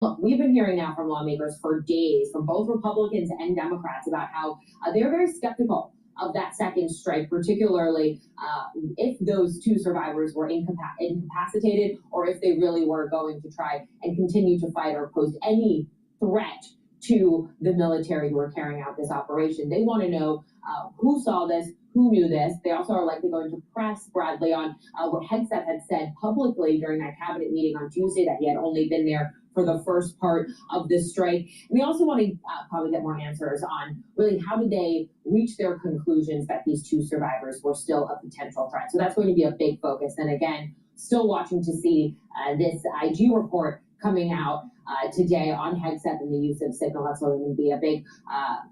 Look, we've been hearing now from lawmakers for days, from both Republicans and Democrats, about how they're very skeptical of that second strike, particularly if those two survivors were incapacitated, or if they really were going to try and continue to fight or pose any threat to the military who are carrying out this operation. They want to know who saw this, who knew this. They also are likely going to press Bradley on what Hegseth had said publicly during that cabinet meeting on Tuesday, that he had only been there for the first part of this strike. We also want to probably get more answers on really how did they reach their conclusions that these two survivors were still a potential threat. So that's going to be a big focus. And again, still watching to see this IG report coming out today on Hegseth and the use of signal. That's going to be a big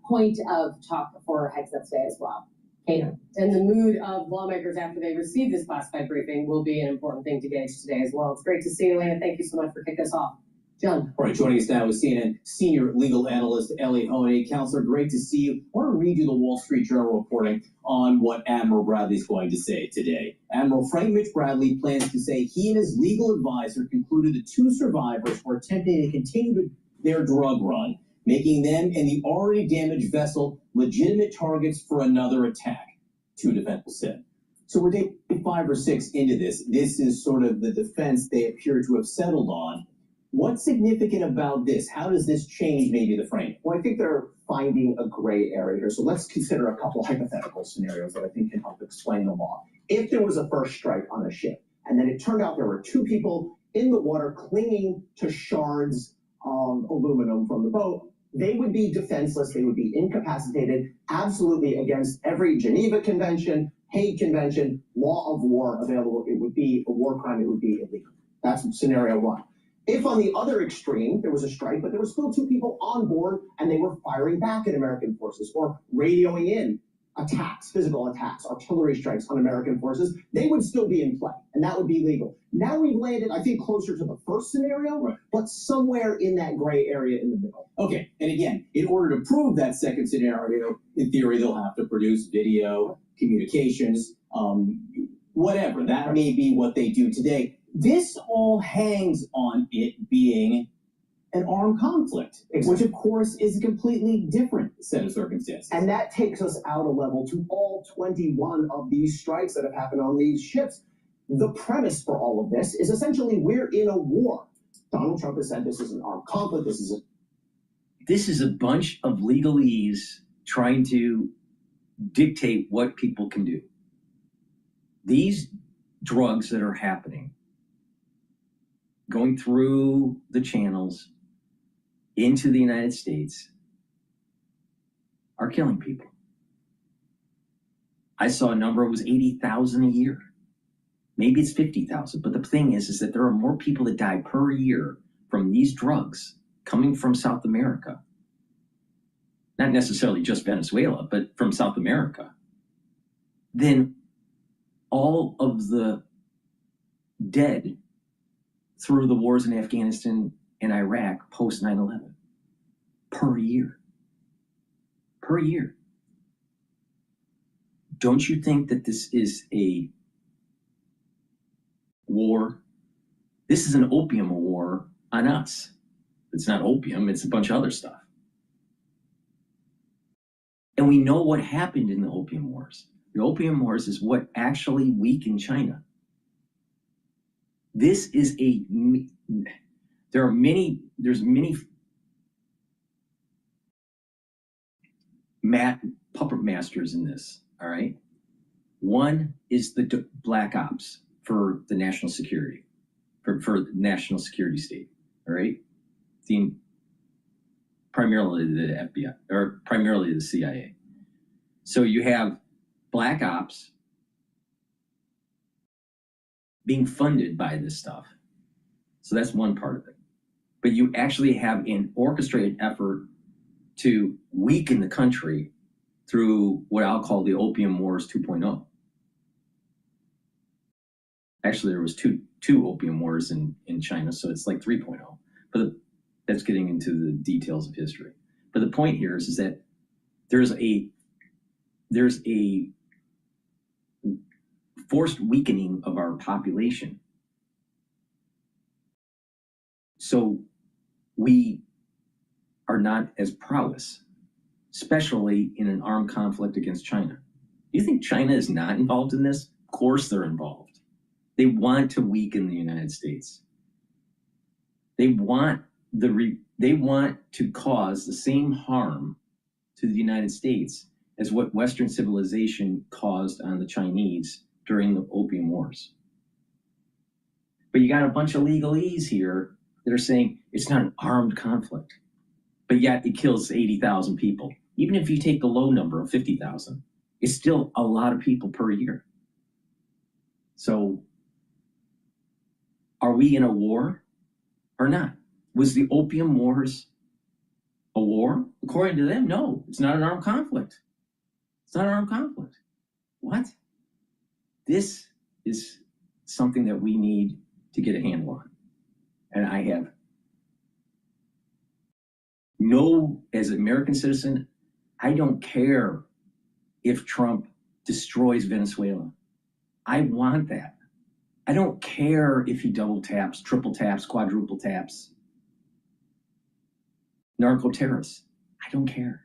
point of talk for Hegseth today as well. Kato. And the mood of lawmakers after they receive this classified briefing will be an important thing to gauge today as well. It's great to see you, Elena. Thank you so much for kicking us off. John. All right, joining us now is CNN senior legal analyst Elliot Honey. Counselor, great to see you. I want to read you the Wall Street Journal reporting on what Admiral Bradley is going to say today. Admiral Frank Mitch Bradley plans to say he and his legal advisor concluded the two survivors were attempting to continue their drug run, making them and the already damaged vessel legitimate targets for another attack, two defendants said. So we're day 5 or 6 into this. This is sort of the defense they appear to have settled on. What's significant about this? How does this change maybe the frame? Well, I think they're finding a gray area here. So let's consider a couple hypothetical scenarios that I think can help explain the law. If there was a first strike on a ship, and then it turned out there were two people in the water clinging to shards of aluminum from the boat, they would be defenseless. They would be incapacitated, absolutely against every Geneva Convention, Hague Convention, law of war available. It would be a war crime. It would be illegal. That's scenario one. If on the other extreme, there was a strike, but there were still two people on board and they were firing back at American forces or radioing in attacks, physical attacks, artillery strikes on American forces, they would still be in play and that would be legal. Now we've landed, I think, closer to the first scenario, right, but somewhere in that gray area in the middle. Okay, and again, in order to prove that second scenario, in theory, they'll have to produce video, communications, whatever. That may be what they do today. This all hangs on it being an armed conflict, exactly, which of course is a completely different set of circumstances. And that takes us out a level to all 21 of these strikes that have happened on these ships. The premise for all of this is essentially we're in a war. Donald Trump has said this is an armed conflict. This is a bunch of legalese trying to dictate what people can do. These drugs that are happening, going through the channels into the United States, are killing people. I saw a number, it was 80,000 a year. Maybe it's 50,000, but the thing is that there are more people that die per year from these drugs coming from South America. Not necessarily just Venezuela, but from South America, than all of the dead through the wars in Afghanistan and Iraq post 9/11 per year. Per year. Don't you think that this is a war? This is an opium war on us. It's not opium, it's a bunch of other stuff. And we know what happened in the opium wars. The opium wars is what actually weakened China. This is there's many puppet masters in this, all right? One is the black ops for the national security, for the national security state, all right? Primarily the FBI, or primarily the CIA. So you have black ops being funded by this stuff. So that's one part of it. But you actually have an orchestrated effort to weaken the country through what I'll call the Opium Wars 2.0. Actually, there was two opium wars in China, so it's like 3.0. But that's getting into the details of history. But the point here is that there's a forced weakening of our population. So we are not as prowess, especially in an armed conflict against China. Do you think China is not involved in this? Of course they're involved. They want to weaken the United States. They want to cause the same harm to the United States as what Western civilization caused on the Chinese during the Opium Wars. But you got a bunch of legalese here that are saying it's not an armed conflict, but yet it kills 80,000 people. Even if you take the low number of 50,000, it's still a lot of people per year. So are we in a war or not? Was the Opium Wars a war? According to them, no, it's not an armed conflict. It's not an armed conflict. What? This is something that we need to get a handle on. And I have as an American citizen, I don't care if Trump destroys Venezuela. I want that. I don't care if he double taps, triple taps, quadruple taps narco terrorists. I don't care.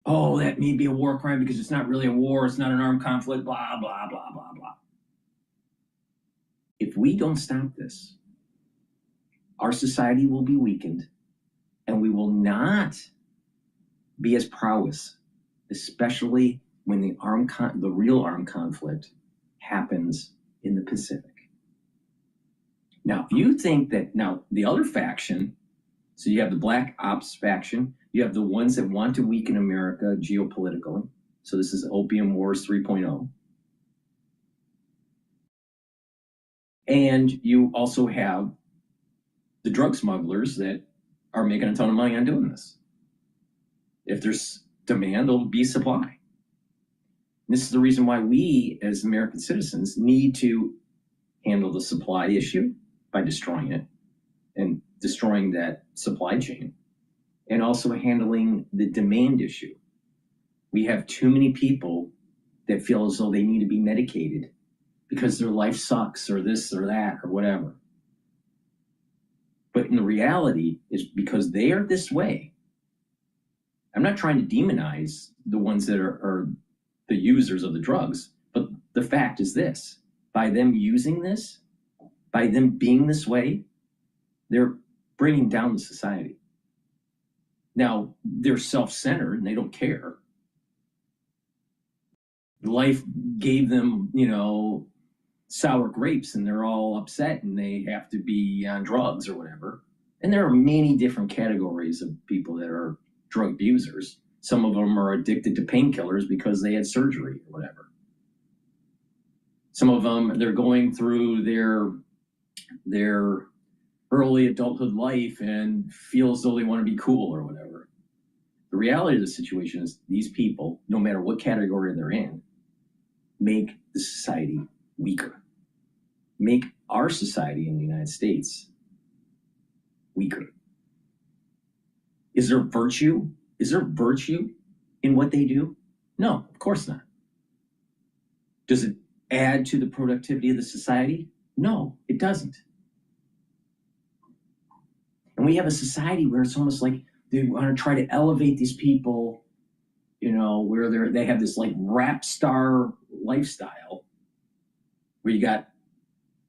Oh, that may be a war crime because it's not really a war. It's not an armed conflict, blah, blah, blah, blah, blah. If we don't stop this, our society will be weakened and we will not be as prowess, especially when the real armed conflict happens in the Pacific. Now, if you think that the other faction, so you have the Black Ops faction, you have the ones that want to weaken America geopolitically. So this is Opium Wars 3.0. And you also have the drug smugglers that are making a ton of money on doing this. If there's demand, there'll be supply. And this is the reason why we, as American citizens, need to handle the supply issue by destroying it and destroying that supply chain, and also handling the demand issue. We have too many people that feel as though they need to be medicated because their life sucks or this or that or whatever. But in the reality is because they are this way. I'm not trying to demonize the ones that are the users of the drugs, but the fact is this: by them using this, by them being this way, they're bringing down the society. Now, they're self-centered and they don't care. Life gave them, sour grapes and they're all upset and they have to be on drugs or whatever. And there are many different categories of people that are drug abusers. Some of them are addicted to painkillers because they had surgery or whatever. Some of them, they're going through their early adulthood life and feel as though they want to be cool or whatever. The reality of the situation is these people, no matter what category they're in, make the society weaker, make our society in the United States weaker. Is there virtue? Is there virtue in what they do? No, of course not. Does it add to the productivity of the society? No, it doesn't. And we have a society where it's almost like they want to try to elevate these people, where they have this like rap star lifestyle, where you got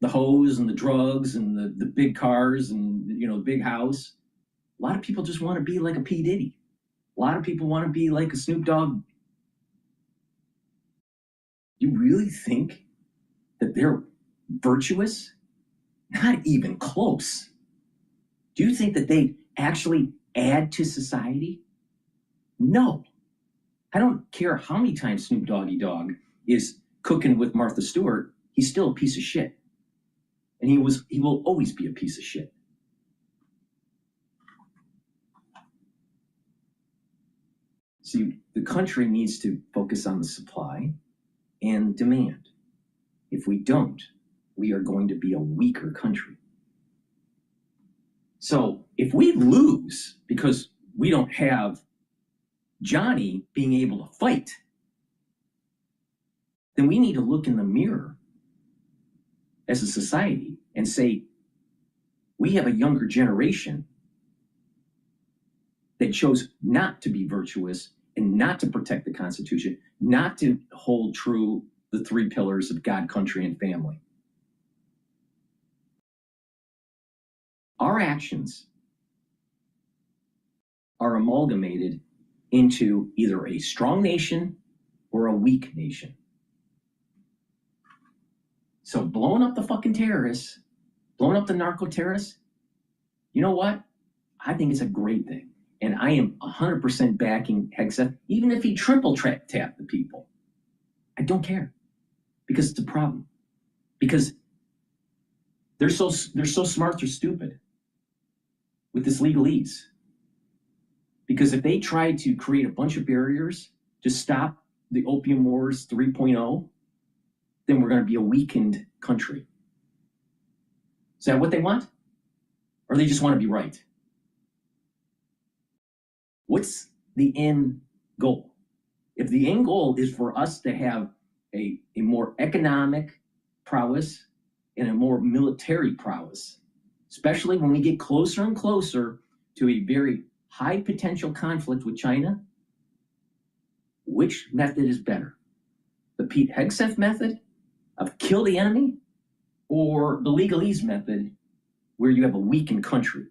the hoes and the drugs and the big cars and, the big house. A lot of people just want to be like a P. Diddy. A lot of people want to be like a Snoop Dogg. You really think that they're virtuous? Not even close. Do you think that they actually add to society? No. I don't care how many times Snoop Doggy Dogg is cooking with Martha Stewart, he's still a piece of shit. And he will always be a piece of shit. See, the country needs to focus on the supply and demand. If we don't, we are going to be a weaker country. So if we lose because we don't have Johnny being able to fight, then we need to look in the mirror as a society and say, We have a younger generation that chose not to be virtuous and not to protect the Constitution, not to hold true the three pillars of God, country, and family. Our actions are amalgamated into either a strong nation or a weak nation. So blowing up the fucking terrorists, blowing up the narco-terrorists, you know what? I think it's a great thing. And I am 100% backing Hegseth, even if he triple tap the people. I don't care, because it's a problem. Because they're so smart, they're stupid with this legalese. Because if they try to create a bunch of barriers to stop the opium wars 3.0, then we're going to be a weakened country. Is that what they want? Or they just want to be right? What's the end goal? If the end goal is for us to have a more economic prowess and a more military prowess, especially when we get closer and closer to a very high potential conflict with China, which method is better? The Pete Hegseth method of kill the enemy, or the legalese method where you have a weakened country?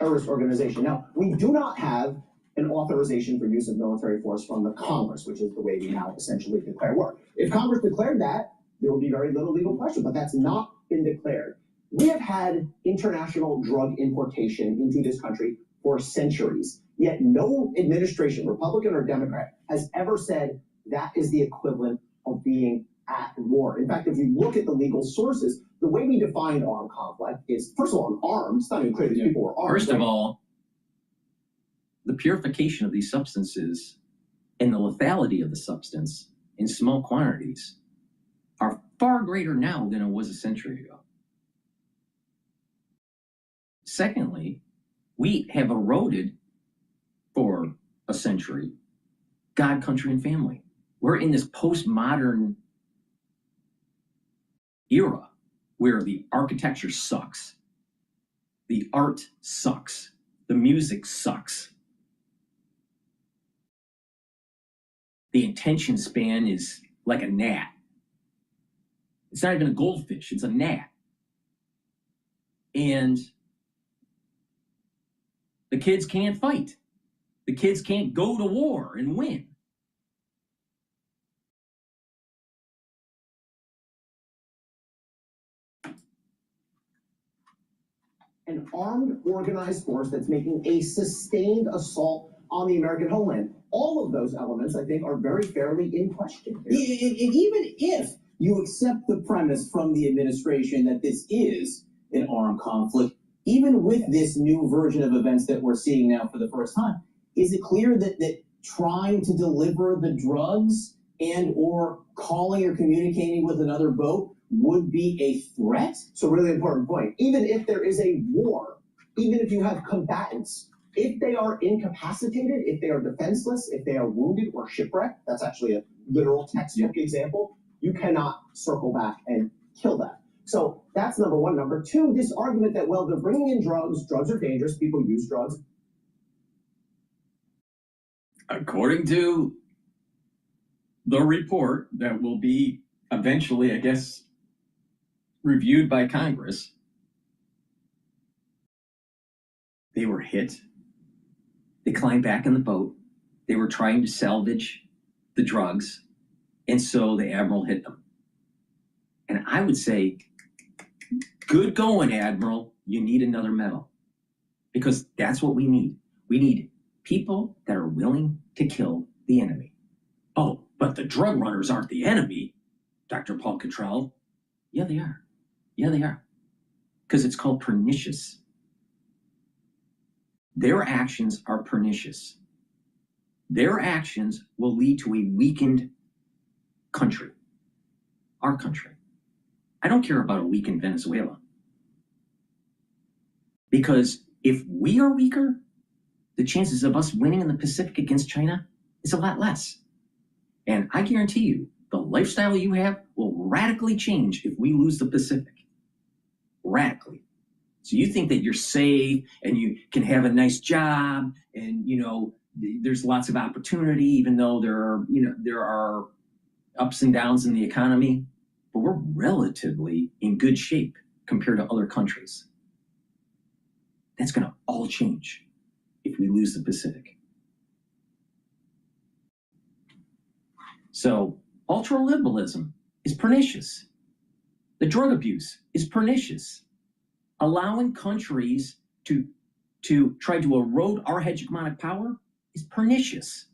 Terrorist organization. Now, we do not have an authorization for use of military force from the Congress, which is the way we now essentially declare war. If Congress declared that, there would be very little legal question, but that's not been declared. We have had international drug importation into this country for centuries, yet no administration, Republican or Democrat, has ever said that is the equivalent of being at war. In fact, if you look at the legal sources, the way we define armed conflict is, first of all, an arm. It's not even clear these people were armed. First of all, the purification of these substances and the lethality of the substance in small quantities are far greater now than it was a century ago. Secondly, we have eroded for a century God, country, and family. We're in this postmodern era where the architecture sucks, the art sucks, the music sucks. The attention span is like a gnat. It's not even a goldfish, it's a gnat. And the kids can't fight. The kids can't go to war and win. An armed, organized force that's making a sustained assault on the American homeland. All of those elements, I think, are very fairly in question. And even if you accept the premise from the administration that this is an armed conflict, even with this new version of events that we're seeing now for the first time, is it clear that trying to deliver the drugs and or calling or communicating with another boat would be a threat? So really important point. Even if there is a war, even if you have combatants, if they are incapacitated, if they are defenseless, if they are wounded or shipwrecked, that's actually a literal textbook example, you cannot circle back and kill them. So that's number one. Number two, this argument that, well, they're bringing in drugs are dangerous, people use drugs. According to the report that will be eventually, I guess, reviewed by Congress, they were hit. They climbed back in the boat. They were trying to salvage the drugs, and so the Admiral hit them. And I would say, good going, Admiral. You need another medal. Because that's what we need. We need people that are willing to kill the enemy. Oh, but the drug runners aren't the enemy, DrPaulCottrell. Yeah, they are. Yeah, they are. Because it's called pernicious. Their actions are pernicious. Their actions will lead to a weakened country. Our country. I don't care about a weakened Venezuela. Because if we are weaker, the chances of us winning in the Pacific against China is a lot less. And I guarantee you, the lifestyle you have will radically change if we lose the Pacific. Radically. So you think that you're safe and you can have a nice job and, you know, there's lots of opportunity, even though there are ups and downs in the economy, but we're relatively in good shape compared to other countries. That's going to all change if we lose the Pacific. So ultraliberalism is pernicious. The drug abuse is pernicious. Allowing countries to try to erode our hegemonic power is pernicious.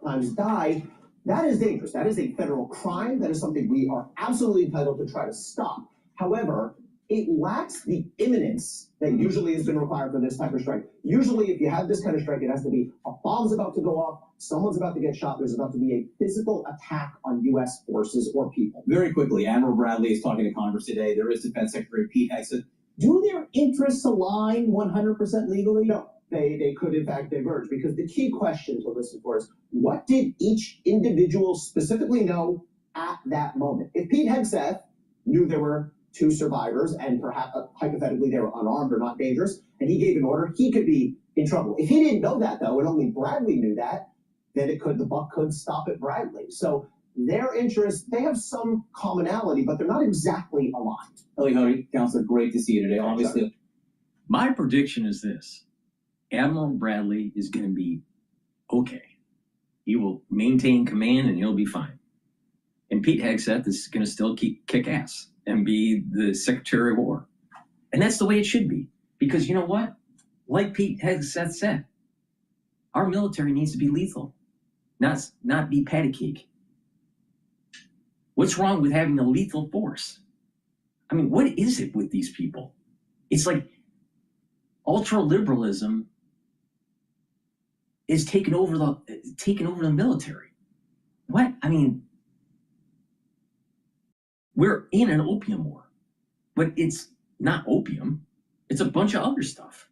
Times die, that is dangerous. That is a federal crime. That is something we are absolutely entitled to try to stop. However, it lacks the imminence that usually has been required for this type of strike. Usually, if you have this kind of strike, it has to be a bomb's about to go off, someone's about to get shot, there's about to be a physical attack on U.S. forces or people. Very quickly, Admiral Bradley is talking to Congress today. There is Defense Secretary Pete Hegseth. Do their interests align 100% legally? No, they could in fact diverge, because the key question to listen for is, what did each individual specifically know at that moment? If Pete Hegseth knew there were 2 survivors and perhaps hypothetically they were unarmed or not dangerous, and he gave an order, he could be in trouble. If he didn't know that though, and only Bradley knew that, then the buck could stop at Bradley. So their interests, they have some commonality, but they're not exactly aligned. Ellie Hody, Counselor, great to see you today. Obviously, my prediction is this: Admiral Bradley is going to be okay. He will maintain command and he'll be fine. And Pete Hegseth is going to still kick ass and be the Secretary of War. And that's the way it should be. Because you know what? Like Pete Hegseth said, our military needs to be lethal, not be patty cake. What's wrong with having a lethal force? I mean, what is it with these people? It's like ultraliberalism is taking over the military. What? I mean, we're in an opium war, but it's not opium. It's a bunch of other stuff.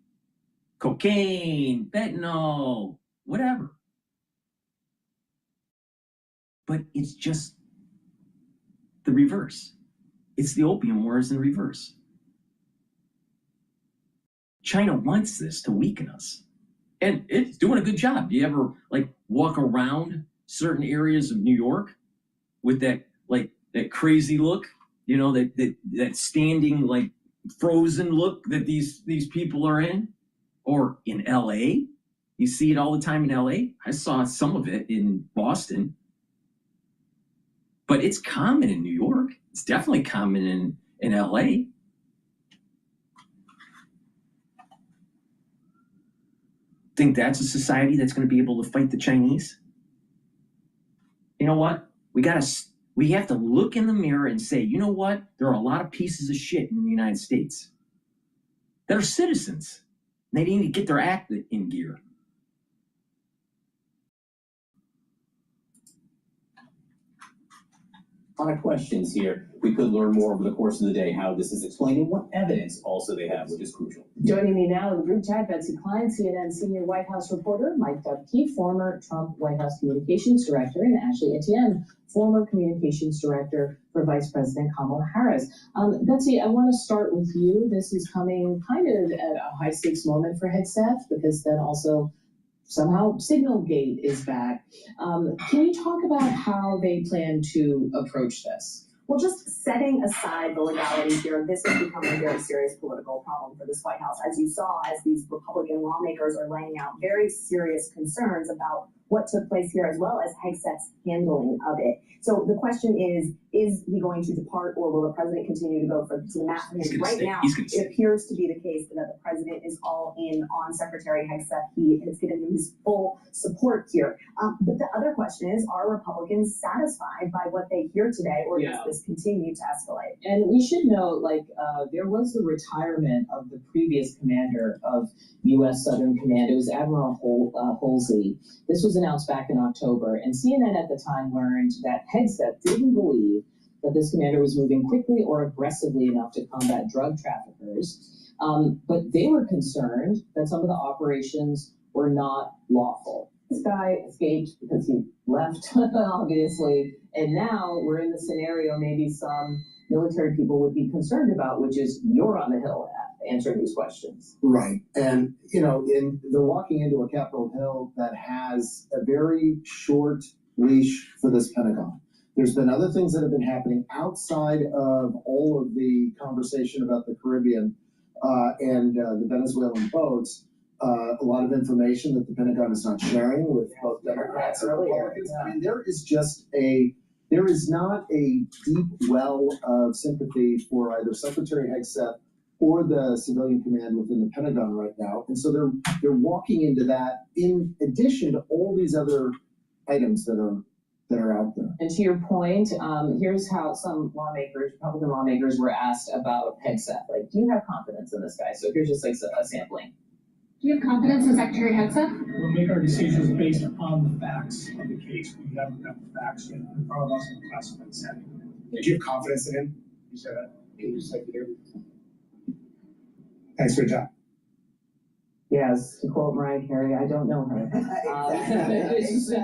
Cocaine, fentanyl, whatever. But it's just the reverse. It's the opium wars in reverse. China wants this to weaken us. And it's doing a good job. Do you ever walk around certain areas of New York with that crazy look, that standing frozen look that these people are in? Or in LA? You see it all the time in LA. I saw some of it in Boston. But it's common in New York. It's definitely common in LA. Think that's a society that's going to be able to fight the Chinese? You know what? We have to look in the mirror and say, you know what? There are a lot of pieces of shit in the United States that are citizens. They need to get their act in gear. A lot of questions here. We could learn more over the course of the day how this is explained and what evidence also they have, which is crucial. Joining me now in the group chat, Betsy Klein, CNN senior White House reporter, Mike Dubke, former Trump White House communications director, and Ashley Etienne, former communications director for Vice President Kamala Harris. Betsy, I want to start with you. This is coming kind of at a high stakes moment for Hegseth, because then also somehow Signalgate is back. Can you talk about how they plan to approach this? Well, just setting aside the legality here, this has become a very serious political problem for this White House. As you saw, as these Republican lawmakers are laying out very serious concerns about what took place here, as well as Hegseth's handling of it. So the question is he going to depart, or will the president continue to go to the mat for him? Right now, it appears to be the case that the president is all in on Secretary Hegseth. He has given him his full support here. But the other question is, are Republicans satisfied by what they hear today, or does this continue to escalate? And we should note, there was the retirement of the previous commander of U.S. Southern Command. It was Admiral Halsey. This was announced back in October, and CNN at the time learned that Hegseth didn't believe that this commander was moving quickly or aggressively enough to combat drug traffickers. But they were concerned that some of the operations were not lawful. This guy escaped because he left, obviously, and now we're in the scenario maybe some military people would be concerned about, which is you're on the Hill answering these questions. Right. And, they're walking into a Capitol Hill that has a very short leash for this Pentagon. There's been other things that have been happening outside of all of the conversation about the Caribbean and the Venezuelan boats. A lot of information that the Pentagon is not sharing with both Democrats and Republicans. I mean, there is not a deep well of sympathy for either Secretary Hegseth or the civilian command within the Pentagon right now. And so they're walking into that in addition to all these other items that are out there. And to your point, here's how some lawmakers, Republican lawmakers, were asked about Hegseth. Like, do you have confidence in this guy? So here's just like a sampling. Do you have confidence in Secretary Hegseth? We'll make our decisions based on the facts of the case. We haven't got the facts yet in front of us in the classified setting. Did you have confidence in him? You said that. Can you just like here? Thanks for your time. Yes, to quote Mariah Carey, I don't know her. So,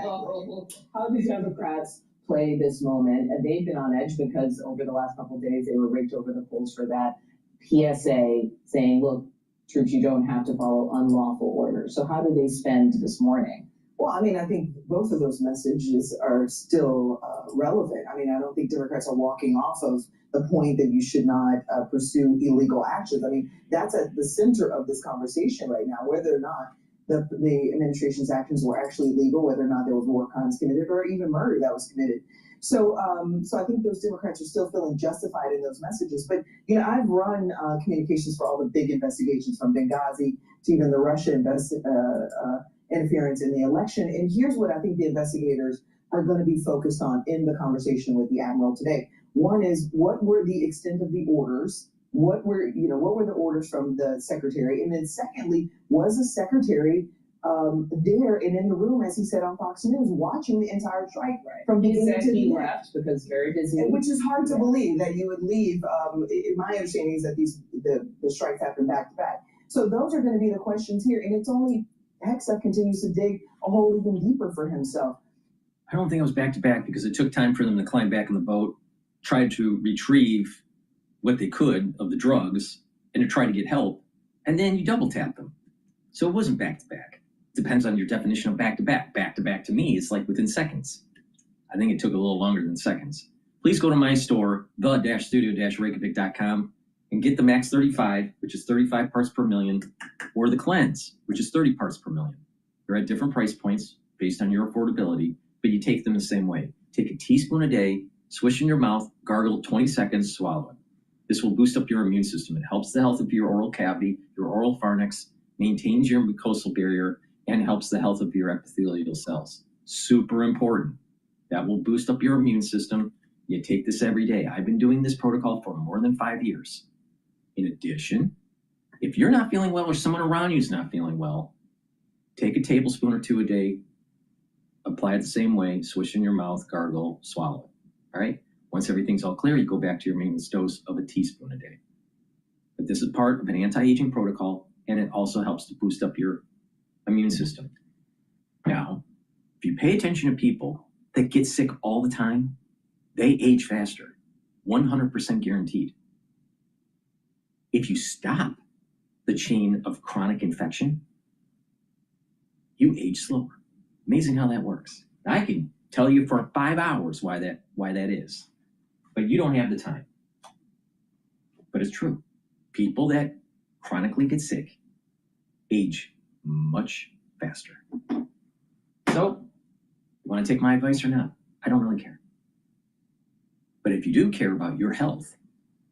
how do Democrats play this moment? And they've been on edge because over the last couple of days, they were raked over the coals for that PSA saying, look, troops, you don't have to follow unlawful orders. So how do they spend this morning? Well, I mean, I think both of those messages are still relevant. I mean, I don't think Democrats are walking off of the point that you should not pursue illegal actions. I mean, that's at the center of this conversation right now, whether or not the administration's actions were actually legal, whether or not there was war crimes committed or even murder that was committed. So I think those Democrats are still feeling justified in those messages. But, I've run communications for all the big investigations from Benghazi to even the Russia interference in the election. And here's what I think the investigators are going to be focused on in the conversation with the Admiral today. One is, what were the extent of the orders? What were the orders from the secretary? And then secondly, was the secretary there and in the room, as he said on Fox News, watching the entire strike from beginning to he end? left because very busy. Which is hard to believe that you would leave. My understanding is that the strikes happen back to back. So those are going to be the questions here. And it's only Hegseth continues to dig a hole even deeper for himself. I don't think it was back to back because it took time for them to climb back in the boat, try to retrieve what they could of the drugs, and to try to get help, and then you double tap them. So it wasn't back to back. Depends on your definition of back to back. Back to back to me is like within seconds. I think it took a little longer than seconds. Please go to my store, the-studio-reykjavik.com, and get the Max 35, which is 35 parts per million, or the Cleanse, which is 30 parts per million. They're at different price points based on your affordability, but you take them the same way. Take a teaspoon a day, swish in your mouth, gargle 20 seconds, swallow it. This will boost up your immune system. It helps the health of your oral cavity, your oral pharynx, maintains your mucosal barrier, and helps the health of your epithelial cells. Super important. That will boost up your immune system. You take this every day. I've been doing this protocol for more than 5 years. In addition, if you're not feeling well or someone around you is not feeling well, take a tablespoon or two a day, apply it the same way, swish in your mouth, gargle, swallow it. All right? Once everything's all clear, you go back to your maintenance dose of a teaspoon a day. But this is part of an anti-aging protocol, and it also helps to boost up your immune system. Now, if you pay attention to people that get sick all the time, they age faster, 100% guaranteed. If you stop the chain of chronic infection, you age slower. Amazing how that works. I can tell you for 5 hours why that is, but you don't have the time. But it's true. People that chronically get sick age much faster. So, you want to take my advice or not? I don't really care. But if you do care about your health,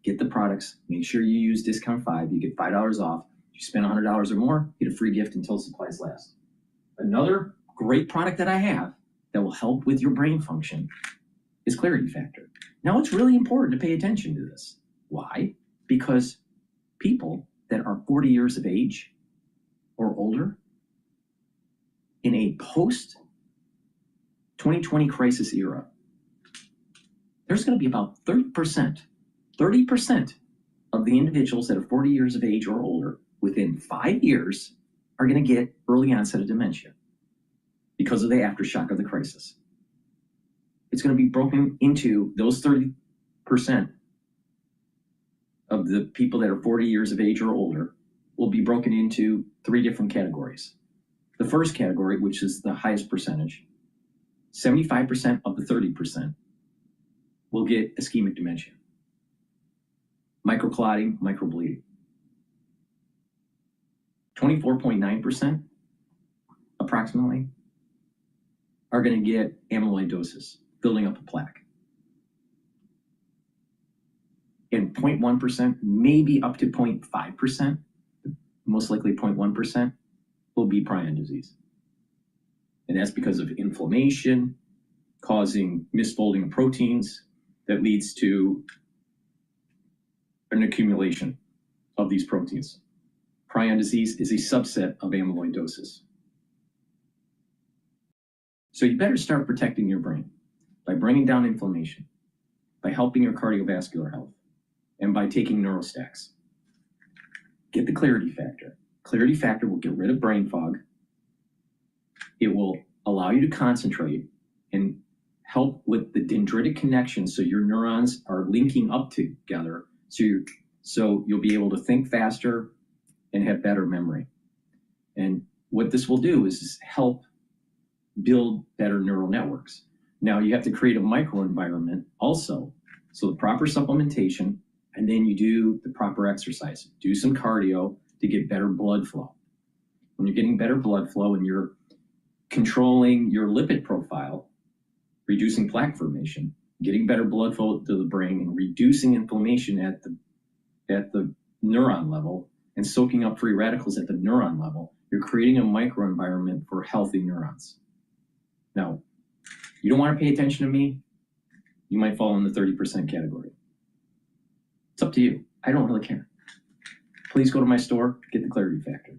get the products, make sure you use discount 5, you get $5 off. If you spend $100 or more, get a free gift until supplies last. Another great product that I have that will help with your brain function is Clarity Factor. Now, it's really important to pay attention to this. Why? Because people that are 40 years of age or older in a post-2020 crisis era, there's going to be about 30% of the individuals that are 40 years of age or older within 5 years are going to get early onset of dementia because of the aftershock of the crisis. It's going to be broken into those 30% of the people that are 40 years of age or older will be broken into 3 different categories. The first category, which is the highest percentage, 75% of the 30% will get ischemic dementia, microclotting, microbleeding. 24.9% approximately are going to get amyloidosis, building up a plaque. And 0.1%, maybe up to 0.5%, most likely 0.1%, will be prion disease. And that's because of inflammation causing misfolding of proteins that leads to an accumulation of these proteins. Prion disease is a subset of amyloidosis. So you better start protecting your brain by bringing down inflammation, by helping your cardiovascular health, and by taking neurostacks. Get the clarity factor. Clarity factor will get rid of brain fog. It will allow you to concentrate and help with the dendritic connection so your neurons are linking up together so you'll be able to think faster and have better memory. And what this will do is help build better neural networks. Now you have to create a microenvironment also. So the proper supplementation, and then you do the proper exercise. Do some cardio to get better blood flow. When you're getting better blood flow and you're controlling your lipid profile, reducing plaque formation, getting better blood flow to the brain, and reducing inflammation at the neuron level, and soaking up free radicals at the neuron level, you're creating a microenvironment for healthy neurons. Now, you don't want to pay attention to me, you might fall in the 30% category. It's up to you. I don't really care. Please go to my store, get the clarity factor.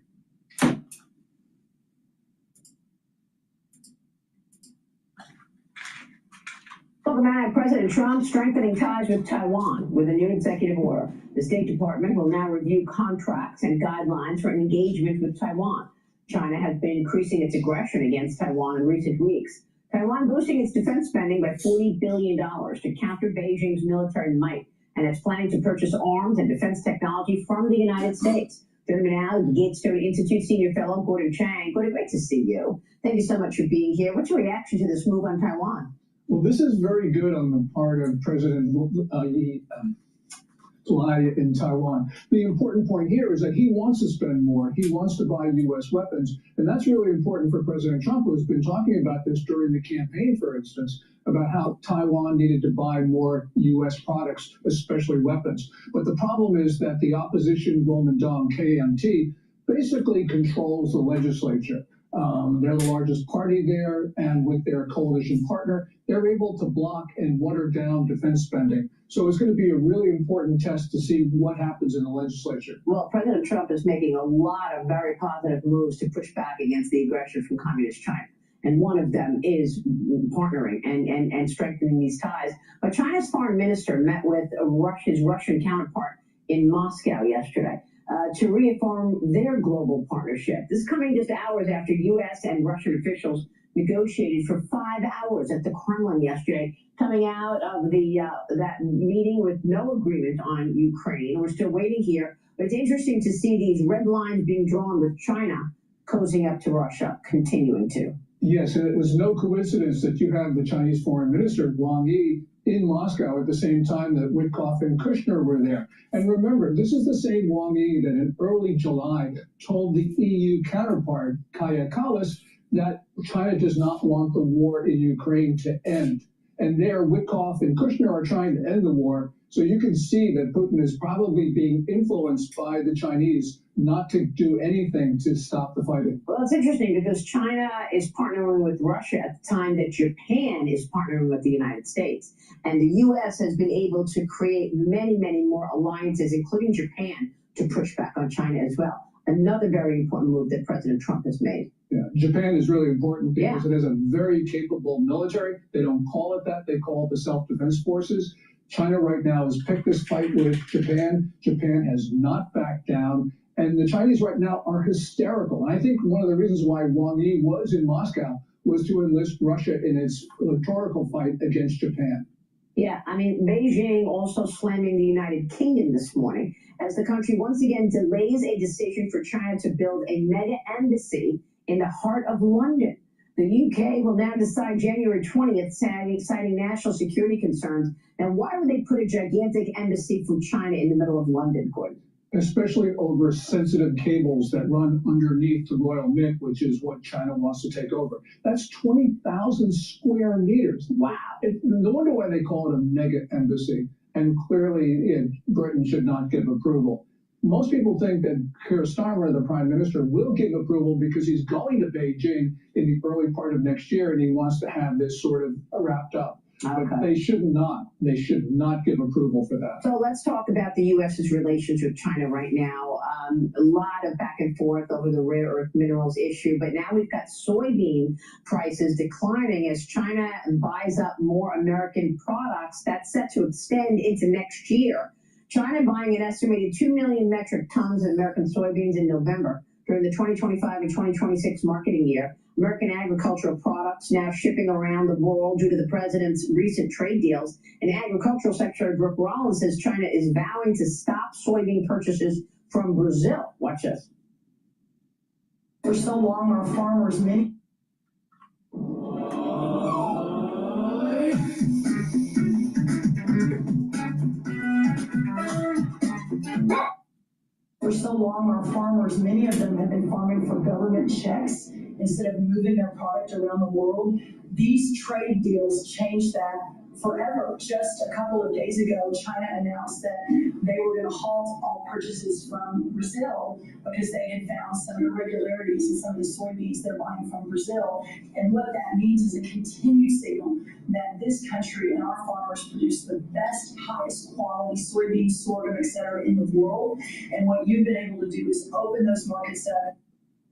Welcome back. President Trump strengthening ties with Taiwan with a new executive order. The State Department will now review contracts and guidelines for engagement with Taiwan. China has been increasing its aggression against Taiwan in recent weeks. Taiwan boosting its defense spending by $40 billion to counter Beijing's military might, and it's planning to purchase arms and defense technology from the United States. Joining me now, the GETTR Institute Senior Fellow, Gordon Chang. Gordon, great to see you. Thank you so much for being here. What's your reaction to this move on Taiwan? Well, this is very good on the part of President Lai in Taiwan. The important point here is that he wants to spend more. He wants to buy U.S. weapons. And that's really important for President Trump, who has been talking about this during the campaign, for instance, about how Taiwan needed to buy more U.S. products, especially weapons. But the problem is that the opposition Kuomintang, KMT, basically controls the legislature. They're the largest party there, and with their coalition partner, they're able to block and water down defense spending. So it's going to be a really important test to see what happens in the legislature. Well, President Trump is making a lot of very positive moves to push back against the aggression from Communist China. And one of them is partnering and strengthening these ties. But China's foreign minister met with his Russian counterpart in Moscow yesterday to reaffirm their global partnership. This is coming just hours after U.S. and Russian officials negotiated for 5 hours at the Kremlin yesterday, coming out of that meeting with no agreement on Ukraine. We're still waiting here, but it's interesting to see these red lines being drawn with China cozying up to Russia, continuing to. Yes, and it was no coincidence that you have the Chinese foreign minister, Wang Yi, in Moscow at the same time that Witkoff and Kushner were there. And remember, this is the same Wang Yi that in early July told the EU counterpart, Kaja Kallas, that China does not want the war in Ukraine to end. And there, Witkoff and Kushner are trying to end the war. So you can see that Putin is probably being influenced by the Chinese not to do anything to stop the fighting. Well, it's interesting because China is partnering with Russia at the time that Japan is partnering with the United States. And the U.S. has been able to create many, many more alliances, including Japan, to push back on China as well. Another very important move that President Trump has made. Yeah, Japan is really important because it has a very capable military. They don't call it that. They call it the Self-Defense Forces. China right now has picked this fight with Japan. Japan has not backed down. And the Chinese right now are hysterical. And I think one of the reasons why Wang Yi was in Moscow was to enlist Russia in its rhetorical fight against Japan. Yeah, I mean, Beijing also slamming the United Kingdom this morning as the country once again delays a decision for China to build a mega embassy in the heart of London. The UK will now decide January 20th, citing national security concerns. Now, why would they put a gigantic embassy from China in the middle of London, Gordon? Especially over sensitive cables that run underneath the Royal Mint, which is what China wants to take over. That's 20,000 square meters. Wow. No wonder why they call it a mega embassy. And clearly, Britain should not give approval. Most people think that Keir Starmer, the prime minister, will give approval because he's going to Beijing in the early part of next year and he wants to have this sort of wrapped up. Okay. But they should not. They should not give approval for that. So let's talk about the U.S.'s relations with China right now. A lot of back and forth over the rare earth minerals issue, but now we've got soybean prices declining as China buys up more American products. That's set to extend into next year. China buying an estimated 2 million metric tons of American soybeans in November during the 2025 and 2026 marketing year. American agricultural products now shipping around the world due to the president's recent trade deals. And Agricultural Secretary Brooke Rollins says China is vowing to stop soybean purchases from Brazil. Watch this. For so long, our farmers, many many of them have been farming for government checks instead of moving their product around the world. These trade deals changed that forever. Just a couple of days ago, China announced that they were going to halt all purchases from Brazil because they had found some irregularities in some of the soybeans they're buying from Brazil. And what that means is a continued signal that this country and our farmers produce the best, highest quality soybeans, sorghum, et cetera, in the world. And what you've been able to do is open those markets up.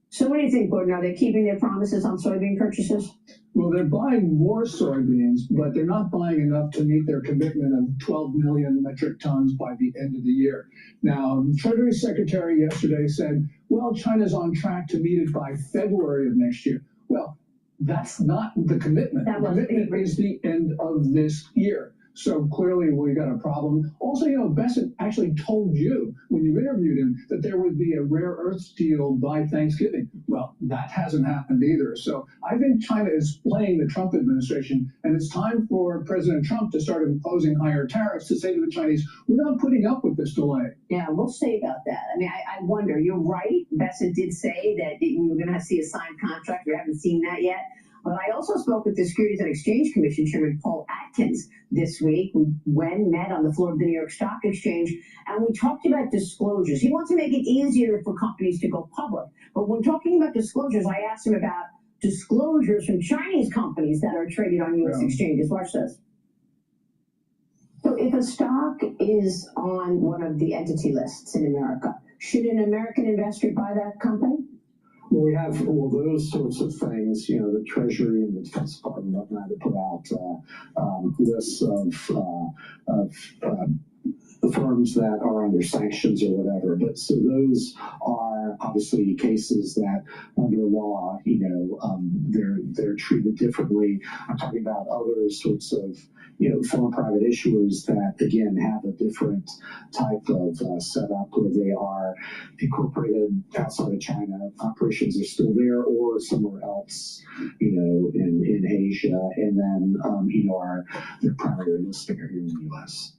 So what do you think, Gordon? Are they keeping their promises on soybean purchases? Well, they're buying more soybeans, but they're not buying enough to meet their commitment of 12 million metric tons by the end of the year. Now, the Treasury Secretary yesterday said, well, China's on track to meet it by February of next year. Well, that's not the commitment. The commitment is the end of this year. So clearly we got a problem. Also, Bessent actually told you when you interviewed him that there would be a rare earths deal by Thanksgiving. Well, that hasn't happened either. So I think China is playing the Trump administration, and it's time for President Trump to start imposing higher tariffs to say to the Chinese, we're not putting up with this delay. Yeah, we'll see about that. I mean, I wonder, you're right. Bessent did say that we were going to see a signed contract. We haven't seen that yet. But I also spoke with the Securities and Exchange Commission Chairman Paul Atkins this week. We met on the floor of the New York Stock Exchange, and we talked about disclosures. He wants to make it easier for companies to go public. But when talking about disclosures, I asked him about disclosures from Chinese companies that are traded on U.S. exchanges. Watch this. So if a stock is on one of the entity lists in America, should an American investor buy that company? Well, we have all those sorts of things, the Treasury and the Defense Department are going to put out lists of the firms that are under sanctions or whatever. But so those are obviously cases that under law, they're treated differently. I'm talking about other sorts of, foreign private issuers that, again, have a different type of setup where they are incorporated outside of China. Operations are still there or somewhere else, in Asia, and then, are their primary listing here in the U.S.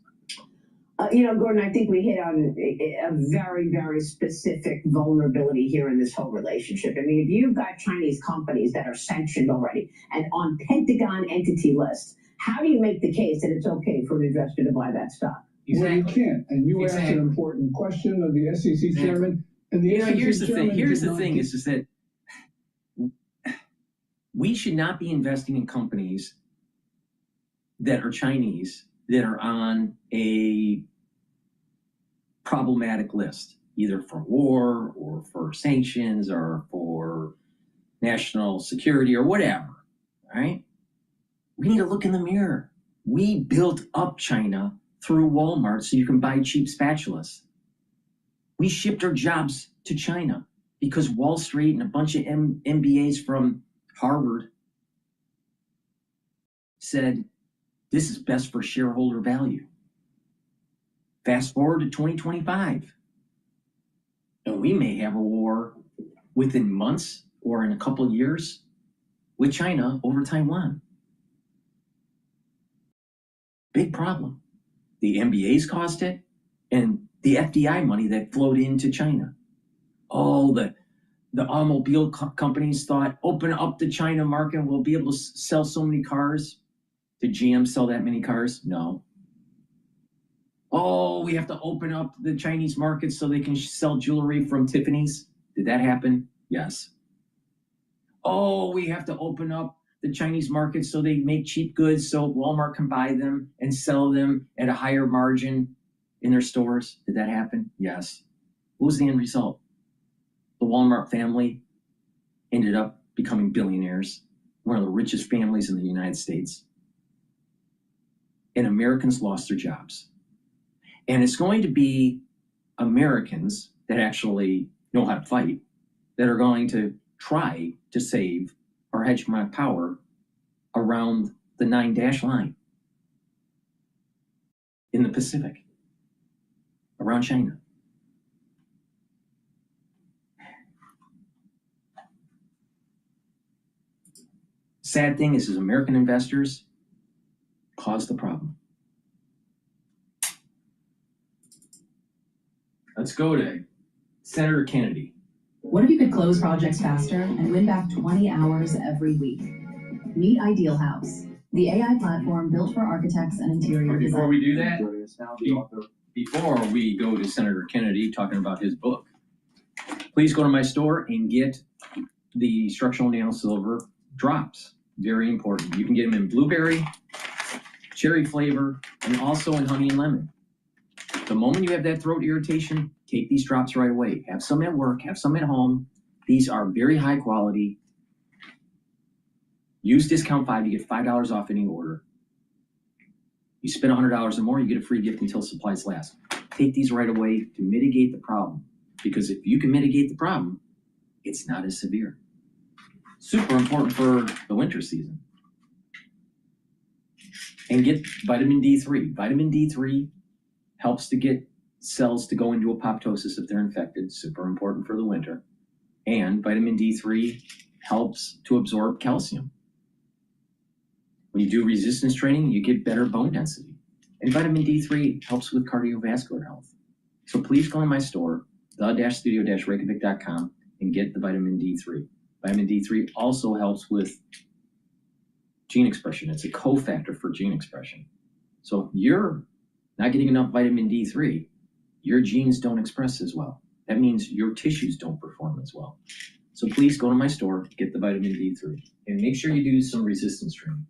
Gordon, I think we hit on a very, very specific vulnerability here in this whole relationship. I mean, if you've got Chinese companies that are sanctioned already and on Pentagon entity lists, how do you make the case that it's okay for an investor to buy that stock? Well, you can't. And you asked an important question of the SEC chairman. And the SEC here's the thing. Here's the thing is that we should not be investing in companies that are Chinese that are on a problematic list, either for war or for sanctions or for national security or whatever, right? We need to look in the mirror. We built up China through Walmart so you can buy cheap spatulas. We shipped our jobs to China because Wall Street and a bunch of MBAs from Harvard said this is best for shareholder value. Fast forward to 2025, and we may have a war within months or in a couple of years with China over Taiwan. Big problem. The MBAs caused it, and the FDI money that flowed into China. Oh, the automobile companies thought, open up the China market and we'll be able to sell so many cars. Did GM sell that many cars? No. Oh, we have to open up the Chinese market so they can sell jewelry from Tiffany's. Did that happen? Yes. Oh, we have to open up the Chinese market so they make cheap goods so Walmart can buy them and sell them at a higher margin in their stores. Did that happen? Yes. What was the end result? The Walmart family ended up becoming billionaires, one of the richest families in the United States. And Americans lost their jobs. And it's going to be Americans that actually know how to fight that are going to try to save our hegemonic power around the 9-dash line in the Pacific, around China. Sad thing is American investors caused the problem. Let's go to Senator Kennedy. What if you could close projects faster and win back 20 hours every week? Meet Ideal House, the AI platform built for architects and interior designers. Before we do that, before we go to Senator Kennedy talking about his book, please go to my store and get the structural nano silver drops. Very important. You can get them in blueberry, cherry flavor, and also in honey and lemon. The moment you have that throat irritation, take these drops right away. Have some at work, have some at home. These are very high quality. Use discount 5, you get $5 off any order. You spend $100 or more, you get a free gift until supplies last. Take these right away to mitigate the problem. Because if you can mitigate the problem, it's not as severe. Super important for the winter season. And get vitamin D3. Vitamin D3 helps to get cells to go into apoptosis if they're infected. Super important for the winter. And vitamin D3 helps to absorb calcium. When you do resistance training, you get better bone density. And vitamin D3 helps with cardiovascular health. So please go to my store, the-studio-reykjavik.com, and get the vitamin D3. Vitamin D3 also helps with gene expression. It's a cofactor for gene expression. So if you're not getting enough vitamin D3, your genes don't express as well. That means your tissues don't perform as well. So please go to my store, get the vitamin D3, and make sure you do some resistance training.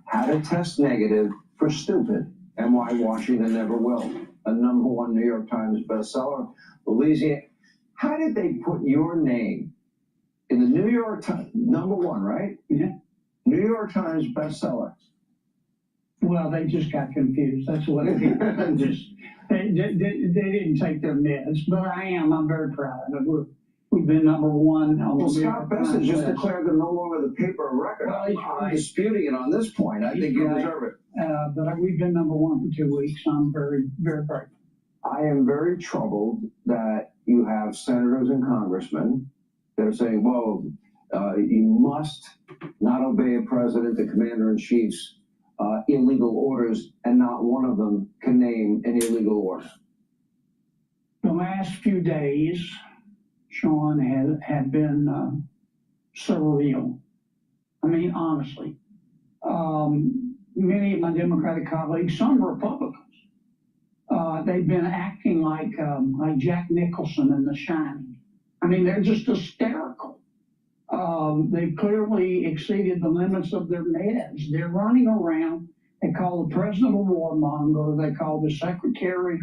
How to test negative for stupid and why Washington never will. A #1 New York Times bestseller. Louisiana. How did they put your name in the New York Times, #1, right? Yeah. New York Times bestseller. Well, they just got confused. That's what it is. They didn't take their meds, but I'm very proud of it. We've been #1. Well, Scott Bessent just declared them no longer the paper of record. Well, I'm disputing it on this point. I think you deserve it. But we've been #1 for 2 weeks. I'm very, very grateful. I am very troubled that you have senators and congressmen that are saying, whoa, you must not obey a president, the commander-in-chief's illegal orders, and not one of them can name an illegal order. The last few days, Sean, have been surreal. I mean, honestly. Many of my Democratic colleagues, some Republicans, they've been acting like Jack Nicholson in The Shining. I mean, they're just hysterical. They've clearly exceeded the limits of their meds. They're running around. They call the president a warmonger. They call the secretary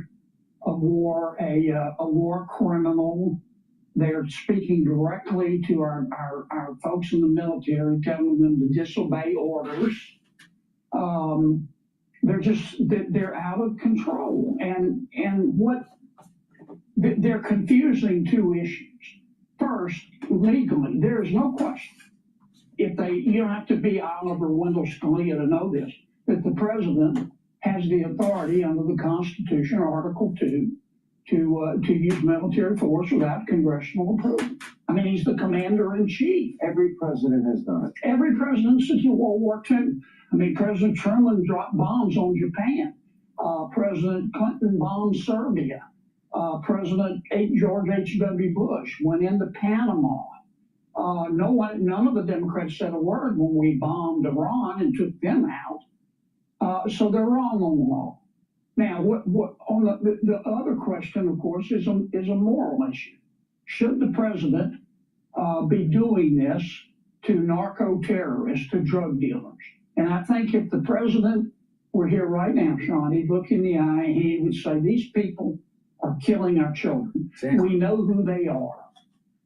of war a war criminal. They're speaking directly to our folks in the military, telling them to disobey orders. they're out of control. And they're confusing two issues. First, legally, there is no question. You don't have to be Oliver Wendell Scalia to know this, that the president has the authority under the Constitution, Article 2, to use military force without congressional approval. I mean, he's the commander-in-chief. Every president has done it. Every president since World War II. I mean, President Truman dropped bombs on Japan. President Clinton bombed Serbia. President George H.W. Bush went into Panama. None of the Democrats said a word when we bombed Iran and took them out. So they're wrong on the law. Now, what on the other question, of course, is a moral issue. Should the president be doing this to narco-terrorists, to drug dealers? And I think if the president were here right now, Sean, he'd look in the eye and he would say, these people are killing our children. Exactly. We know who they are.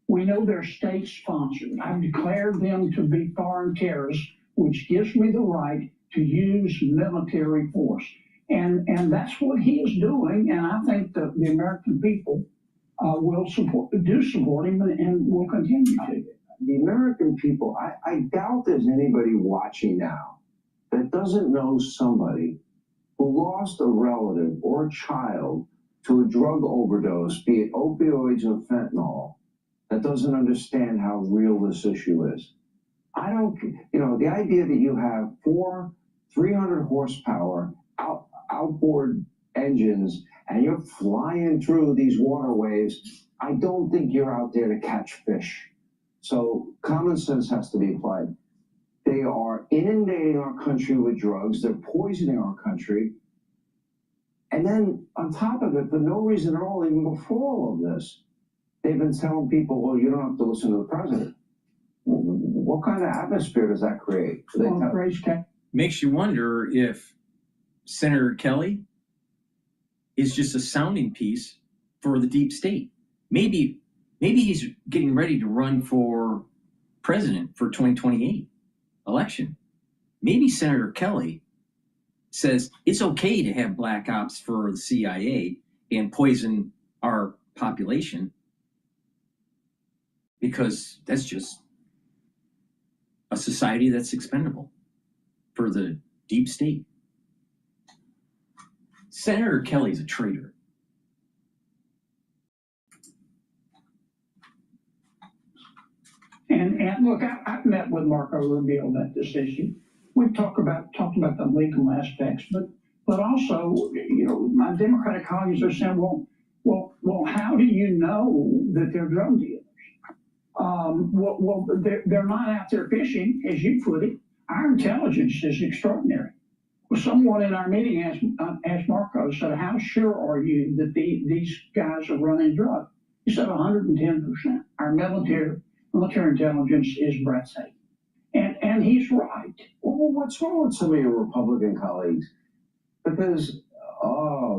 We know they're state-sponsored. I've declared them to be foreign terrorists, which gives me the right to use military force. And that's what he is doing, and I think that the American people will support him and will continue to. The American people, I doubt there's anybody watching now that doesn't know somebody who lost a relative or a child to a drug overdose, be it opioids or fentanyl, that doesn't understand how real this issue is. The idea that you have 300 horsepower outboard engines and you're flying through these waterways, I don't think you're out there to catch fish. So common sense has to be applied. They are inundating our country with drugs. They're poisoning our country. And then on top of it, for no reason at all, even before all of this, they've been telling people, well, you don't have to listen to the president. What kind of atmosphere does that create? Makes you wonder if Senator Kelly is just a sounding piece for the deep state. Maybe he's getting ready to run for president for 2028 election. Maybe Senator Kelly says it's okay to have black ops for the CIA and poison our population because that's just a society that's expendable for the deep state. Senator Kelly's a traitor. And look, I've met with Marco Rubio about this issue. We've talked about the legal aspects, but also, my Democratic colleagues are saying, well, how do you know that they're drug dealers? They're not out there fishing, as you put it. Our intelligence is extraordinary. Well, someone in our meeting asked Marco, said, how sure are you that these guys are running drugs? He said 110%. Our military intelligence is breathtaking. And he's right. Well, what's wrong with some of your Republican colleagues? Because,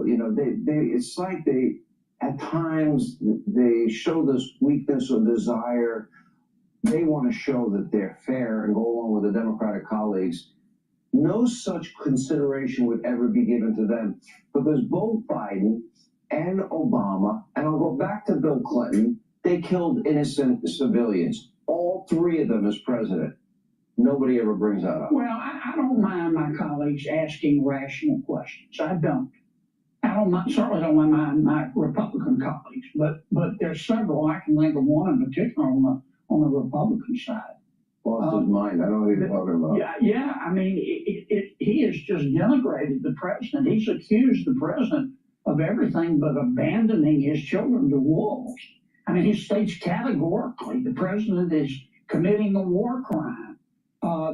it's like at times, they show this weakness or desire. They want to show that they're fair and go along with the Democratic colleagues. No such consideration would ever be given to them because both Biden and Obama, and I'll go back to Bill Clinton, they killed innocent civilians. All three of them as president. Nobody ever brings that up. Well, I don't mind my colleagues asking rational questions. I don't. Certainly don't mind my Republican colleagues, but there's several. I can think of one in particular on the Republican side. Lost his mind. I don't know what you're talking about. Yeah. I mean, he has just denigrated the president. He's accused the president of everything but abandoning his children to wolves. I mean, he states categorically the president is committing a war crime.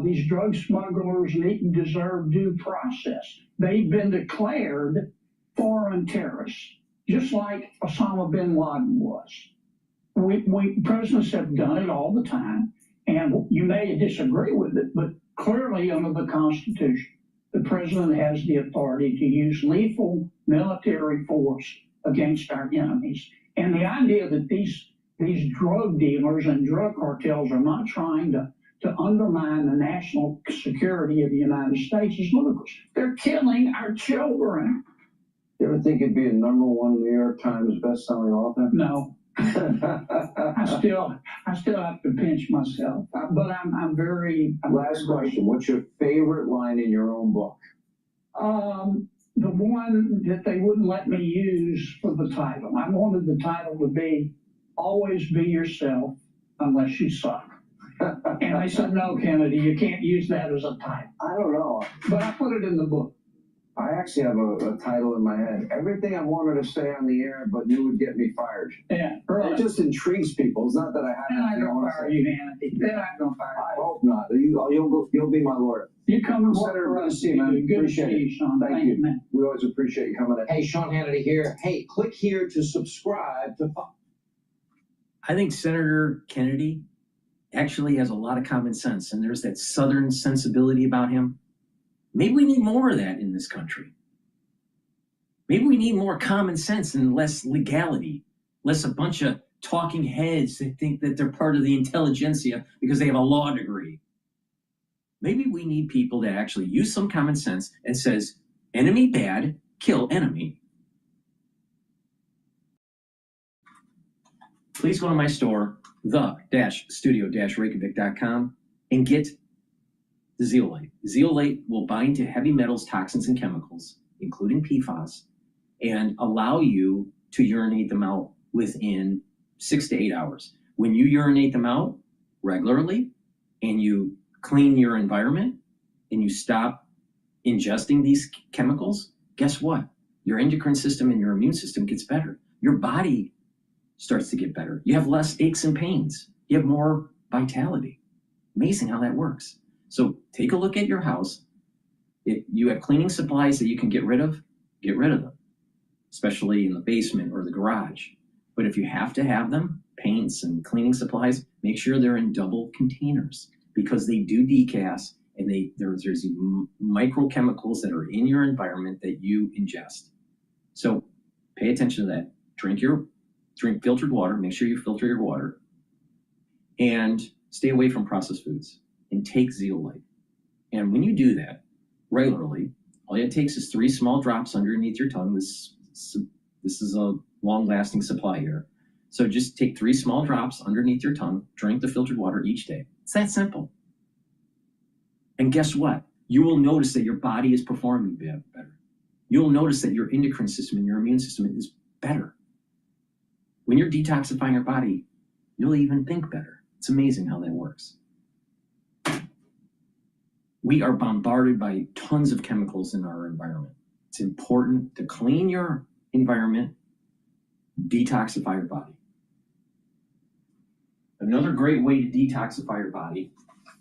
These drug smugglers deserve due process. They've been declared foreign terrorists, just like Osama bin Laden was. Presidents have done it all the time, and you may disagree with it, but clearly under the Constitution, the president has the authority to use lethal military force against our enemies. And the idea that these drug dealers and drug cartels are not trying to to undermine the national security of the United States is ludicrous. They're killing our children. You ever think it'd be a #1 New York Times best-selling author? No. I still have to pinch myself, but I'm very. Last question. What's your favorite line in your own book? The one that they wouldn't let me use for the title. I wanted the title to be "Always Be Yourself Unless You Suck." And they said, "No, Kennedy, you can't use that as a title." I don't know. But I put it in the book. I actually have a title in my head. Everything I wanted to say on the air, but knew would get me fired. Yeah, It just intrigues people. It's not that I have. Then I don't fire you, Hannity. Then I don't fire you. I hope not. You'll be my lawyer. You come and Senator, work for good to us. see you, man. Good to Appreciate see it. you, Sean. Thank you. Man. We always appreciate you coming in. Hey, Sean Hannity here. Hey, click here to subscribe to. I think Senator Kennedy actually has a lot of common sense, and there's that Southern sensibility about him. Maybe we need more of that in this country. Maybe we need more common sense and less legality, less a bunch of talking heads that think that they're part of the intelligentsia because they have a law degree. Maybe we need people that actually use some common sense and says, enemy bad, kill enemy. Please go to my store, the-studio-reykjavik.com, and get the zeolite. Zeolite will bind to heavy metals, toxins, and chemicals, including PFAS, and allow you to urinate them out within 6 to 8 hours. When you urinate them out regularly and you clean your environment and you stop ingesting these chemicals, guess what? Your endocrine system and your immune system gets better. Your body starts to get better. You have less aches and pains. You have more vitality. Amazing how that works. So take a look at your house. If you have cleaning supplies that you can get rid of them, especially in the basement or the garage. But if you have to have them, paints and cleaning supplies, make sure they're in double containers because they do degas and there's microchemicals that are in your environment that you ingest. So pay attention to that. Drink filtered water. Make sure you filter your water, and stay away from processed foods. And take zeolite. And when you do that regularly, all it takes is 3 small drops underneath your tongue. This is a long-lasting supply here. So just take 3 small drops underneath your tongue, drink the filtered water each day. It's that simple. And guess what? You will notice that your body is performing better. You'll notice that your endocrine system and your immune system is better. When you're detoxifying your body, you'll even think better. It's amazing how that works. We are bombarded by tons of chemicals in our environment. It's important to clean your environment, detoxify your body. Another great way to detoxify your body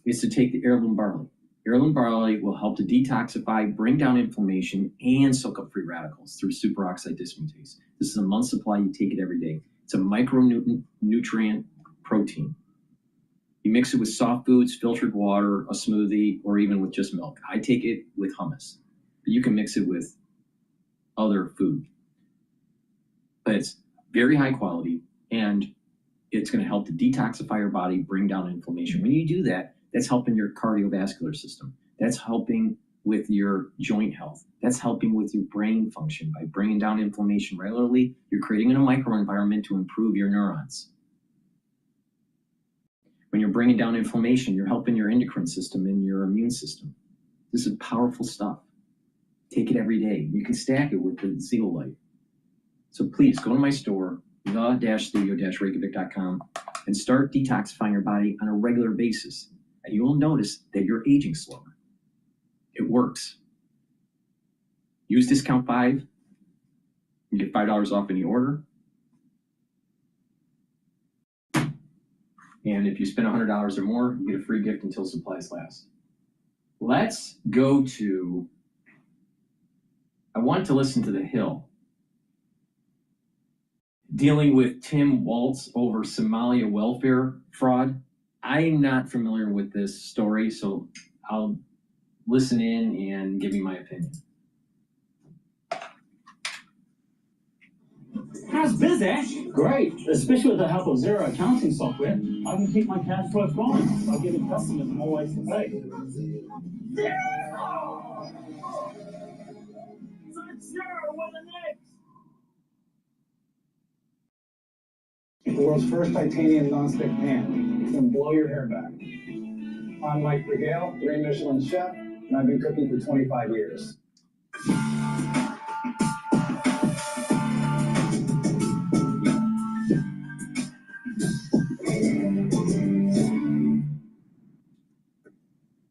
is to take the heirloom barley. Heirloom barley will help to detoxify, bring down inflammation, and soak up free radicals through superoxide dismutase. This is a month's supply. You take it every day. It's a micronutrient protein. You mix it with soft foods, filtered water, a smoothie, or even with just milk. I take it with hummus, but you can mix it with other food. But it's very high quality, and it's going to help to detoxify your body, bring down inflammation. When you do that, that's helping your cardiovascular system. That's helping with your joint health. That's helping with your brain function. By bringing down inflammation regularly, you're creating a microenvironment to improve your neurons. When you're bringing down inflammation, you're helping your endocrine system and your immune system. This is powerful stuff. Take it every day. You can stack it with the zeolite. So please go to my store, the-studio-reykjavik.com, and start detoxifying your body on a regular basis. And you will notice that you're aging slower. It works. Use discount 5. You get $5 off any order. And if you spend $100 or more, you get a free gift until supplies last. Let's go to, I want to listen to The Hill. Dealing with Tim Waltz over Somalia welfare fraud. I'm not familiar with this story, so I'll listen in and give you my opinion. How's biz, Ash? Great, especially with the help of zero accounting software. I can keep my cash flow flowing by giving customers more ways to pay. So it's zero with an X. The world's first titanium nonstick pan. It's gonna blow your hair back. I'm Mike Brigale, 3 Michelin chef, and I've been cooking for 25 years.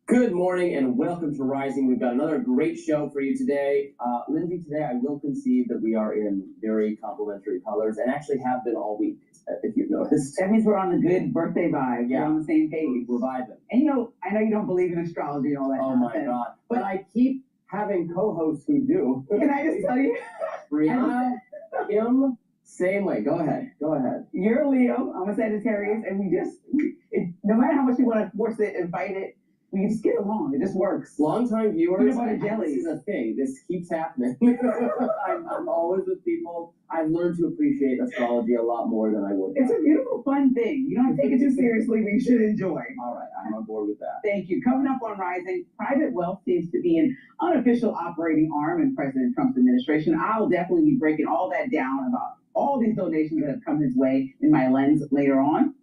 Good morning and welcome to Rising. We've got another great show for you today. Lindsay, today I will concede that we are in very complementary colors and actually have been all week, if you've noticed. That means we're on the good birthday vibe. Yeah. We're on the same page. We're vibing. And I know you don't believe in astrology and all that. Oh my nonsense, God. But I keep having co-hosts who do. Can I just tell you? Brianna, Kim, same way. Go ahead. You're a Leo, I'm a Sagittarius, and no matter how much you want to force it and fight it, we just get along. It just works. Longtime viewers, Peanut butter jelly. This is a thing. This keeps happening. I'm always with people. I've learned to appreciate astrology a lot more than I would. It's a beautiful, fun thing. You don't take it too seriously, but you should enjoy. All right, I'm on board with that. Thank you. Coming up on Rising, private wealth seems to be an unofficial operating arm in President Trump's administration. I'll definitely be breaking all that down about all these donations that have come his way in my lens later on.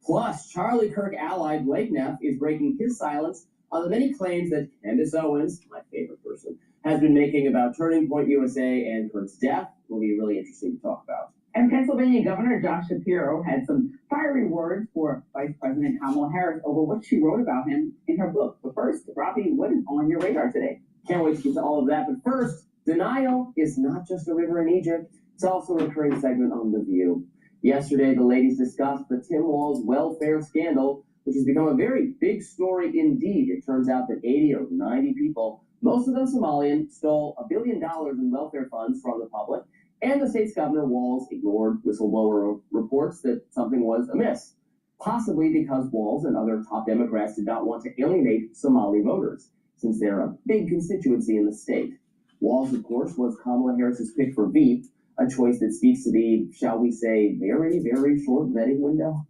Plus, Charlie Kirk ally Blake Neff is breaking his silence on the many claims that Candace Owens, my favorite person, has been making about Turning Point USA and Kirk's death. Will be really interesting to talk about. And Pennsylvania Governor Josh Shapiro had some fiery words for Vice President Kamala Harris over what she wrote about him in her book. But first, Robbie, what is on your radar today? Can't wait to get to all of that. But first, denial is not just a river in Egypt. It's also a recurring segment on The View. Yesterday, the ladies discussed the Tim Walz welfare scandal, which has become a very big story indeed. It turns out that 80 or 90 people, most of them Somalian, stole $1 billion in welfare funds from the public, and the state's governor, Walz, ignored whistleblower reports that something was amiss, possibly because Walz and other top Democrats did not want to alienate Somali voters, since they're a big constituency in the state. Walz, of course, was Kamala Harris's pick for Veep, a choice that speaks to the, shall we say, very, very short vetting window.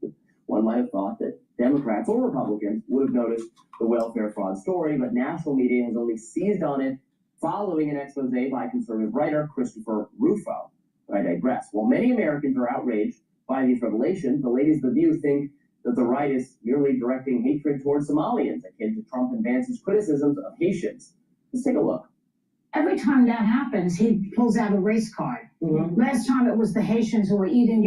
One might have thought that Democrats or Republicans would have noticed the welfare fraud story, but national media has only seized on it following an expose by conservative writer Christopher Rufo. But I digress. While many Americans are outraged by these revelations, the ladies of The View think that the right is merely directing hatred towards Somalians, akin to Trump and Vance's criticisms of Haitians. Let's take a look. Every time that happens, he pulls out a race card. Mm-hmm. Last time it was the Haitians who were eating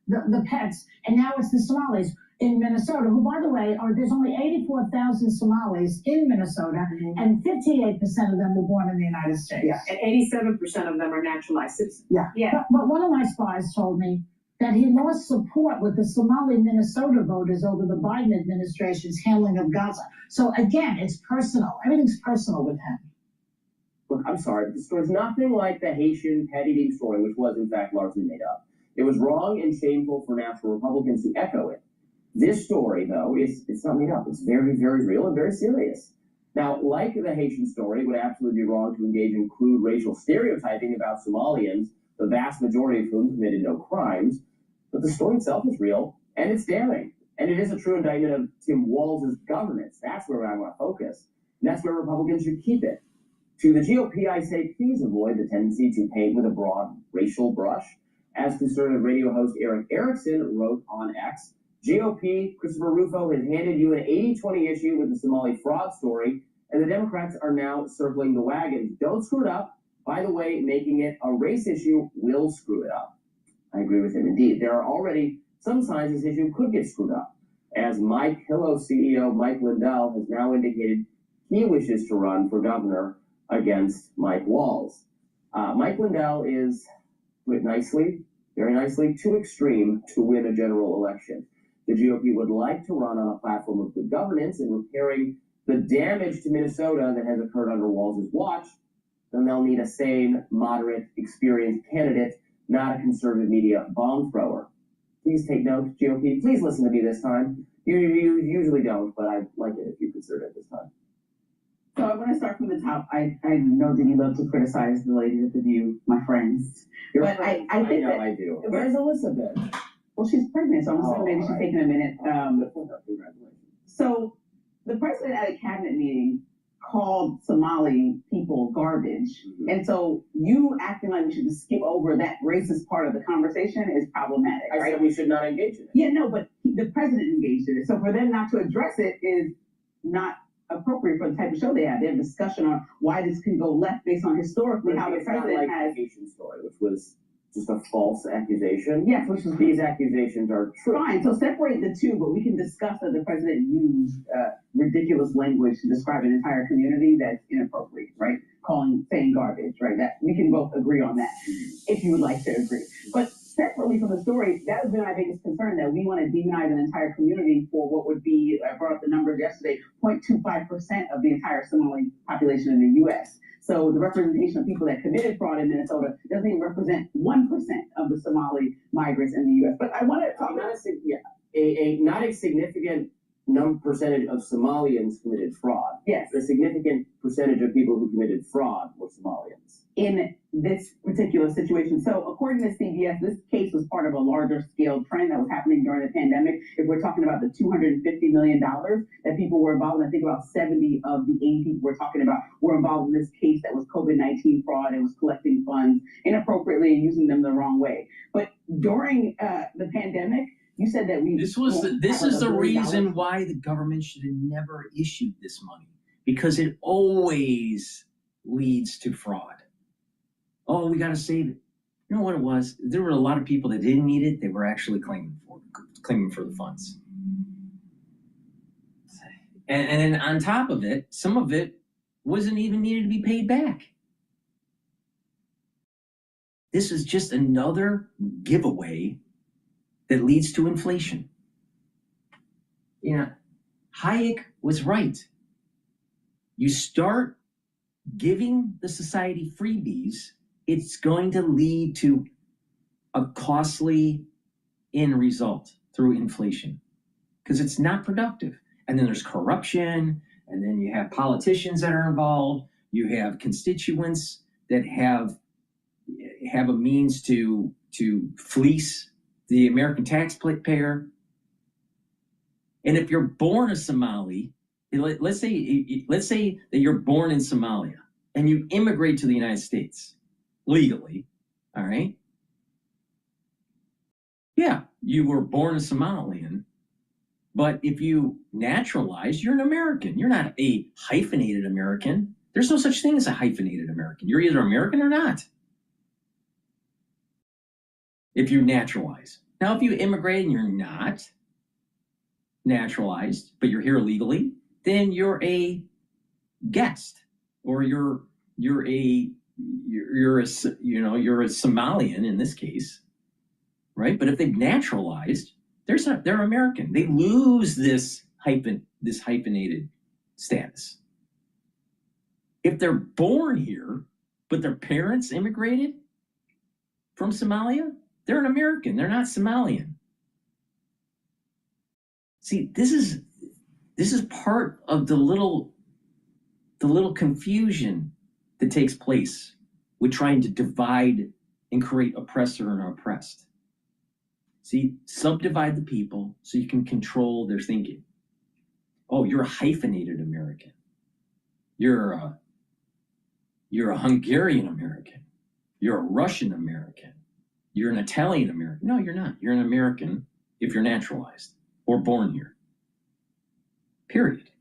the pets, and now it's the Somalis in Minnesota, who, by the way, there's only 84,000 Somalis in Minnesota, and 58% of them were born in the United States. Yeah, and 87% of them are naturalized citizens. Yeah. But one of my spies told me that he lost support with the Somali Minnesota voters over the Biden administration's handling of Gaza. So again, it's personal. Everything's personal with him. Look, I'm sorry, but the story's nothing like the Haitian pet eating story, which was in fact largely made up. It was wrong and shameful for national Republicans to echo it. This story, though, it's not made up. It's very, very real and very serious. Now, like the Haitian story, it would absolutely be wrong to engage in crude racial stereotyping about Somalians, the vast majority of whom committed no crimes. But the story itself is real, and it's damning. And it is a true indictment of Tim Walz's governance. That's where I want to focus. And that's where Republicans should keep it. To the GOP, I say, please avoid the tendency to paint with a broad racial brush. As conservative radio host Eric Erickson wrote on X, GOP, Christopher Rufo has handed you an 80-20 issue with the Somali fraud story, and the Democrats are now circling the wagons. Don't screw it up. By the way, making it a race issue will screw it up. I agree with him indeed. There are already some signs this issue could get screwed up, as My Pillow CEO Mike Lindell has now indicated he wishes to run for governor against Mike Walz. Mike Lindell is, put it nicely, very nicely, too extreme to win a general election. The GOP would like to run on a platform of good governance and repairing the damage to Minnesota that has occurred under Walz's watch. Then they'll need a sane, moderate, experienced candidate, not a conservative media bomb thrower. Please take note, GOP. Please listen to me this time. You usually don't, but I'd like it if you consider it this time. So I want to start from the top. I know that you love to criticize the ladies at the View, my friends. But I think that I do. Where's Elizabeth? Well, she's pregnant, so I'm assuming maybe she's taking a minute. Congratulations. So the president at a cabinet meeting called Somali people garbage. And so you acting like we should just skip over that racist part of the conversation is problematic. I said we should not engage in it. Yeah, no, but the president engaged in it. So for them not to address it is not appropriate for the type of show they have. They have discussion on why this can go left based on historically how the president has. The Haitian story, which was just a false accusation. Yes, which is these accusations are true. Fine, so separate the two, but we can discuss that the president used ridiculous language to describe an entire community that's inappropriate, right? Saying garbage, right? That we can both agree on that, if you would like to agree. But separately from the story, that has been my biggest concern, that we want to demonize an entire community for what would be, I brought up the numbers yesterday, 0.25% of the entire Somali population in the U.S. So the representation of people that committed fraud in Minnesota doesn't even represent 1% of the Somali migrants in the U.S. But I want to talk about not a significant percentage of Somalians committed fraud. Yes. A significant percentage of people who committed fraud were Somalians. In this particular situation. So according to CBS, this case was part of a larger scale trend that was happening during the pandemic. If we're talking about the $250 million that people were involved in, I think about 70 of the 80 people we're talking about were involved in this case that was COVID-19 fraud and was collecting funds inappropriately and using them the wrong way. But during the pandemic, you said that this is the reason why the government should have never issued this money, because it always leads to fraud. Oh, we got to save it. You know what it was? There were a lot of people that didn't need it. They were actually claiming for the funds. And then on top of it, some of it wasn't even needed to be paid back. This is just another giveaway that leads to inflation. You know, Hayek was right. You start giving the society freebies, it's going to lead to a costly end result through inflation, because it's not productive. And then there's corruption, and then you have politicians that are involved, you have constituents that have a means to fleece the American taxpayer. And if you're born a Somali, let's say that you're born in Somalia and you immigrate to the United States legally, all right? Yeah, you were born a Somalian, but if you naturalize, you're an American. You're not a hyphenated American. There's no such thing as a hyphenated American. You're either American or not, if you naturalize. Now, if you immigrate and you're not naturalized, but you're here illegally, then you're a guest, or you're a Somalian in this case, right? But if they've naturalized, they're American. They lose this hyphenated status. If they're born here, but their parents immigrated from Somalia, they're an American. They're not Somalian. See, this is part of the little confusion that takes place with trying to divide and create oppressor and oppressed. See, subdivide the people so you can control their thinking. Oh, you're a hyphenated American. You're a Hungarian American. You're a Russian American. You're an Italian American. No, you're not. You're an American if you're naturalized or born here. Period.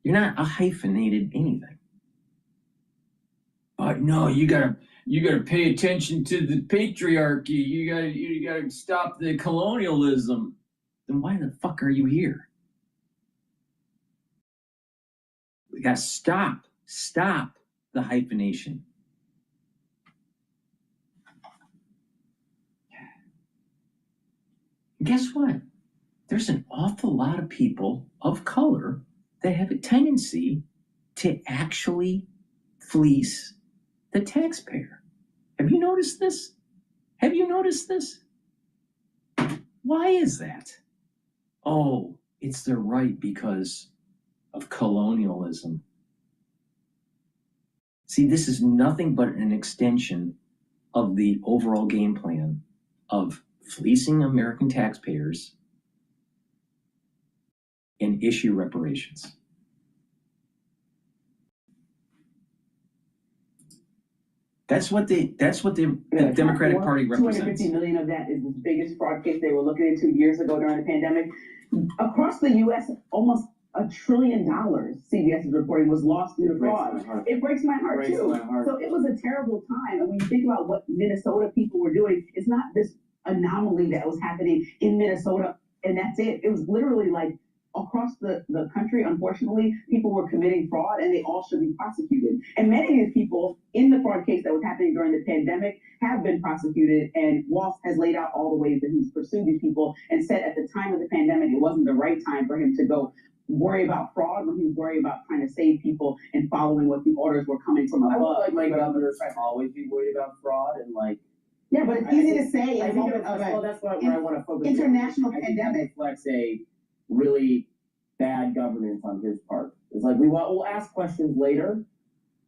You're not a hyphenated anything. But no, you gotta pay attention to the patriarchy. You gotta stop the colonialism. Then why the fuck are you here? We gotta stop the hyphenation. Guess what? There's an awful lot of people of color that have a tendency to actually fleece the taxpayer. Have you noticed this? Have you noticed this? Why is that? Oh, it's their right because of colonialism. See, this is nothing but an extension of the overall game plan of fleecing American taxpayers and issue reparations. That's what the Democratic Party represents. 250 million of that is the biggest fraud case they were looking into years ago during the pandemic. Across the U.S., almost $1 trillion, CBS is reporting, was lost due to fraud. It breaks my heart too. So it was a terrible time. And when you think about what Minnesota people were doing, it's not this anomaly that was happening in Minnesota and that's it. It was literally like across the country, unfortunately, people were committing fraud and they all should be prosecuted. And many of these people in the fraud case that was happening during the pandemic have been prosecuted, and Waltz has laid out all the ways that he's pursued these people and said at the time of the pandemic, it wasn't the right time for him to go worry about fraud when he was worried about trying to save people and following what the orders were coming from above. I would like my governors to always be worried about fraud and like. Yeah, but it's easy to say in a moment of well, that's where I want to focus. International I think pandemic that reflects a really bad governance on his part. It's like we'll ask questions later.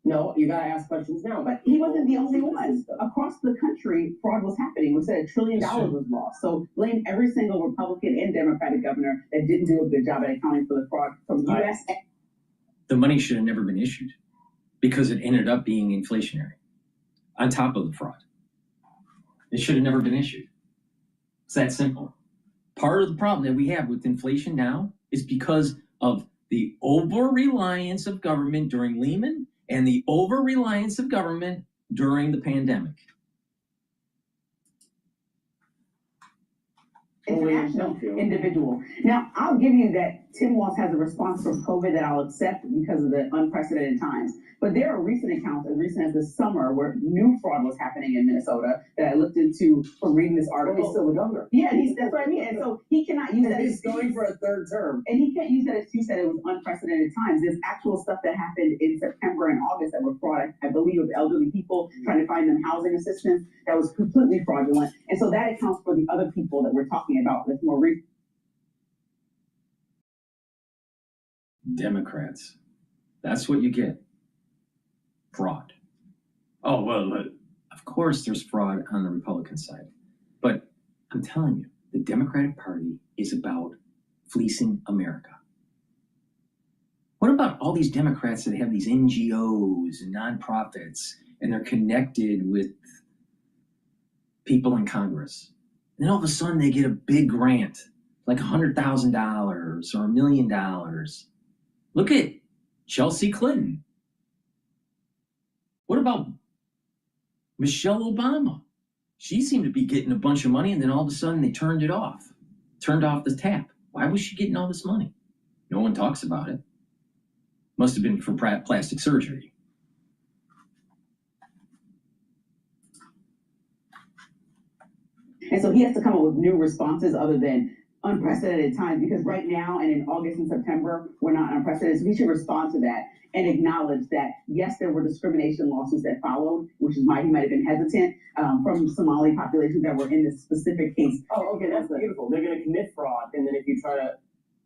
No, you gotta ask questions now. But he wasn't the only one. Across the country, fraud was happening. We said $1 trillion was lost. So blame every single Republican and Democratic governor that didn't do a good job at accounting for the fraud from the U.S. The money should have never been issued because it ended up being inflationary on top of the fraud. It should have never been issued. It's that simple. Part of the problem that we have with inflation now is because of the over-reliance of government during Lehman and the over-reliance of government during the pandemic. International individual. Now, I'll give you that Tim Waltz has a response from COVID that I'll accept because of the unprecedented times. But there are recent accounts, as recent as this summer, where new fraud was happening in Minnesota that I looked into from reading this article. He's still the governor. Yeah, that's what I mean. And so he cannot use that. He's going for a third term. And he can't use that excuse that it was unprecedented times. There's actual stuff that happened in September and August that were fraud, I believe, of elderly people trying to find them housing assistance that was completely fraudulent. And so that accounts for the other people that we're talking about that's more recent. Democrats. That's what you get. Fraud. Oh, well, of course there's fraud on the Republican side. But I'm telling you, the Democratic Party is about fleecing America. What about all these Democrats that have these NGOs and nonprofits and they're connected with people in Congress? Then all of a sudden they get a big grant, like $100,000 or $1 million. Look at Chelsea Clinton. What about Michelle Obama? She seemed to be getting a bunch of money, and then all of a sudden they turned off the tap. Why was she getting all this money? No one talks about it. Must have been for plastic surgery. And so he has to come up with new responses other than unprecedented times, because right now and in August and September, we're not unprecedented. So he should respond to that and acknowledge that, yes, there were discrimination lawsuits that followed, which is why he might have been hesitant from Somali populations that were in this specific case. Oh, okay, that's beautiful. They're going to commit fraud, and then if you try to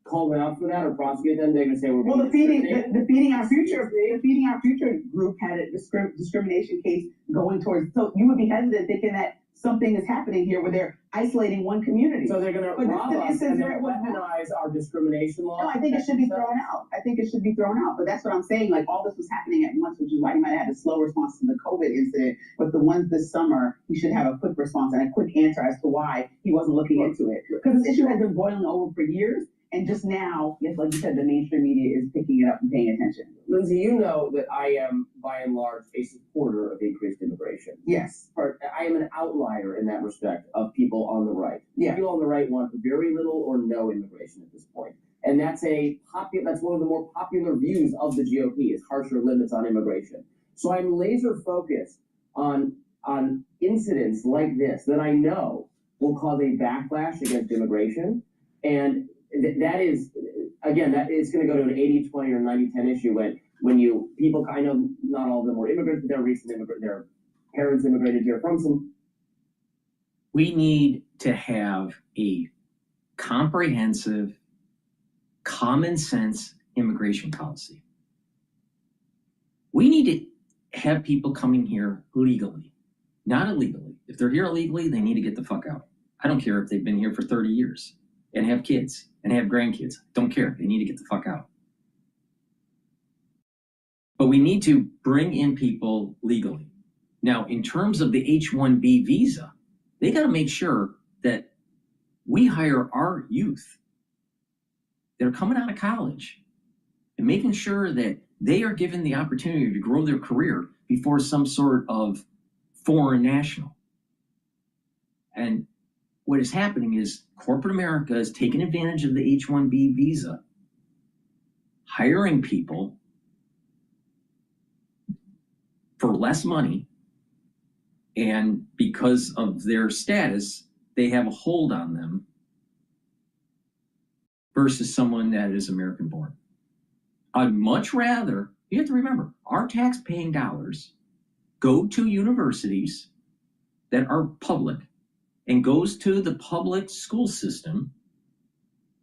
call them out for that or prosecute them, they're going to say we're well. The Feeding Our Future group had a discrimination case going towards. So you would be hesitant thinking that something is happening here where they're isolating one community. So they're going to rob us and then weaponize our discrimination law. No, I think it should be thrown out. But that's what I'm saying. Like, all this was happening at once, which is why he might have had a slow response to the COVID incident. But the ones this summer, he should have a quick response and a quick answer as to why he wasn't looking into it. Because this issue has been boiling over for years. And just now, yes, like you said, the mainstream media is picking it up and paying attention. Lindsay, you know that I am, by and large, a supporter of increased immigration. Yes. I am an outlier in that respect of people on the right. Yeah. People on the right want very little or no immigration at this point. And that's that's one of the more popular views of the GOP is harsher limits on immigration. So I'm laser focused on incidents like this that I know will cause a backlash against immigration. And that is, again, that is going to go to an 80-20 or 90-10 issue when people, I know not all of them were immigrants, but their parents immigrated here from some. We need to have a comprehensive, common sense immigration policy. We need to have people coming here legally, not illegally. If they're here illegally, they need to get the fuck out. I don't care if they've been here for 30 years and have kids and have grandkids. Don't care. They need to get the fuck out. But we need to bring in people legally. Now, in terms of the H-1B visa, they got to make sure that we hire our youth that are coming out of college and making sure that they are given the opportunity to grow their career before some sort of foreign national. And what is happening is corporate America is taking advantage of the H-1B visa, hiring people for less money, and because of their status, they have a hold on them versus someone that is American born. I'd much rather, you have to remember, our tax-paying dollars go to universities that are public and goes to the public school system,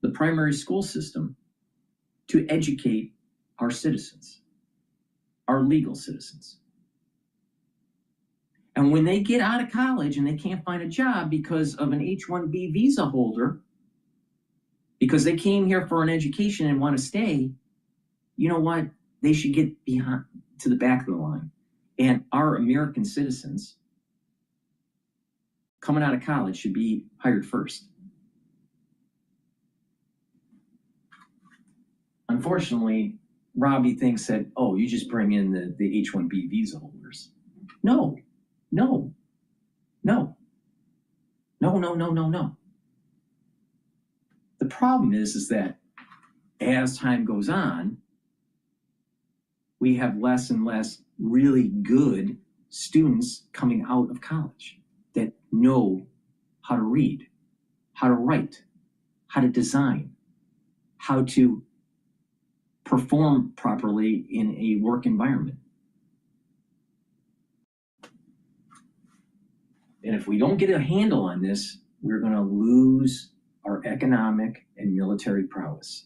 the primary school system, to educate our citizens, our legal citizens. And when they get out of college and they can't find a job because of an H-1B visa holder, because they came here for an education and want to stay, you know what? They should get behind to the back of the line. And our American citizens coming out of college should be hired first. Unfortunately, Robbie thinks that, oh, you just bring in the H-1B visa holders. No. No. The problem is that as time goes on, we have less and less really good students coming out of college that know how to read, how to write, how to design, how to perform properly in a work environment. And if we don't get a handle on this, we're going to lose our economic and military prowess.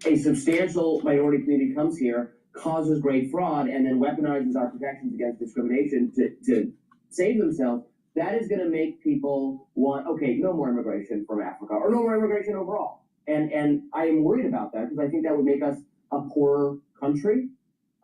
A substantial minority community comes here, causes great fraud, and then weaponizes our protections against discrimination to save themselves. That is going to make people want, okay, no more immigration from Africa, or no more immigration overall. And I am worried about that because I think that would make us a poorer country,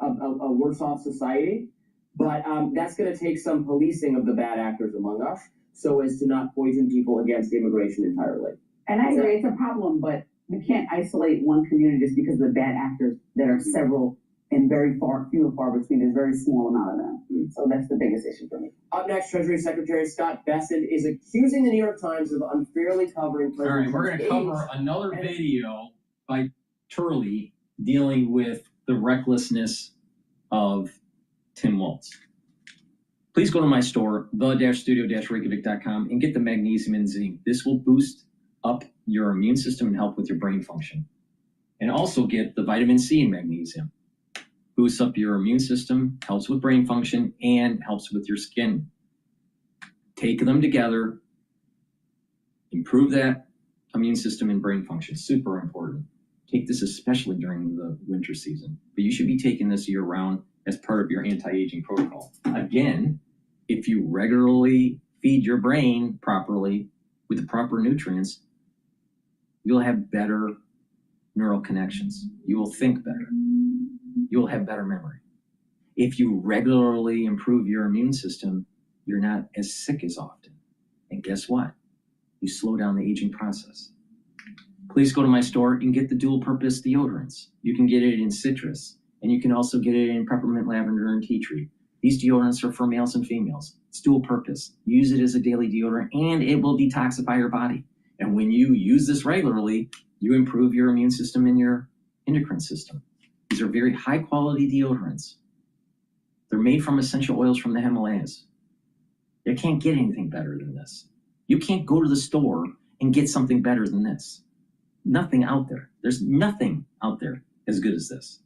a worse off society. But that's going to take some policing of the bad actors among us so as to not poison people against immigration entirely. And I agree, it's a problem, but we can't isolate one community just because of the bad actors that are several and very few and far between. There's a very small amount of them. So that's the biggest issue for me. Up next, Treasury Secretary Scott Bessent is accusing the New York Times of unfairly covering President All right, we're going to cover another video by Turley dealing with the recklessness of Tim Waltz. Please go to my store, the-studio-reykjavik.com, and get the magnesium and zinc. This will boost up your immune system and help with your brain function. And also get the vitamin C and magnesium. Boosts up your immune system, helps with brain function, and helps with your skin. Take them together, improve that immune system and brain function. Super important. Take this especially during the winter season. But you should be taking this year-round as part of your anti-aging protocol. Again, if you regularly feed your brain properly with the proper nutrients, you'll have better neural connections. You will think better. You will have better memory. If you regularly improve your immune system, you're not as sick as often. And guess what? You slow down the aging process. Please go to my store and get the dual-purpose deodorants. You can get it in citrus, and you can also get it in peppermint, lavender, and tea tree. These deodorants are for males and females. It's dual-purpose. Use it as a daily deodorant, and it will detoxify your body. And when you use this regularly, you improve your immune system and your endocrine system. These are very high-quality deodorants. They're made from essential oils from the Himalayas. You can't get anything better than this. You can't go to the store and get something better than this. Nothing out there. There's nothing out there as good as this.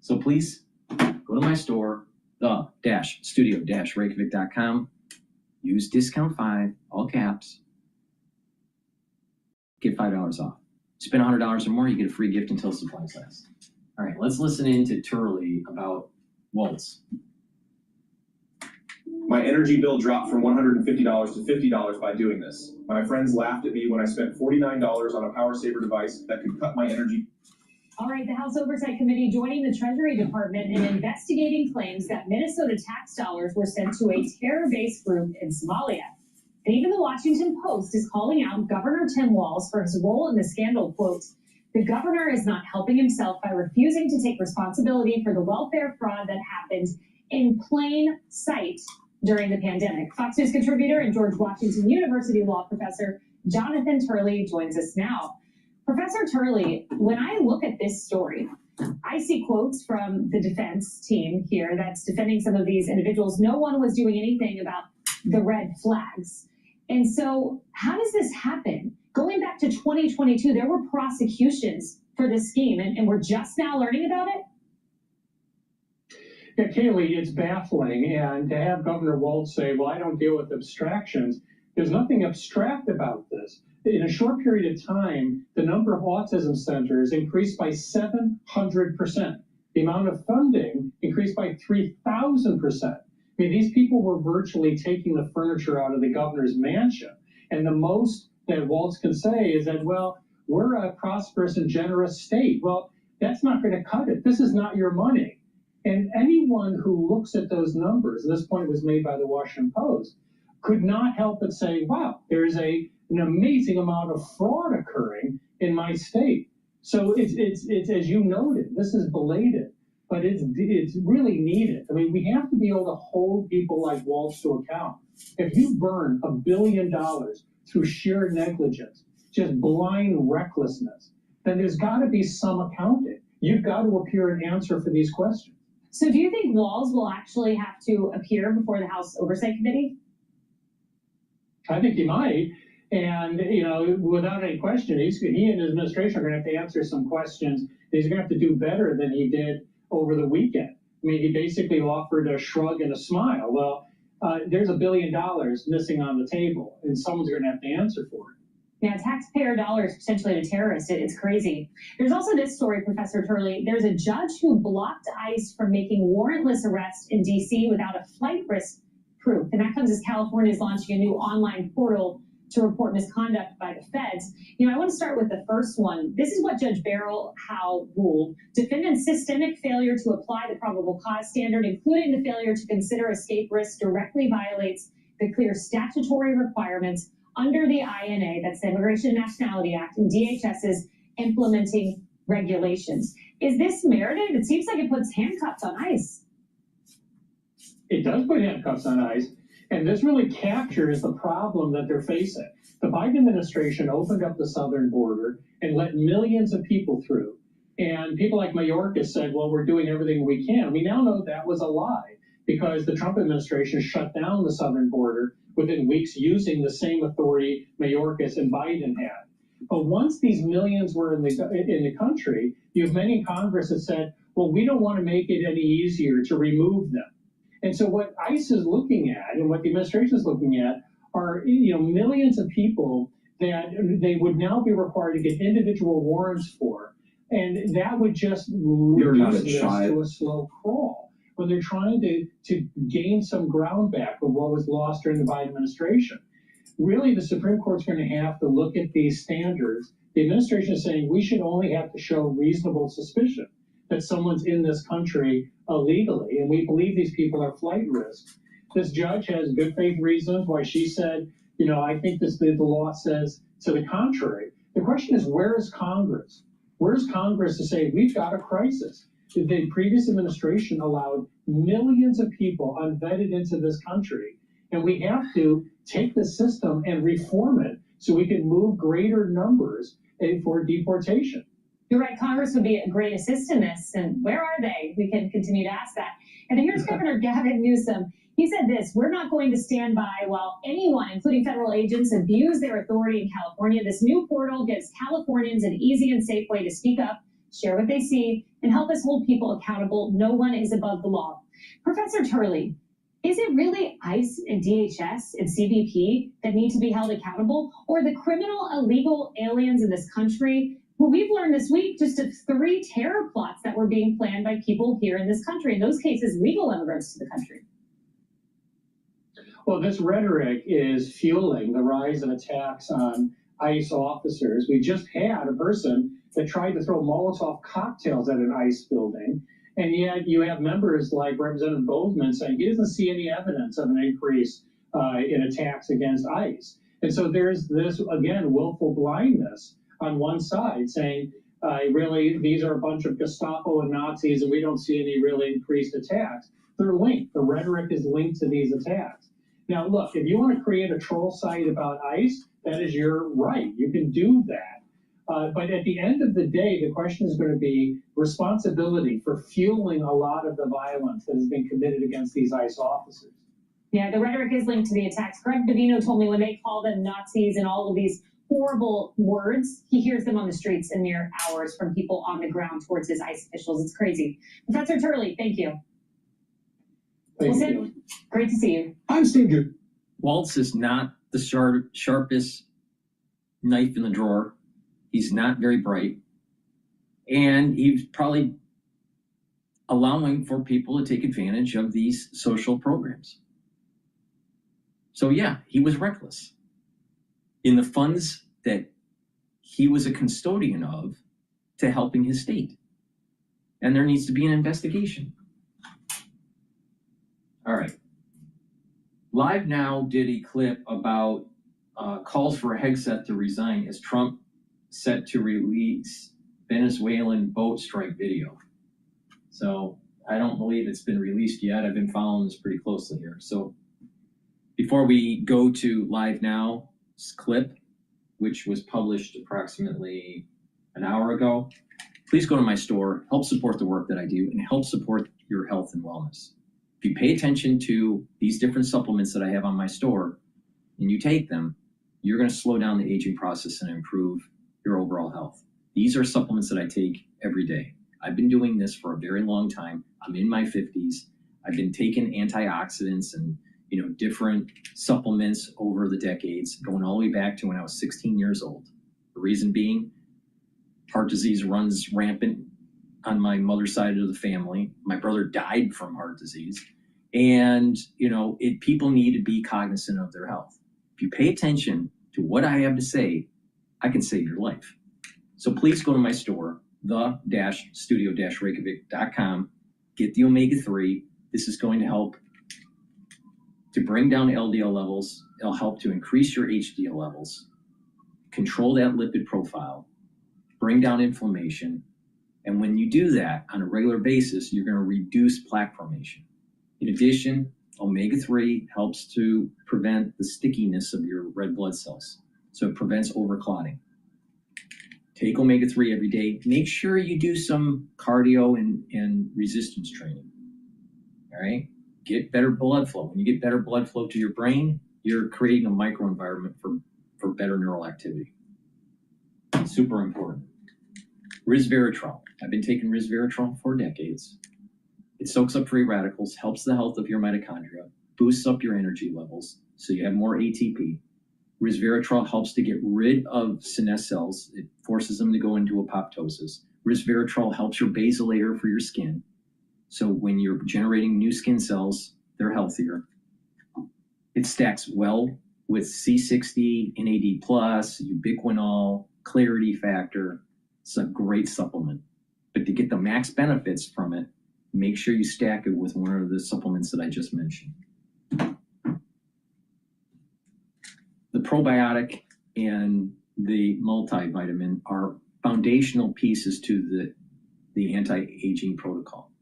So please go to my store, the-studio-reykjavik.com. Use discount 5, all caps. Get $5 off. Spend $100 or more, you get a free gift until supplies last. All right, let's listen in to Turley about Waltz. My energy bill dropped from $150 to $50 by doing this. My friends laughed at me when I spent $49 on a power saver device that could cut my energy. All right, the House Oversight Committee joining the Treasury Department in investigating claims that Minnesota tax dollars were sent to a terror-based group in Somalia. And even the Washington Post is calling out Governor Tim Walz for his role in the scandal. Quote, the governor is not helping himself by refusing to take responsibility for the welfare fraud that happened in plain sight during the pandemic. Fox News contributor and George Washington University law professor Jonathan Turley joins us now. Professor Turley, when I look at this story, I see quotes from the defense team here that's defending some of these individuals. No one was doing anything about the red flags. And so how does this happen? Going back to 2022, there were prosecutions for this scheme, and we're just now learning about it? Yeah, Kaylee, it's baffling. And to have Governor Waltz say, well, I don't deal with abstractions, there's nothing abstract about this. In a short period of time, the number of autism centers increased by 700%. The amount of funding increased by 3,000%. I mean, these people were virtually taking the furniture out of the governor's mansion. And the most that Waltz can say is that, well, we're a prosperous and generous state. Well, that's not going to cut it. This is not your money. And anyone who looks at those numbers, and this point was made by the Washington Post, could not help but say, wow, there's an amazing amount of fraud occurring in my state. So it's as you noted, this is belated, but it's really needed. I mean, we have to be able to hold people like Waltz to account. If you burn $1 billion through sheer negligence, just blind recklessness, then there's got to be some accounting. You've got to appear and answer for these questions. So do you think Walz will actually have to appear before the House Oversight Committee? I think he might. And, you know, without any question, he and his administration are going to have to answer some questions. He's going to have to do better than he did over the weekend. I mean, he basically offered a shrug and a smile. Well, there's $1 billion missing on the table, and someone's going to have to answer for it. Yeah, taxpayer dollars potentially to terrorists. It's crazy. There's also this story, Professor Turley. There's a judge who blocked ICE from making warrantless arrests in D.C. without a flight risk proof. And that comes as California is launching a new online portal to report misconduct by the feds. You know, I want to start with the first one. This is what Judge Beryl Howe ruled. Defendant's systemic failure to apply the probable cause standard, including the failure to consider escape risk, directly violates the clear statutory requirements under the INA, that's the Immigration and Nationality Act, and DHS's implementing regulations. Is this merited? It seems like it puts handcuffs on ICE. It does put handcuffs on ICE, and this really captures the problem that they're facing. The Biden administration opened up the southern border and let millions of people through. And people like Mayorkas said, well, we're doing everything we can. We now know that was a lie because the Trump administration shut down the southern border within weeks using the same authority Mayorkas and Biden had. But once these millions were in the country, you have many in Congress that said, well, we don't want to make it any easier to remove them. And so what ICE is looking at and what the administration is looking at are, you know, millions of people that they would now be required to get individual warrants for. And that would just reduce this to a slow crawl when they're trying to gain some ground back of what was lost during the Biden administration. Really, the Supreme Court's going to have to look at these standards. The administration is saying we should only have to show reasonable suspicion that someone's in this country illegally, and we believe these people are flight risks. This judge has good faith reasons why she said, you know, I think the law says to the contrary. The question is, where is Congress? Where's Congress to say we've got a crisis? The previous administration allowed millions of people unvetted into this country, and we have to take the system and reform it so we can move greater numbers for deportation. You're right, Congress would be a great assist in this, and where are they? We can continue to ask that. And here's Governor Gavin Newsom. He said this: we're not going to stand by while anyone, including federal agents, abuse their authority in California. This new portal gives Californians an easy and safe way to speak up, share what they see, and help us hold people accountable. No one is above the law. Professor Turley, is it really ICE and DHS and CBP that need to be held accountable, or the criminal illegal aliens in this country Well, we've learned this week just of 3 terror plots that were being planned by people here in this country. In those cases, legal immigrants to the country. Well, this rhetoric is fueling the rise of attacks on ICE officers. We just had a person that tried to throw Molotov cocktails at an ICE building, and yet you have members like Representative Boldman saying he doesn't see any evidence of an increase in attacks against ICE. And so there's this, again, willful blindness on one side saying, really, these are a bunch of Gestapo and Nazis, and we don't see any really increased attacks. They're linked. The rhetoric is linked to these attacks. Now, look, if you want to create a troll site about ICE, that is your right. You can do that. But at the end of the day, the question is going to be responsibility for fueling a lot of the violence that has been committed against these ICE officers. Yeah, the rhetoric is linked to the attacks. Greg Bavino told me when they call them Nazis and all of these horrible words, he hears them on the streets in mere hours from people on the ground towards his ICE officials. It's crazy. Professor Turley, thank you. Wilson, great to see you. I'm Steve. Waltz is not the sharpest knife in the drawer. He's not very bright. And he's probably allowing for people to take advantage of these social programs. So yeah, he was reckless in the funds that he was a custodian of to helping his state. And there needs to be an investigation. All right. Live Now did a clip about calls for Hegseth to resign as Trump set to release Venezuelan boat strike video. So I don't believe it's been released yet. I've been following this pretty closely here. So before we go to Live Now's clip, which was published approximately an hour ago, please go to my store, help support the work that I do, and help support your health and wellness. If you pay attention to these different supplements that I have on my store and you take them, you're going to slow down the aging process and improve your overall health. These are supplements that I take every day. I've been doing this for a very long time. I'm in my 50s. I've been taking antioxidants and different supplements over the decades, going all the way back to when I was 16 years old. The reason being, heart disease runs rampant on my mother's side of the family. My brother died from heart disease. And, people need to be cognizant of their health. If you pay attention to what I have to say, I can save your life. So please go to my store, the-studio-reykjavik.com, get the omega-3. This is going to help to bring down LDL levels. It'll help to increase your HDL levels, control that lipid profile, bring down inflammation. And when you do that on a regular basis, you're going to reduce plaque formation. In addition, omega-3 helps to prevent the stickiness of your red blood cells. So it prevents overclotting. Take omega-3 every day. Make sure you do some cardio and resistance training. All right? Get better blood flow. When you get better blood flow to your brain, you're creating a microenvironment for better neural activity. Super important. Resveratrol. I've been taking resveratrol for decades. It soaks up free radicals, helps the health of your mitochondria, boosts up your energy levels so you have more ATP. Resveratrol helps to get rid of senescent cells. It forces them to go into apoptosis. Resveratrol helps your basal layer for your skin. So when you're generating new skin cells, they're healthier. It stacks well with C60, NAD+, ubiquinol, clarity factor. It's a great supplement. But to get the max benefits from it, make sure you stack it with one of the supplements that I just mentioned. The probiotic and the multivitamin are foundational pieces to the anti-aging protocol.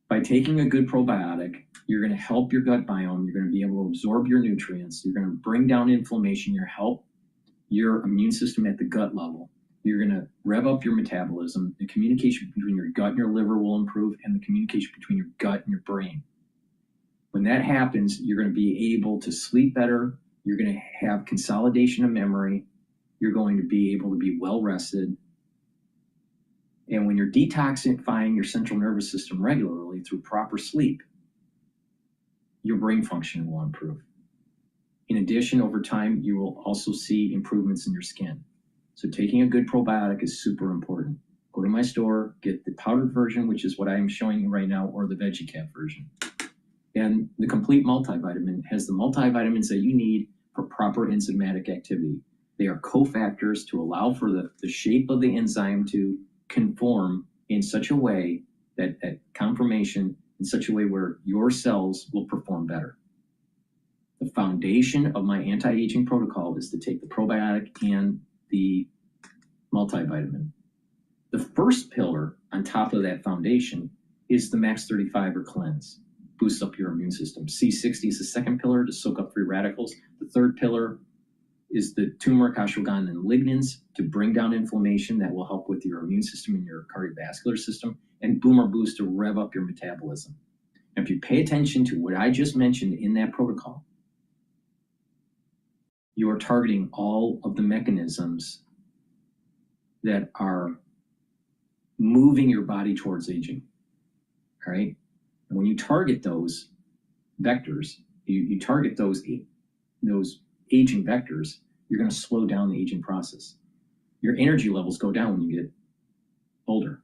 By taking a good probiotic, you're going to help your gut biome. You're going to be able to absorb your nutrients. You're going to bring down inflammation. You're help your immune system at the gut level. You're going to rev up your metabolism. The communication between your gut and your liver will improve, and the communication between your gut and your brain. When that happens, you're going to be able to sleep better. You're going to have consolidation of memory. You're going to be able to be well rested. And when you're detoxifying your central nervous system regularly through proper sleep, your brain function will improve. In addition, over time, you will also see improvements in your skin. So taking a good probiotic is super important. Go to my store, get the powdered version, which is what I'm showing you right now, or the VeggieCap version. And the complete multivitamin has the multivitamins that you need for proper enzymatic activity. They are cofactors to allow for the shape of the enzyme to conform in such a way that conformation in such a way where your cells will perform better. The foundation of my anti-aging protocol is to take the probiotic and the multivitamin. The first pillar on top of that foundation is the Max 35 or cleanse. Boosts up your immune system. C60 is the second pillar to soak up free radicals. The third pillar is the turmeric, ashwagandha, and lignans to bring down inflammation that will help with your immune system and your cardiovascular system. And Boomer Boost to rev up your metabolism. And if you pay attention to what I just mentioned in that protocol, you are targeting all of the mechanisms that are moving your body towards aging, all right? And when you target those vectors, you target those aging vectors, you're gonna slow down the aging process. Your energy levels go down when you get older.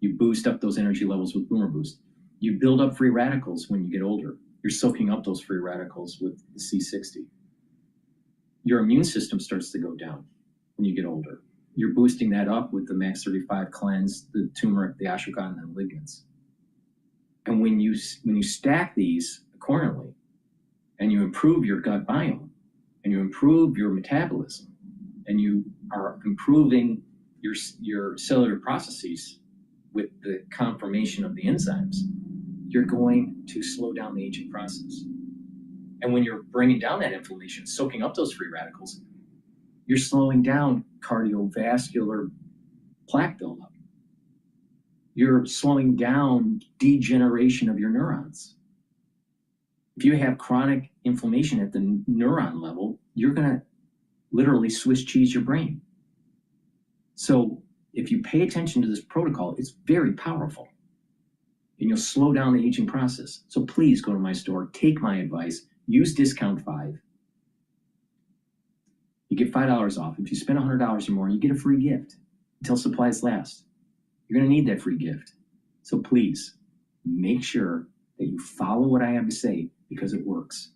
You boost up those energy levels with Boomer Boost. You build up free radicals when you get older. You're soaking up those free radicals with the C60. Your immune system starts to go down when you get older. You're boosting that up with the Max 35 cleanse, the turmeric, the ashwagandha, and lignans. And when you stack these accordingly, and you improve your gut biome, and you improve your metabolism, and you are improving your cellular processes with the conformation of the enzymes, you're going to slow down the aging process. And when you're bringing down that inflammation, soaking up those free radicals, you're slowing down cardiovascular plaque buildup. You're slowing down degeneration of your neurons. If you have chronic inflammation at the neuron level, you're going to literally Swiss cheese your brain. So if you pay attention to this protocol, it's very powerful. And you'll slow down the aging process. So please go to my store, take my advice, use discount 5. You get $5 off. If you spend $100 or more, you get a free gift until supplies last. You're going to need that free gift. So please make sure that you follow what I have to say because it works.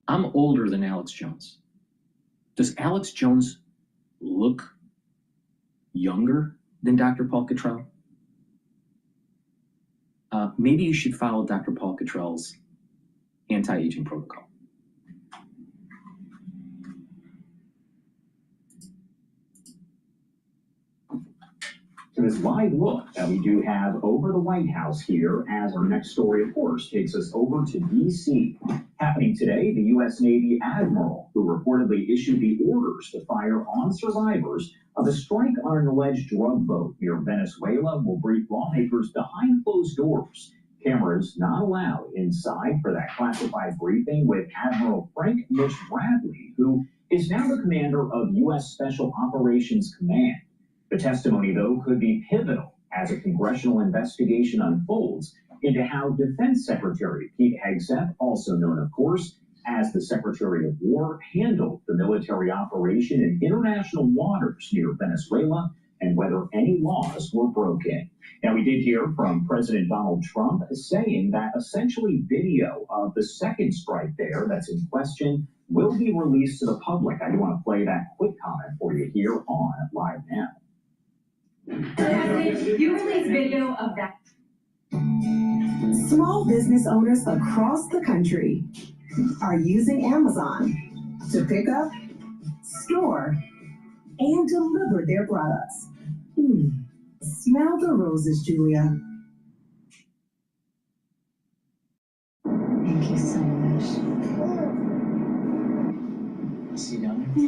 I'm older than Alex Jones. Does Alex Jones look younger than Dr. Paul Cottrell? Maybe you should follow Dr. Paul Cottrell's anti-aging protocol. To this live look that we do have over the White House here, as our next story, of course, takes us over to D.C. Happening today, the U.S. Navy Admiral, who reportedly issued the orders to fire on survivors of a strike on an alleged drug boat near Venezuela, will brief lawmakers behind closed doors. Cameras not allowed inside for that classified briefing with Admiral Frank Mitch Bradley, who is now the commander of U.S. Special Operations Command. The testimony, though, could be pivotal as a congressional investigation unfolds into how Defense Secretary Pete Hegseth, also known, of course, as the Secretary of War, handled the military operation in international waters near Venezuela and whether any laws were broken. Now, we did hear from President Donald Trump saying that essentially video of the second strike there that's in question will be released to the public. I do want to play that quick comment for you here on Live Now. You released video of that. Small business owners across the country are using Amazon to pick up, store, and deliver their products. Smell the roses, Julia. Thank you so much. See you down there?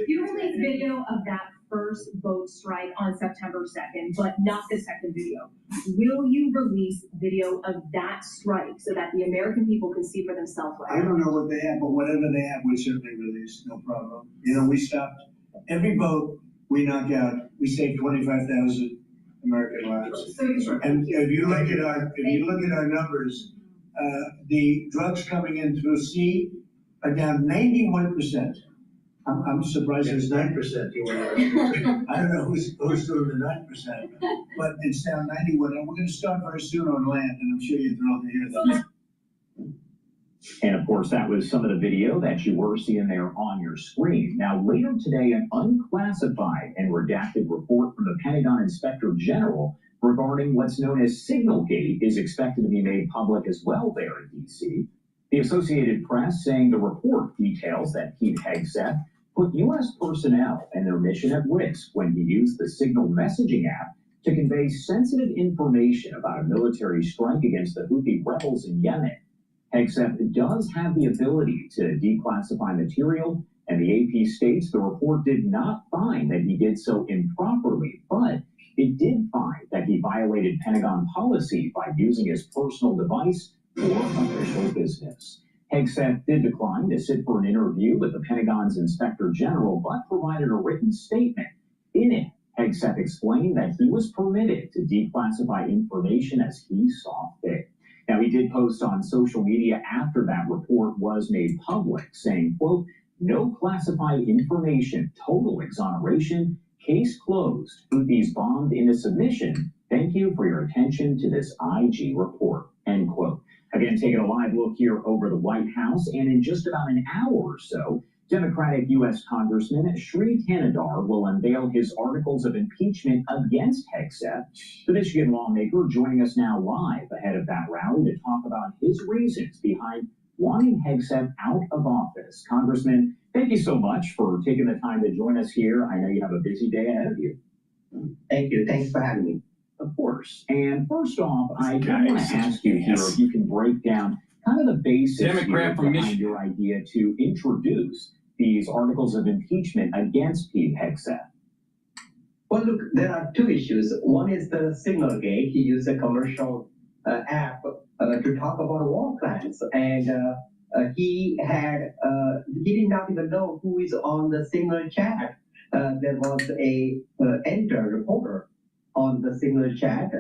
You released video of that first boat strike on September 2nd, but not the second video. Will you release video of that strike so that the American people can see for themselves? I don't know what they have, but whatever they have, we certainly release, no problem. You know, we stopped every boat we knock out. We saved 25,000 American lives. And if you look at our numbers, the drugs coming in through sea are down 91%. I'm surprised there's 9% here. I don't know who's doing the 9%, but it's down 91, and we're going to start very soon on land, and I'm sure you're thrilled to hear that. And of course, that was some of the video that you were seeing there on your screen. Now, later today, an unclassified and redacted report from the Pentagon Inspector General regarding what's known as Signalgate is expected to be made public as well there in D.C. The Associated Press saying the report details that Pete Hegseth put U.S. personnel and their mission at risk when he used the Signal messaging app to convey sensitive information about a military strike against the Houthi rebels in Yemen. Hegseth does have the ability to declassify material, and the AP states the report did not find that he did so improperly, but it did find that he violated Pentagon policy by using his personal device for official business. Hegseth did decline to sit for an interview with the Pentagon's Inspector General, but provided a written statement. In it, Hegseth explained that he was permitted to declassify information as he saw fit. Now, he did post on social media after that report was made public, saying, quote, "No classified information, total exoneration, case closed. Houthis bombed into submission. Thank you for your attention to this IG report," end quote. Again, taking a live look here over the White House, and in just about an hour or so, Democratic U.S. Congressman Sri Thanedar will unveil his articles of impeachment against Hegseth. The Michigan lawmaker joining us now live ahead of that rally to talk about his reasons behind wanting Hegseth out of office. Congressman, thank you so much for taking the time to join us here. I know you have a busy day ahead of you. Thank you. Thanks for having me. Of course. And first off, I do want to ask you here if you can break down kind of the basics Democrat from behind your idea to introduce these articles of impeachment against Pete Hegseth. Well, look, there are two issues. One is the Signalgate. He used a commercial app to talk about war plans, and he did not even know who is on the Signal chat. There was a editor reporter on the Signal chat.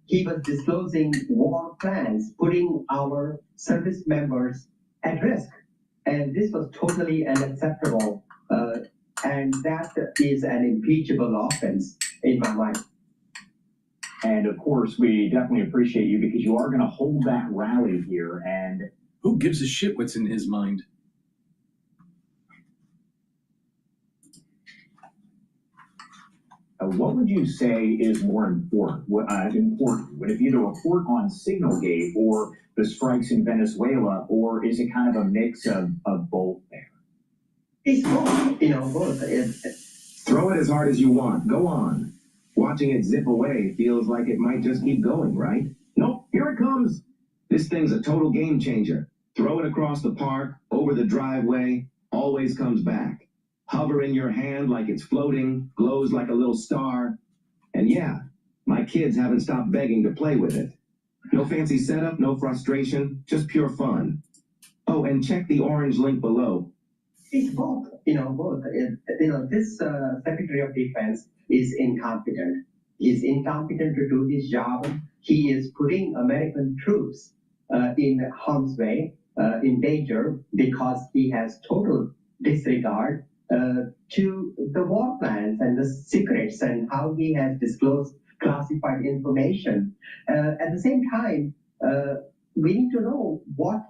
He was disclosing war plans, putting our service members at risk. And this was totally unacceptable. And that is an impeachable offense in my mind. And of course, we definitely appreciate you because you are going to hold that rally here. And who gives a shit what's in his mind? What would you say is more important? Would it be the report on Signalgate or the strikes in Venezuela, or is it kind of a mix of both there? It's both, both. Throw it as hard as you want. Go on. Watching it zip away feels like it might just keep going, right? Nope, here it comes. This thing's a total game changer. Throw it across the park, over the driveway, always comes back. Hover in your hand like it's floating, glows like a little star. And yeah, my kids haven't stopped begging to play with it. No fancy setup, no frustration, just pure fun. Oh, and check the orange link below. It's both, both. This Secretary of Defense is incompetent. He's incompetent to do his job. He is putting American troops in harm's way, in danger, because he has total disregard to the war plans and the secrets and how he has disclosed classified information. At the same time, we need to know what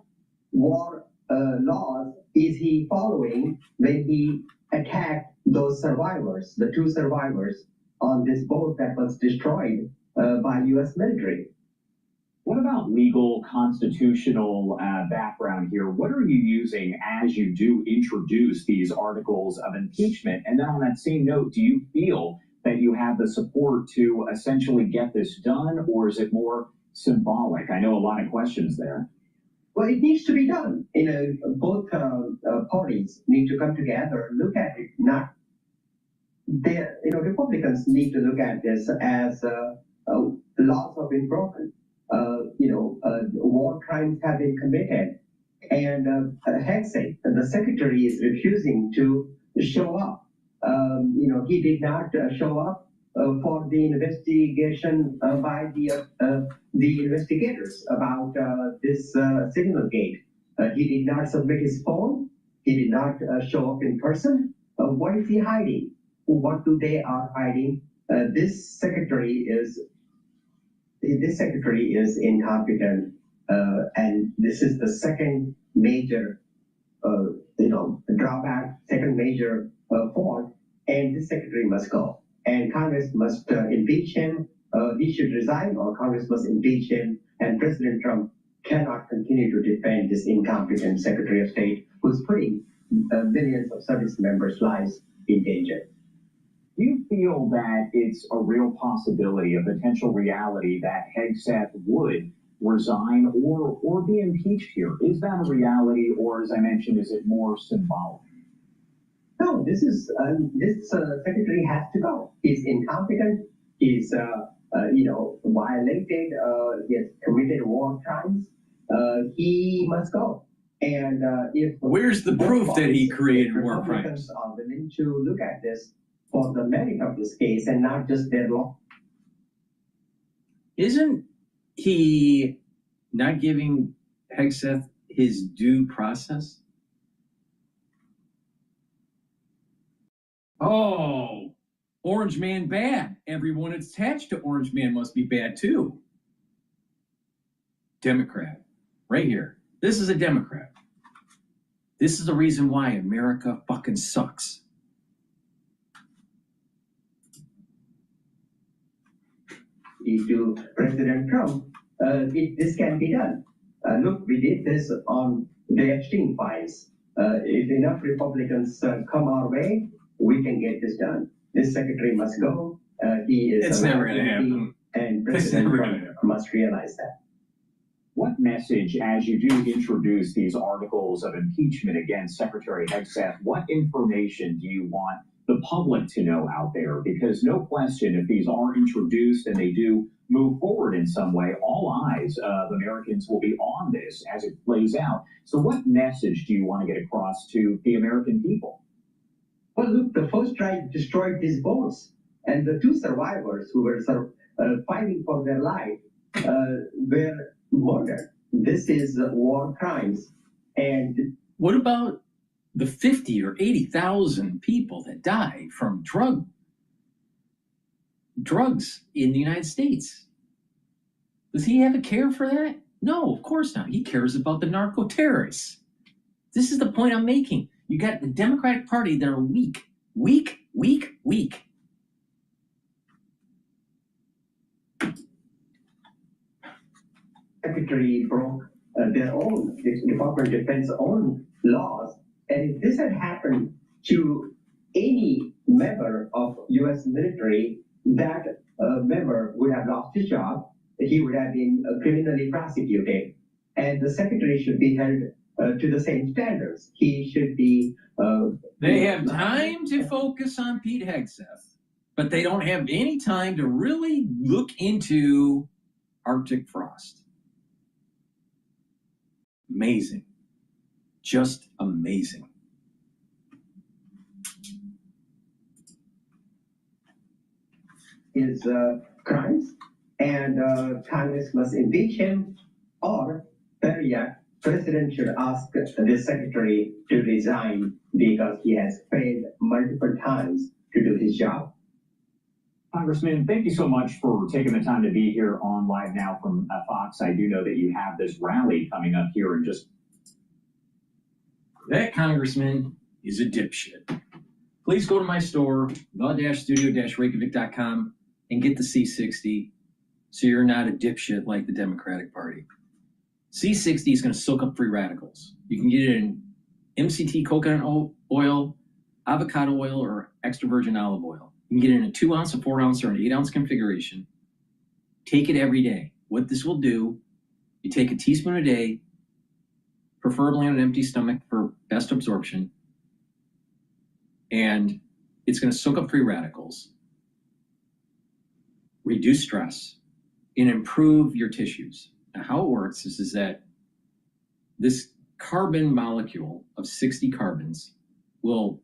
war laws is he following when he attacked those survivors, the two survivors on this boat that was destroyed by U.S. military. What about legal, constitutional background here? What are you using as you do introduce these articles of impeachment? And then on that same note, do you feel that you have the support to essentially get this done, or is it more symbolic? I know a lot of questions there. Well, it needs to be done. Both parties need to come together, look at it. Republicans need to look at this as laws have been broken. War crimes have been committed, and Hegseth, the secretary, is refusing to show up. He did not show up for the investigation by the investigators about this signal gate. He did not submit his phone. He did not show up in person. What is he hiding? What do they are hiding? This secretary is incompetent, and this is the second major, drawback, second major fault. And this secretary must go, and Congress must impeach him. He should resign, or Congress must impeach him. And President Trump cannot continue to defend this incompetent Secretary of State who's putting millions of service members' lives in danger. Do you feel that it's a real possibility, a potential reality, that Hegseth would resign or be impeached here? Is that a reality, or, as I mentioned, is it more symbolic? No, this secretary has to go. He's incompetent. He's violated. He has committed war crimes. He must go. And if where's the proof that he created war crimes? Are willing to look at this for the merit of this case and not just their law. Isn't he not giving Hegseth his due process? Oh, Orange Man bad. Everyone attached to Orange Man must be bad too. Democrat. Right here. This is a Democrat. This is the reason why America fucking sucks. To President Trump, this can be done. Look, we did this on the Epstein files. If enough Republicans come our way, we can get this done. This secretary must go. He is. It's never going to happen. And President Trump must realize that. What message, as you do introduce these articles of impeachment against Secretary Hegseth, what information do you want the public to know out there? Because no question, if these are introduced and they do move forward in some way, all eyes of Americans will be on this as it plays out. So what message do you want to get across to the American people? Well, look, the first strike destroyed these boats, and the two survivors who were fighting for their life were murdered. This is war crimes. And what about the 50 or 80,000 people that die from drugs in the United States? Does he have a care for that? No, of course not. He cares about the narco-terrorists. This is the point I'm making. You got the Democratic Party that are weak. Secretary broke their own, the Department of Defense own laws. And if this had happened to any member of U.S. military, that member would have lost his job. He would have been criminally prosecuted. And the secretary should be held to the same standards. He should be... They have time to focus on Pete Hegseth, but they don't have any time to really look into Arctic frost. Amazing. Just amazing. His crimes, and Congress must impeach him, or better yet, President should ask the secretary to resign because he has failed multiple times to do his job. Congressman, thank you so much for taking the time to be here on Live Now from Fox. I do know that you have this rally coming up here in just... That congressman is a dipshit. Please go to my store, the-studio-reykjavik.com, and get the C60 so you're not a dipshit like the Democratic Party. C60 is going to soak up free radicals. You can get it in MCT coconut oil, avocado oil, or extra virgin olive oil. You can get it in a 2-ounce, a 4-ounce, or an 8-ounce configuration. Take it every day. What this will do, you take a teaspoon a day, preferably on an empty stomach for best absorption, and it's going to soak up free radicals, reduce stress, and improve your tissues. Now, how it works is that this carbon molecule of 60 carbons will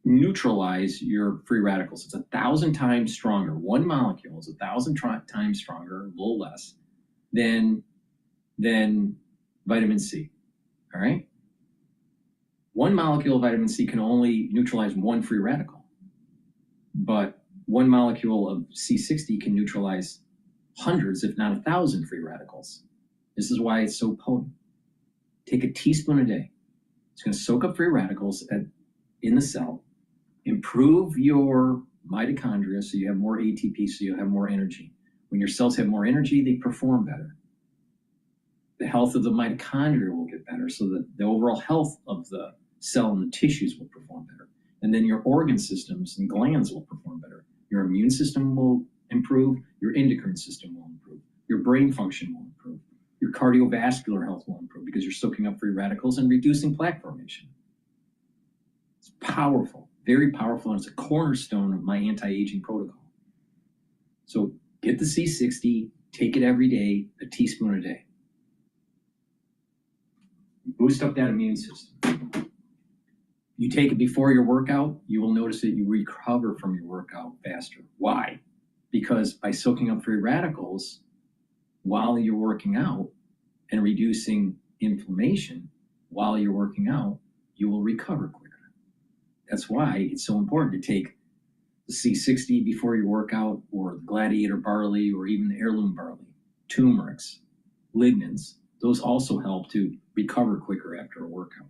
neutralize your free radicals. It's 1,000 times stronger. One molecule is 1,000 times stronger, a little less, than vitamin C. All right? One molecule of vitamin C can only neutralize one free radical, but one molecule of C60 can neutralize hundreds, if not 1,000 free radicals. This is why it's so potent. Take a teaspoon a day. It's going to soak up free radicals in the cell, improve your mitochondria so you have more ATP, so you have more energy. When your cells have more energy, they perform better. The health of the mitochondria will get better, so that the overall health of the cell and the tissues will perform better. And then your organ systems and glands will perform better. Your immune system will improve, your endocrine system will improve, your brain function will improve, your cardiovascular health will improve because you're soaking up free radicals and reducing plaque formation. It's powerful, very powerful, and it's a cornerstone of my anti-aging protocol. So get the C60, take it every day, a teaspoon a day. Boost up that immune system. You take it before your workout, you will notice that you recover from your workout faster. Why? Because by soaking up free radicals while you're working out and reducing inflammation while you're working out, you will recover quicker. That's why it's so important to take the C60 before your workout, or the Gladiator barley, or even the heirloom barley, turmerics, lignans. Those also help to recover quicker after a workout.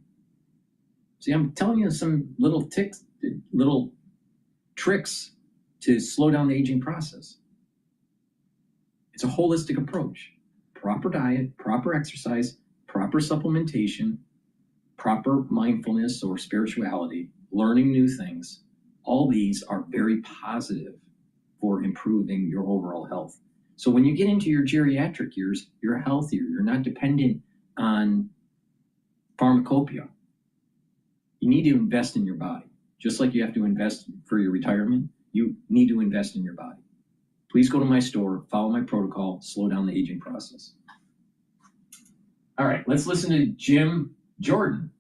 See, I'm telling you some little tricks to slow down the aging process. It's a holistic approach. Proper diet, proper exercise, proper supplementation, proper mindfulness or spirituality, learning new things. All these are very positive for improving your overall health. So when you get into your geriatric years, you're healthier. You're not dependent on pharmacopoeia. You need to invest in your body. Just like you have to invest for your retirement, you need to invest in your body. Please go to my store, follow my protocol, slow down the aging process. All right, let's listen to Jim Jordan.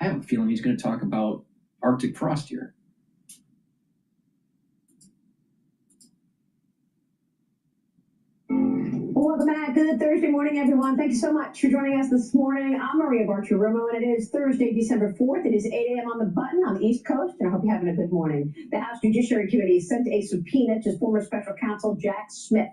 I have a feeling he's going to talk about Arctic frost here. Welcome back. Good Thursday morning, everyone. Thank you so much for joining us this morning. I'm Maria Bartiromo, and it is Thursday, December 4th. It is 8 a.m. on the button on the East Coast, and I hope you're having a good morning. The House Judiciary Committee sent a subpoena to former Special Counsel Jack Smith,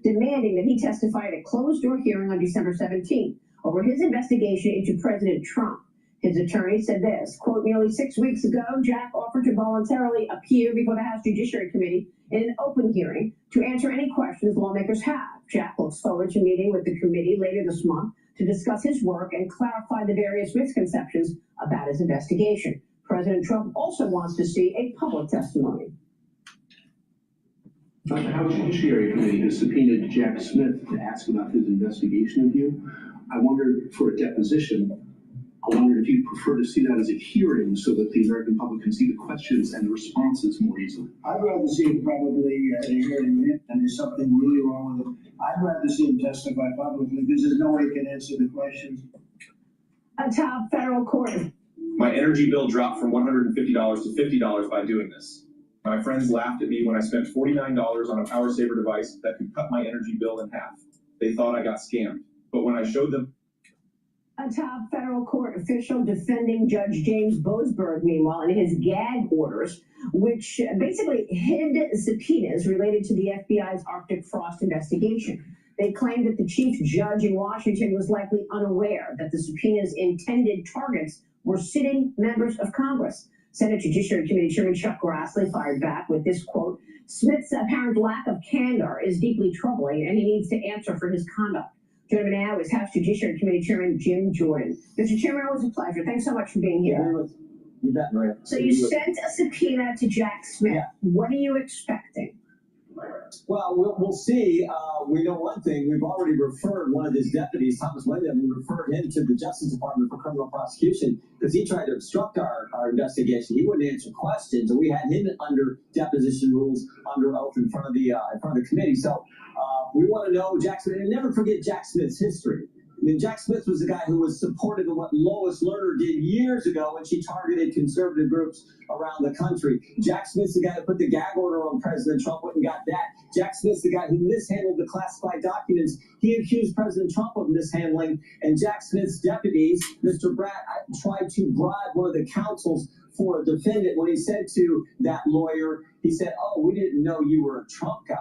demanding that he testify at a closed-door hearing on December 17th over his investigation into President Trump. His attorney said this, quote, nearly 6 weeks ago, Jack offered to voluntarily appear before the House Judiciary Committee in an open hearing to answer any questions lawmakers have. Jack looks forward to meeting with the committee later this month to discuss his work and clarify the various misconceptions about his investigation. President Trump also wants to see a public testimony. The House Judiciary Committee has subpoenaed Jack Smith to ask about his investigation of you. I wondered, for a deposition, I wondered if you'd prefer to see that as a hearing so that the American public can see the questions and the responses more easily. I'd rather see him probably at a hearing, and there's something really wrong with him. I'd rather see him testify publicly because there's no way he can answer the questions. A top federal court. My energy bill dropped from $150 to $50 by doing this. My friends laughed at me when I spent $49 on a power saver device that could cut my energy bill in half. They thought I got scammed. But when I showed them... A top federal court official defending Judge James Boasberg, meanwhile, in his gag orders, which basically hid subpoenas related to the FBI's Arctic frost investigation. They claimed that the chief judge in Washington was likely unaware that the subpoena's intended targets were sitting members of Congress. Senate Judiciary Committee Chairman Chuck Grassley fired back with this quote, Smith's apparent lack of candor is deeply troubling and he needs to answer for his conduct. Joining me now is House Judiciary Committee Chairman Jim Jordan. Mr. Chairman, always a pleasure. Thanks so much for being here. You bet, Maria. So you sent a subpoena to Jack Smith. Yeah. What are you expecting? Well, we'll see. We know one thing. We've already referred one of his deputies, Thomas Wyndham, we referred him to the Justice Department for criminal prosecution because he tried to obstruct our investigation. He wouldn't answer questions, and we had him under deposition rules under oath in front of the committee. So we want to know Jack Smith, and never forget Jack Smith's history. mean, Jack Smith was the guy who was supportive of what Lois Lerner did years ago when she targeted conservative groups around the country. Jack Smith's the guy who put the gag order on President Trump, went and got that. Jack Smith's the guy who mishandled the classified documents he accused President Trump of mishandling. And Jack Smith's deputies, Mr. Bratt, tried to bribe one of the counsels for a defendant when he said to that lawyer, he said, "Oh, we didn't know you were a Trump guy.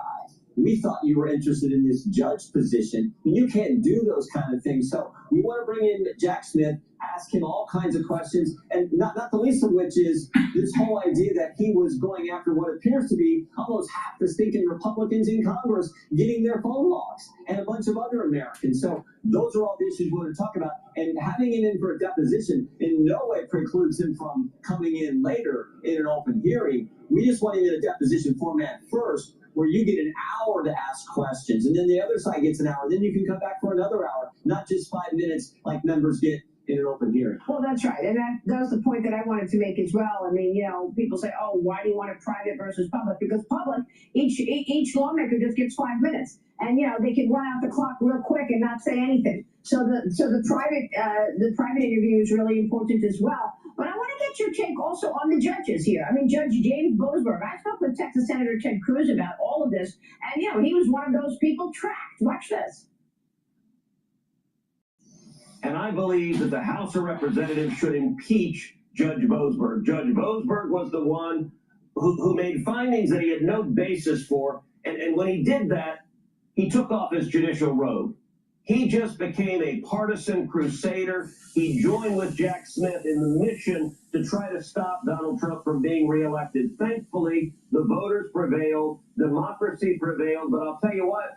We thought you were interested in this judge position." And you can't do those kind of things. So we want to bring in Jack Smith, ask him all kinds of questions, and not the least of which is this whole idea that he was going after what appears to be almost half the stinking Republicans in Congress getting their phone logs, and a bunch of other Americans. So those are all the issues we want to talk about. And having him in for a deposition in no way precludes him from coming in later in an open hearing. We just want him in a deposition format first, where you get an hour to ask questions, and then the other side gets an hour. Then you can come back for another hour, not just 5 minutes like members get in an open hearing. Well, that's right. And that was the point that I wanted to make as well. I mean, you know, people say, oh, why do you want it private versus public? Because public, each lawmaker just gets 5 minutes. And, you know, they can run out the clock real quick and not say anything. So the private interview is really important as well. But I want to get your take also on the judges here. I mean, Judge James Boasberg, I spoke with Texas Senator Ted Cruz about all of this. And, you know, he was one of those people tracked. Watch this. And I believe that the House of Representatives should impeach Judge Boasberg. Judge Boasberg was the one who made findings that he had no basis for. And when he did that, he took off his judicial robe. He just became a partisan crusader. He joined with Jack Smith in the mission to try to stop Donald Trump from being reelected. Thankfully, the voters prevailed, democracy prevailed, but I'll tell you what,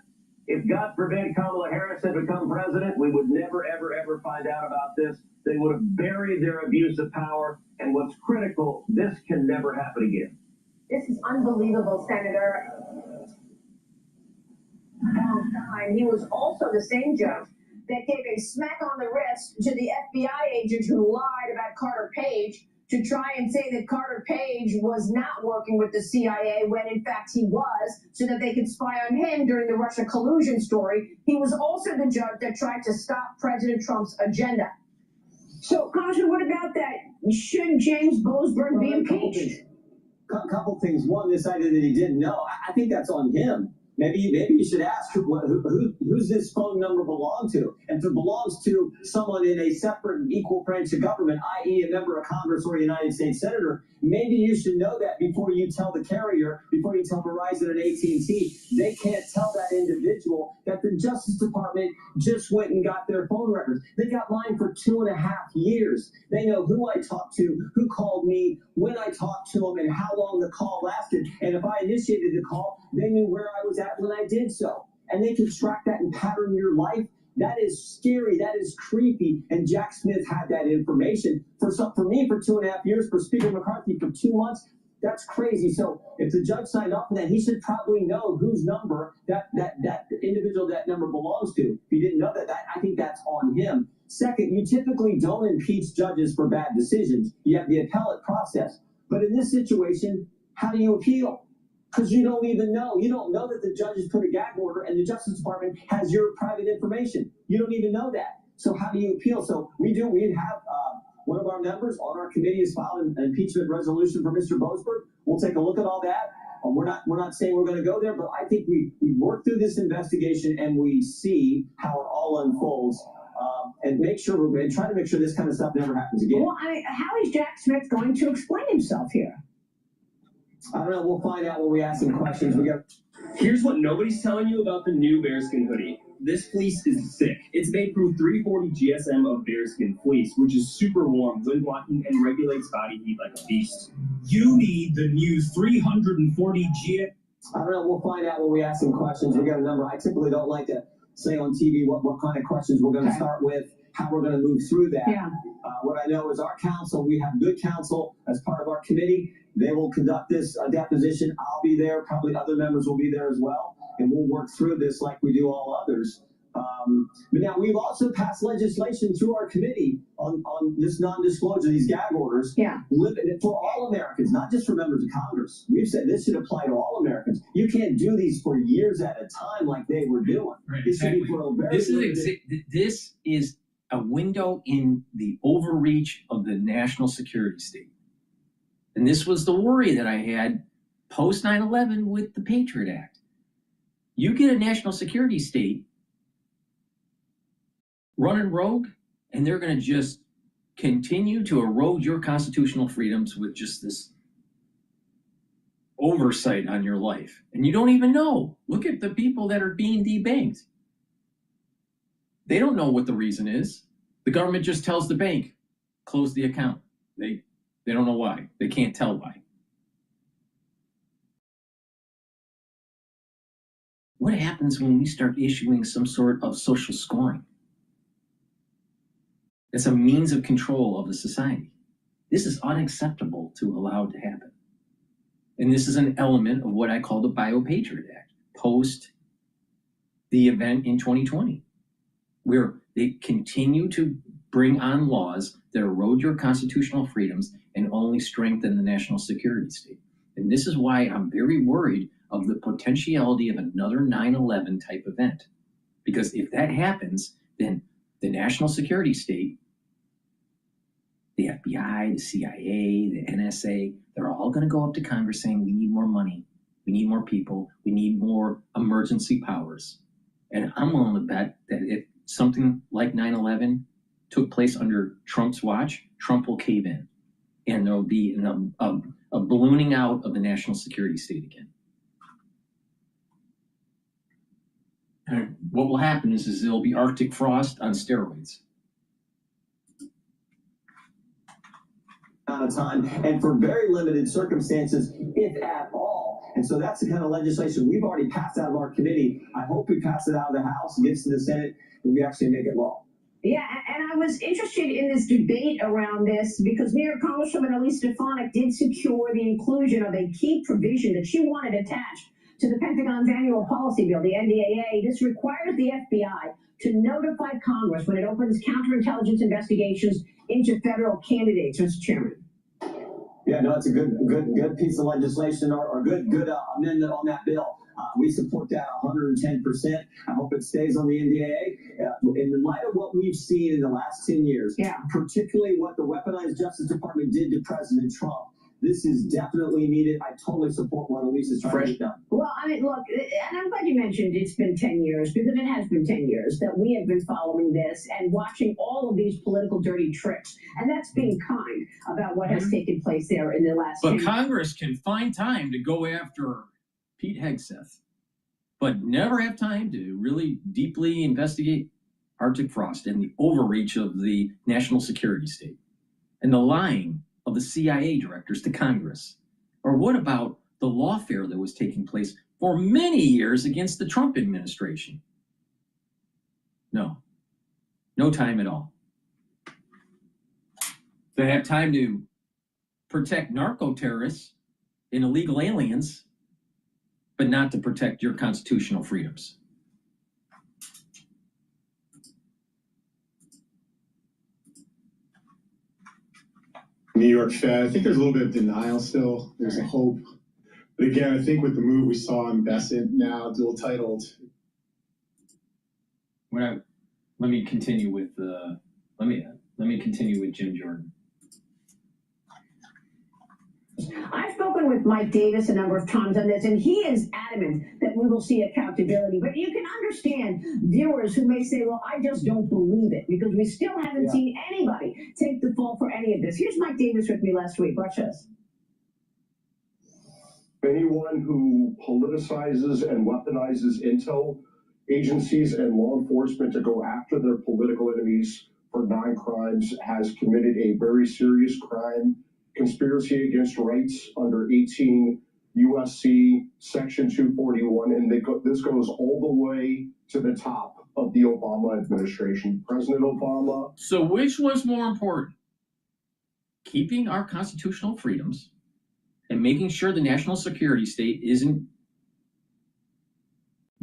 if God forbid Kamala Harris had become president, we would never, ever, ever find out about this. They would have buried their abuse of power, and what's critical, this can never happen again. This is unbelievable, Senator. He was also the same judge that gave a smack on the wrist to the FBI agent who lied about Carter Page to try and say that Carter Page was not working with the CIA when in fact he was, so that they could spy on him during the Russia collusion story. He was also the judge that tried to stop President Trump's agenda. So, Congressman, what about that? Should James Boasberg be impeached? A couple things. One, this idea that he didn't know. I think that's on him. Maybe you should ask who's this phone number belong to? And if it belongs to someone in a separate and equal branch of government, i.e. a member of Congress or a United States senator, maybe you should know that before you tell the carrier, before you tell Verizon and AT&T. They can't tell that individual that the Justice Department just went and got their phone records. They got mine for 2.5 years. They know who I talked to, who called me, when I talked to them, and how long the call lasted. And if I initiated the call, they knew where I was at when I did so. And they can track that and pattern your life. That is scary. That is creepy. And Jack Smith had that information for me for 2.5 years, for Speaker McCarthy for 2 months. That's crazy. So if the judge signed off on that, he should probably know whose number that individual that number belongs to. If he didn't know that, I think that's on him. Second, you typically don't impeach judges for bad decisions. You have the appellate process. But in this situation, how do you appeal? Because you don't even know. You don't know that the judges put a gag order and the Justice Department has your private information. You don't even know that. So how do you appeal? So we have one of our members on our committee has filed an impeachment resolution for Mr. Boasberg. We'll take a look at all that. We're not saying we're going to go there, but I think we work through this investigation and we see how it all unfolds. And try to make sure this kind of stuff never happens again. Well, how is Jack Smith going to explain himself here? I don't know. We'll find out when we ask him questions. Here's what nobody's telling you about the new bearskin hoodie. This fleece is thick. It's made from 340 GSM of bearskin fleece, which is super warm, wind blocking, and regulates body heat like a beast. You need the new 340 GSM. I don't know. We'll find out when we ask him questions. We got a number. I typically don't like to say on TV what kind of questions we're going to start with, how we're going to move through that. Yeah. What I know is our counsel, we have good counsel as part of our committee. They will conduct this deposition. I'll be there. Probably other members will be there as well. And we'll work through this like we do all others. But now we've also passed legislation through our committee on this non-disclosure, these gag orders, limited for all Americans, not just for members of Congress. We've said this should apply to all Americans. You can't do these for years at a time like they were doing. Right, This should be for a very this is a window in the overreach of the national security state. And this was the worry that I had post 9/11 with the Patriot Act. You get a national security state running rogue, and they're going to just continue to erode your constitutional freedoms with just this oversight on your life. And you don't even know. Look at the people that are being debanked. They don't know what the reason is. The government just tells the bank, close the account. They don't know why. They can't tell why. What happens when we start issuing some sort of social scoring? It's a means of control of the society. This is unacceptable to allow to happen. And this is an element of what I call the Bio-Patriot Act, post the event in 2020, where they continue to bring on laws that erode your constitutional freedoms and only strengthen the national security state. And this is why I'm very worried of the potentiality of another 9/11 type event. Because if that happens, then the national security state, the FBI, the CIA, the NSA, they're all going to go up to Congress saying, we need more money, we need more people, we need more emergency powers. And I'm willing to bet that if something like 9/11 took place under Trump's watch, Trump will cave in. And there'll be a ballooning out of the national security state again. And what will happen is there'll be Arctic frost on steroids. Of time and for very limited circumstances, if at all. And so that's the kind of legislation we've already passed out of our committee. I hope we pass it out of the House, gets to the Senate, and we actually make it law. Yeah, and I was interested in this debate around this because New York Congresswoman Elise Stefanik did secure the inclusion of a key provision that she wanted attached to the Pentagon's annual policy bill, the NDAA. This requires the FBI to notify Congress when it opens counterintelligence investigations into federal candidates, Mr. Chairman. Yeah, no, it's a good piece of legislation or good amendment on that bill. We support that 110%. I hope it stays on the NDAA. In light of what we've seen in the last 10 years, particularly what the weaponized Justice Department did to President Trump, this is definitely needed. I totally support what Elise is trying to get done. Well, I mean, look, and I'm glad you mentioned it's been 10 years, because it has been 10 years that we have been following this and watching all of these political dirty tricks. And that's being kind about what has taken place there in the last 10 years. But Congress can find time to go after Pete Hegseth, but never have time to really deeply investigate Arctic frost and the overreach of the national security state and the lying of the CIA directors to Congress. Or what about the lawfare that was taking place for many years against the Trump administration? No time at all. They have time to protect narco-terrorists and illegal aliens, but not to protect your constitutional freedoms. New York Fed, I think there's a little bit of denial still. There's a hope. But again, I think with the move we saw in Besant, now dual titled. Let me continue with let me continue with Jim Jordan. I've spoken with Mike Davis a number of times on this, and he is adamant that we will see accountability. But you can understand viewers who may say, well, I just don't believe it, because we still haven't seen anybody take the fall for any of this. Here's Mike Davis with me last week. Watch this. Anyone who politicizes and weaponizes intel agencies and law enforcement to go after their political enemies for non-crimes has committed a very serious crime. Conspiracy against rights under 18 USC Section 241, and this goes all the way to the top of the Obama administration. President Obama. So which was more important? Keeping our constitutional freedoms and making sure the national security state isn't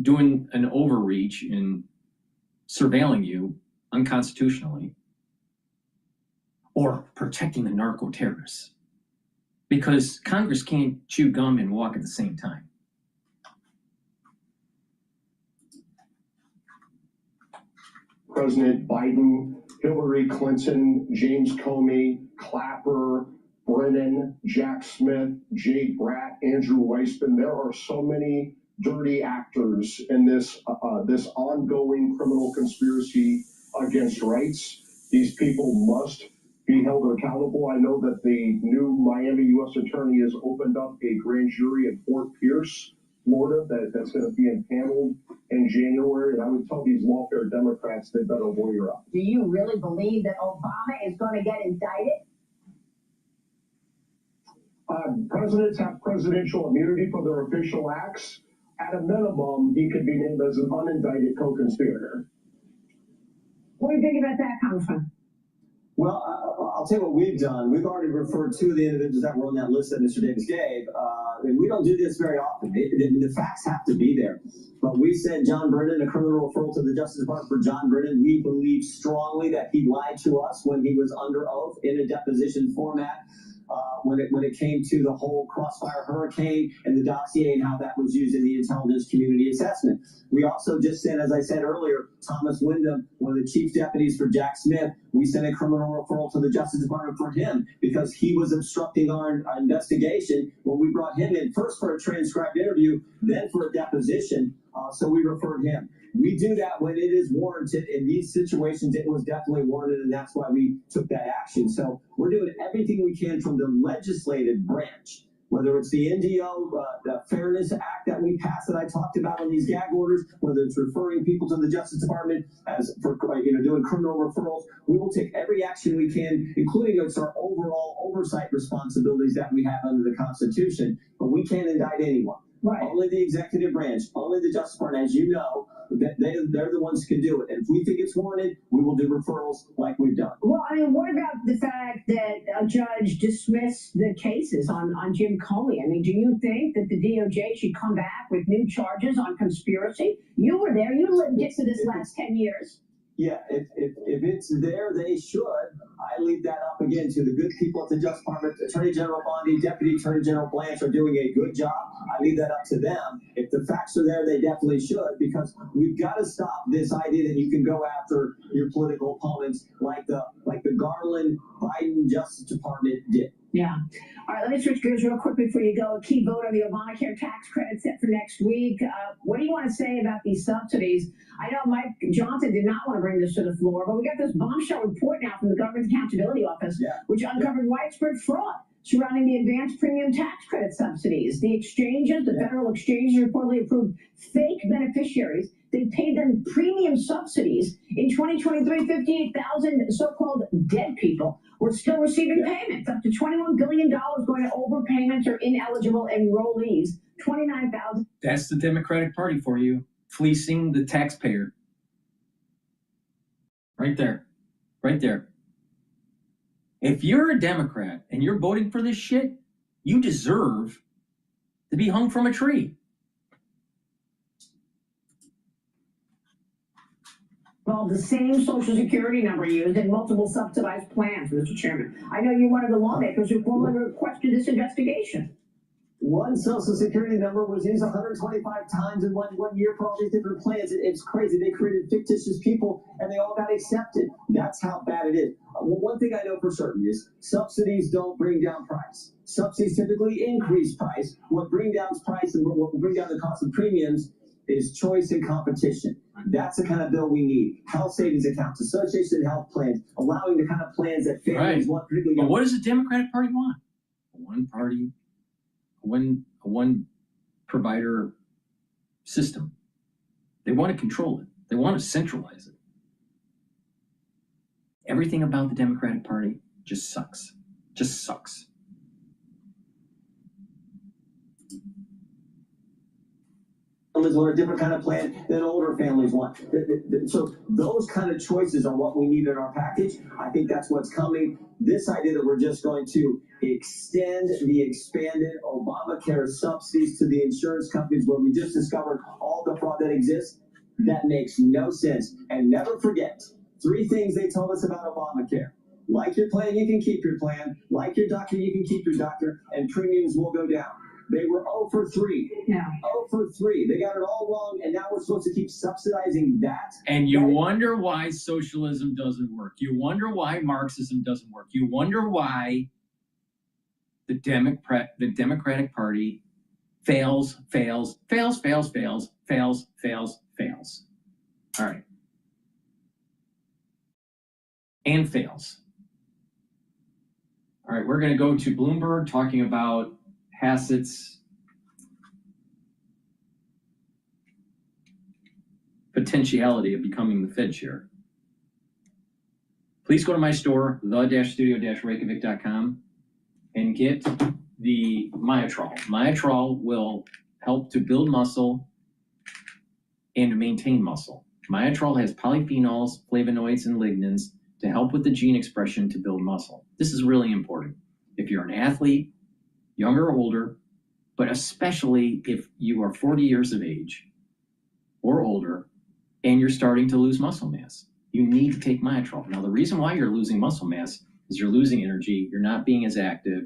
doing an overreach in surveilling you unconstitutionally, or protecting the narco-terrorists. Because Congress can't chew gum and walk at the same time. President Biden, Hillary Clinton, James Comey, Clapper, Brennan, Jack Smith, Jay Bratt, Andrew Weissman. There are so many dirty actors in this ongoing criminal conspiracy against rights. These people must be held accountable. I know that the new Miami U.S. Attorney has opened up a grand jury in Fort Pierce, Florida, that's going to be impaneled in January. And I would tell these lawfare Democrats they better lawyer up. Do you really believe that Obama is going to get indicted? Presidents have presidential immunity for their official acts. At a minimum, he could be named as an unindicted co-conspirator. What do you think about that, Congressman? Well, I'll tell you what we've done. We've already referred to the individuals that were on that list that Mr. Davis gave. And we don't do this very often. The facts have to be there. But we sent John Brennan a criminal referral to the Justice Department for John Brennan. We believe strongly that he lied to us when he was under oath in a deposition format. When it came to the whole Crossfire Hurricane and the dossier and how that was used in the intelligence community assessment. We also just sent, as I said earlier, Thomas Wyndham, one of the chief deputies for Jack Smith, we sent a criminal referral to the Justice Department for him because he was obstructing our investigation when we brought him in, first for a transcribed interview, then for a deposition. So we referred him. We do that when it is warranted. In these situations, it was definitely warranted, and that's why we took that action. So we're doing everything we can from the legislative branch, whether it's the NDO, the Fairness Act that we passed that I talked about on these gag orders, whether it's referring people to the Justice Department as for doing criminal referrals. We will take every action we can, including our overall oversight responsibilities that we have under the Constitution. But we can't indict anyone. Right. Only the executive branch, only the Justice Department, as you know, they're the ones who can do it. And if we think it's warranted, we will do referrals like we've done. Well, I mean, what about the fact that a judge dismissed the cases on Jim Comey? I mean, do you think that the DOJ should come back with new charges on conspiracy? You were there. You lived it for this last 10 years. Yeah, if it's there, they should. I leave that up again to the good people at the Justice Department. Attorney General Bondi, Deputy Attorney General Blanche are doing a good job. I leave that up to them. If the facts are there, they definitely should, because we've got to stop this idea that you can go after your political opponents like the Garland Biden Justice Department did. Yeah. All right, let me switch gears real quick before you go. A key vote on the Obamacare tax credit set for next week. What do you want to say about these subsidies? I know Mike Johnson did not want to bring this to the floor, but we got this bombshell report now from the Government Accountability Office, which uncovered widespread fraud surrounding the advanced premium tax credit subsidies. The exchanges, the federal exchanges reportedly approved fake beneficiaries. They paid them premium subsidies. In 2023, 58,000 so-called dead people were still receiving payments, up to $21 billion going to overpayments or ineligible enrollees. 29,000. That's the Democratic Party for you, fleecing the taxpayer. Right there. Right there. If you're a Democrat and you're voting for this shit, you deserve to be hung from a tree. Well, the same Social Security number used in multiple subsidized plans, Mr. Chairman. I know you're one of the lawmakers who formally requested this investigation. One Social Security number was used 125 times in one year for all these different plans. It's crazy. They created fictitious people, and they all got accepted. That's how bad it is. One thing I know for certain is subsidies don't bring down price. Subsidies typically increase price. What brings down price and what will bring down the cost of premiums is choice and competition. That's the kind of bill we need. Health savings accounts, association health plans, allowing the kind of plans that families want. But what does the Democratic Party want? One party, one provider system. They want to control it. They want to centralize it. Everything about the Democratic Party just sucks. Just sucks. Families want a different kind of plan than older families want. So those kind of choices are what we need in our package. I think that's what's coming. This idea that we're just going to extend the expanded Obamacare subsidies to the insurance companies where we just discovered all the fraud that exists, That makes no sense. And never forget 3 things they told us about Obamacare. Like your plan, you can keep your plan. Like your doctor, you can keep your doctor, and premiums will go down. They were 0 for 3. Yeah. 0 for 3. They got it all wrong, and now we're supposed to keep subsidizing that. And you wonder why socialism doesn't work. You wonder why Marxism doesn't work. You wonder why the Democratic Party fails. All right. And fails. All right, we're going to go to Bloomberg talking about Hassett's potentiality of becoming the Fed chair. Please go to my store, the-studio-reykjavik.com, and get the Myotrol. Myotrol will help to build muscle and to maintain muscle. Myotrol has polyphenols, flavonoids, and lignans to help with the gene expression to build muscle. This is really important. If you're an athlete, younger or older, but especially if you are 40 years of age or older and you're starting to lose muscle mass, you need to take Myotrol. Now, the reason why you're losing muscle mass is you're losing energy, you're not being as active,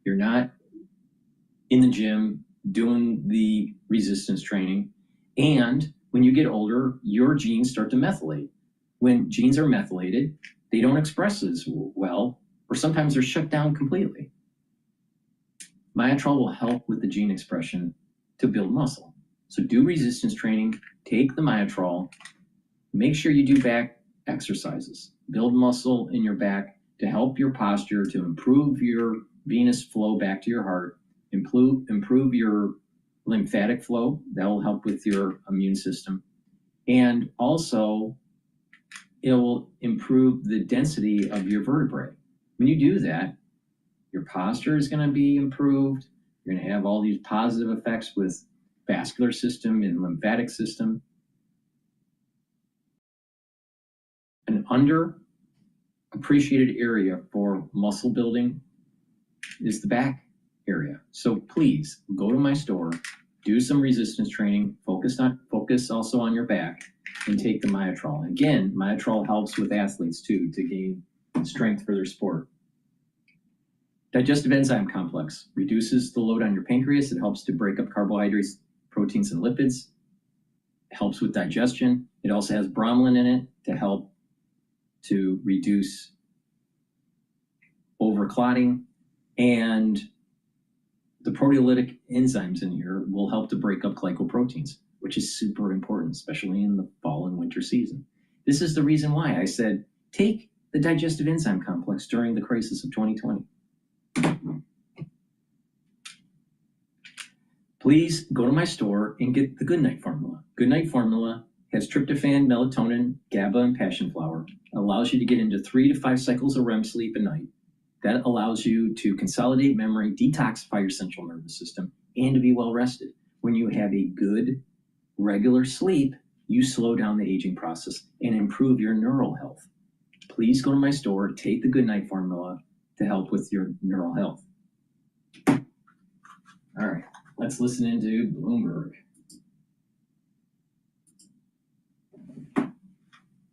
you're not in the gym doing the resistance training, and when you get older, your genes start to methylate. When genes are methylated, they don't express as well, or sometimes they're shut down completely. Myotrol will help with the gene expression to build muscle. So do resistance training, take the Myotrol, make sure you do back exercises, build muscle in your back to help your posture, to improve your venous flow back to your heart, improve your lymphatic flow. That will help with your immune system. And also, it will improve the density of your vertebrae. When you do that, your posture is going to be improved. You're going to have all these positive effects with vascular system and lymphatic system. An underappreciated area for muscle building is the back area. So please go to my store, do some resistance training, focus also on your back, and take the Myotrol. Again, Myotrol helps with athletes too to gain strength for their sport. Digestive enzyme complex reduces the load on your pancreas. It helps to break up carbohydrates, proteins, and lipids. It helps with digestion. It also has bromelain in it to help to reduce overclotting. And the proteolytic enzymes in here will help to break up glycoproteins, which is super important, especially in the fall and winter season. This is the reason why I said, take the digestive enzyme complex during the crisis of 2020. Please go to my store and get the Goodnight Formula. Goodnight Formula has tryptophan, melatonin, GABA, and passion flower. It allows you to get into 3 to 5 cycles of REM sleep a night. That allows you to consolidate memory, detoxify your central nervous system, and to be well rested. When you have a good, regular sleep, you slow down the aging process and improve your neural health. Please go to my store, take the Goodnight Formula to help with your neural health. All right, let's listen into Bloomberg.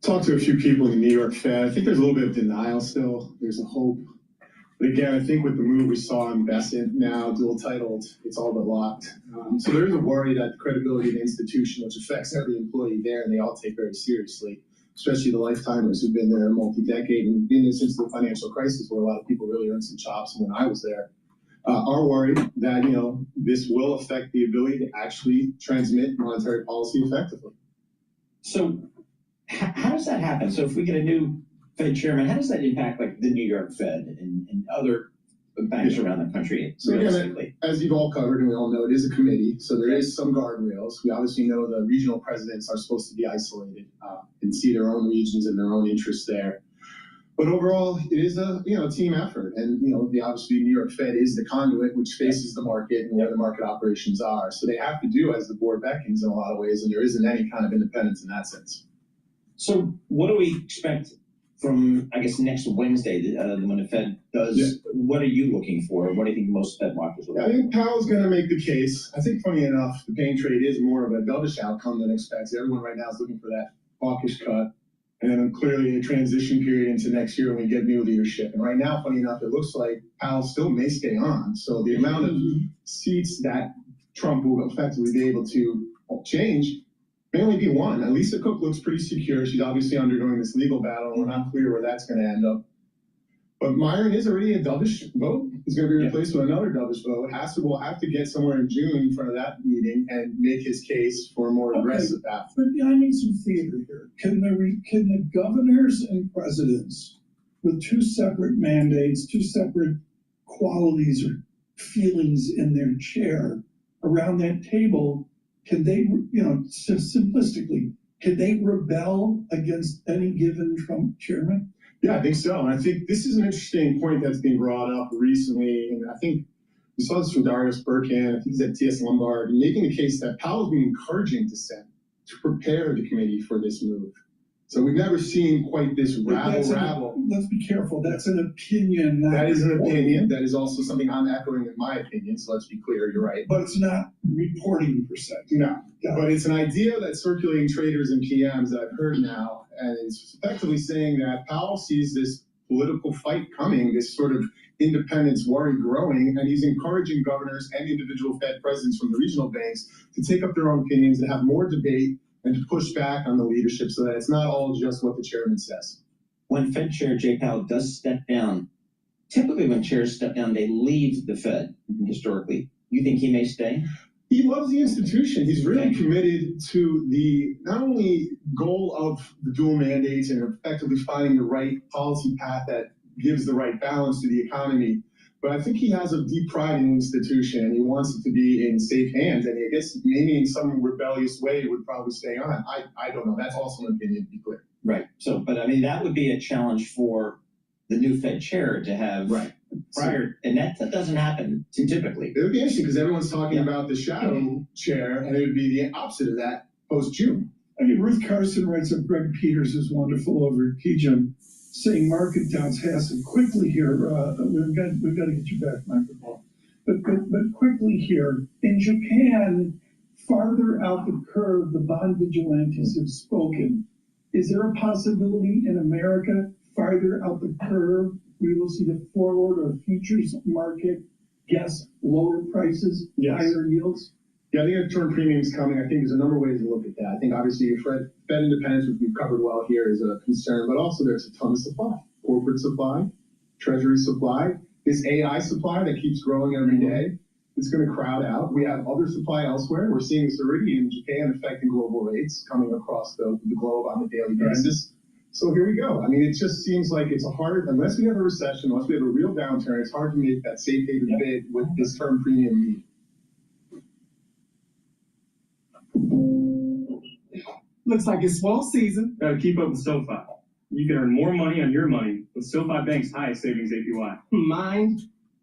Talked to a few people in the New York Fed. I think there's a little bit of denial still. There's a hope. But again, I think with the move we saw in Bessent, now dual titled, it's all but locked. So there is a worry that the credibility of the institution, which affects every employee there, and they all take very seriously, especially the lifetimers who've been there a multi-decade and been there since the financial crisis, where a lot of people really earned some chops when I was there, are worried that, this will affect the ability to actually transmit monetary policy effectively. So how does that happen? So if we get a new Fed chairman, how does that impact like the New York Fed and other banks around the country? So again, as you've all covered and we all know, it is a committee, so there is some guardrails. We obviously know the regional presidents are supposed to be isolated and see their own regions and their own interests there. But overall, it is a team effort, and obviously New York Fed is the conduit which faces the market and where the market operations are. So they have to do as the board beckons in a lot of ways, and there isn't any kind of independence in that sense. So what do we expect from, I guess, next Wednesday, when the Fed does, what are you looking for? What do you think most Fed watchers will? I think Powell's going to make the case. I think, funny enough, the pain trade is more of a dovish outcome than expected. Everyone right now is looking for that hawkish cut. And then clearly a transition period into next year when we get new leadership. And right now, funny enough, it looks like Powell still may stay on. So the amount of seats that Trump will effectively be able to change may only be one. Lisa Cook looks pretty secure. She's obviously undergoing this legal battle. We're not clear where that's going to end up. But Myron is already a dovish vote. He's going to be replaced with another dovish vote. We'll have to get somewhere in June in front of that meeting and make his case for a more aggressive path. But I need some theater here. Can the governors and presidents with two separate mandates, two separate qualities or feelings in their chair around that table, can they, simplistically, can they rebel against any given Trump chairman? Yeah, I think so. And I think this is an interesting point that's been brought up recently. And I think we saw this from Darius Burkhan, I think he's at T.S. Lombard, making the case that Powell's been encouraging dissent to prepare the committee for this move. So we've never seen quite this rabble. Let's be careful. That's an opinion. That is an opinion. That is also something I'm echoing in my opinion. So let's be clear. You're right. But it's not reporting per se. No. But it's an idea that's circulating traders and PMs that I've heard now. And it's effectively saying that Powell sees this political fight coming, this sort of independence worry growing, and he's encouraging governors and individual Fed presidents from the regional banks to take up their own opinions and have more debate and to push back on the leadership so that it's not all just what the chairman says. When Fed Chair Jay Powell does step down, typically when chairs step down, they leave the Fed, historically. You think he may stay? He loves the institution. He's really committed to the not only goal of the dual mandates and effectively finding the right policy path that gives the right balance to the economy, but I think he has a deep pride in the institution and he wants it to be in safe hands. And I guess maybe in some rebellious way would probably stay on. I don't know. That's also an opinion, to be clear. Right. So, but I mean, that would be a challenge for the new Fed chair to have prior, and that doesn't happen typically. It would be interesting because everyone's talking about the shadow chair, and it would be the opposite of that post-June. I mean, Ruth Carson writes up, Greg Peters is wonderful over at PGIM, saying market doubts hasten quickly here. We've got to get you back, Michael. But quickly here, in Japan, farther out the curve, the bond vigilantes have spoken. Is there a possibility in America, farther out the curve, we will see the forward or futures market guess lower prices, higher yields? Yeah, I think a term premium is coming. I think there's a number of ways to look at that. I think obviously your Fed independence, which we've covered well here, is a concern, but also there's a ton of supply. Corporate supply, treasury supply, this AI supply that keeps growing every day. It's going to crowd out. We have other supply elsewhere. We're seeing this already in Japan affecting global rates coming across the globe on a daily basis. So here we go. I mean, it just seems like it's unless we have a recession, unless we have a real downturn, it's hard to make that safe haven bid with this term premium need. Looks like it's swell season. Gotta keep up with SoFi. You can earn more money on your money with SoFi Bank's highest savings APY. Mind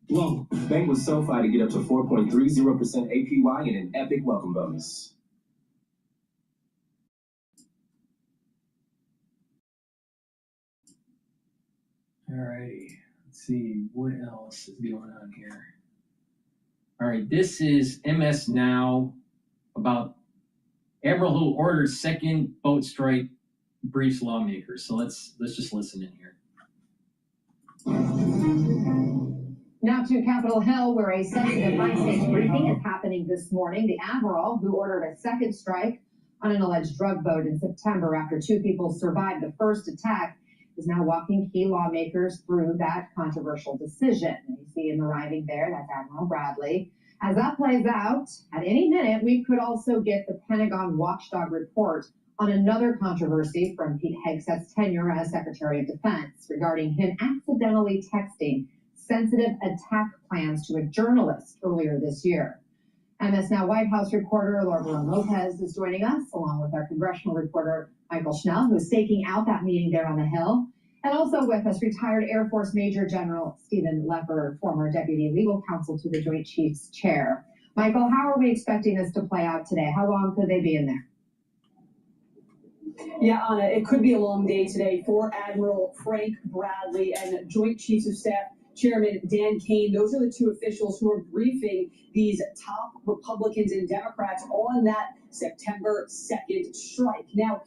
blown. Bank with SoFi to get up to 4.30% APY and an epic welcome bonus. Alrighty, let's see what else is going on here. All right, this is MS Now about Admiral who orders second boat strike briefs lawmakers. So let's just listen in here. Now to Capitol Hill, where a sensitive high-stakes briefing is happening this morning. The admiral who ordered a second strike on an alleged drug boat in September after two people survived the first attack is now walking key lawmakers through that controversial decision. And you see him arriving there, that's Admiral Bradley. As that plays out, at any minute, we could also get the Pentagon watchdog report on another controversy from Pete Hegseth's tenure as Secretary of Defense regarding him accidentally texting sensitive attack plans to a journalist earlier this year. MS Now White House reporter Laura Lopez is joining us, along with our congressional reporter Michael Schnell, who's staking out that meeting there on the Hill. And also with us, retired Air Force Major General Stephen Lepper, former Deputy Legal Counsel to the Joint Chiefs Chair. Michael, how are we expecting this to play out today? How long could they be in there? Yeah, Anna, it could be a long day today for Admiral Frank Bradley and Joint Chiefs of Staff Chairman Dan Kane. Those are the two officials who are briefing these top Republicans and Democrats on that September 2nd strike. Now,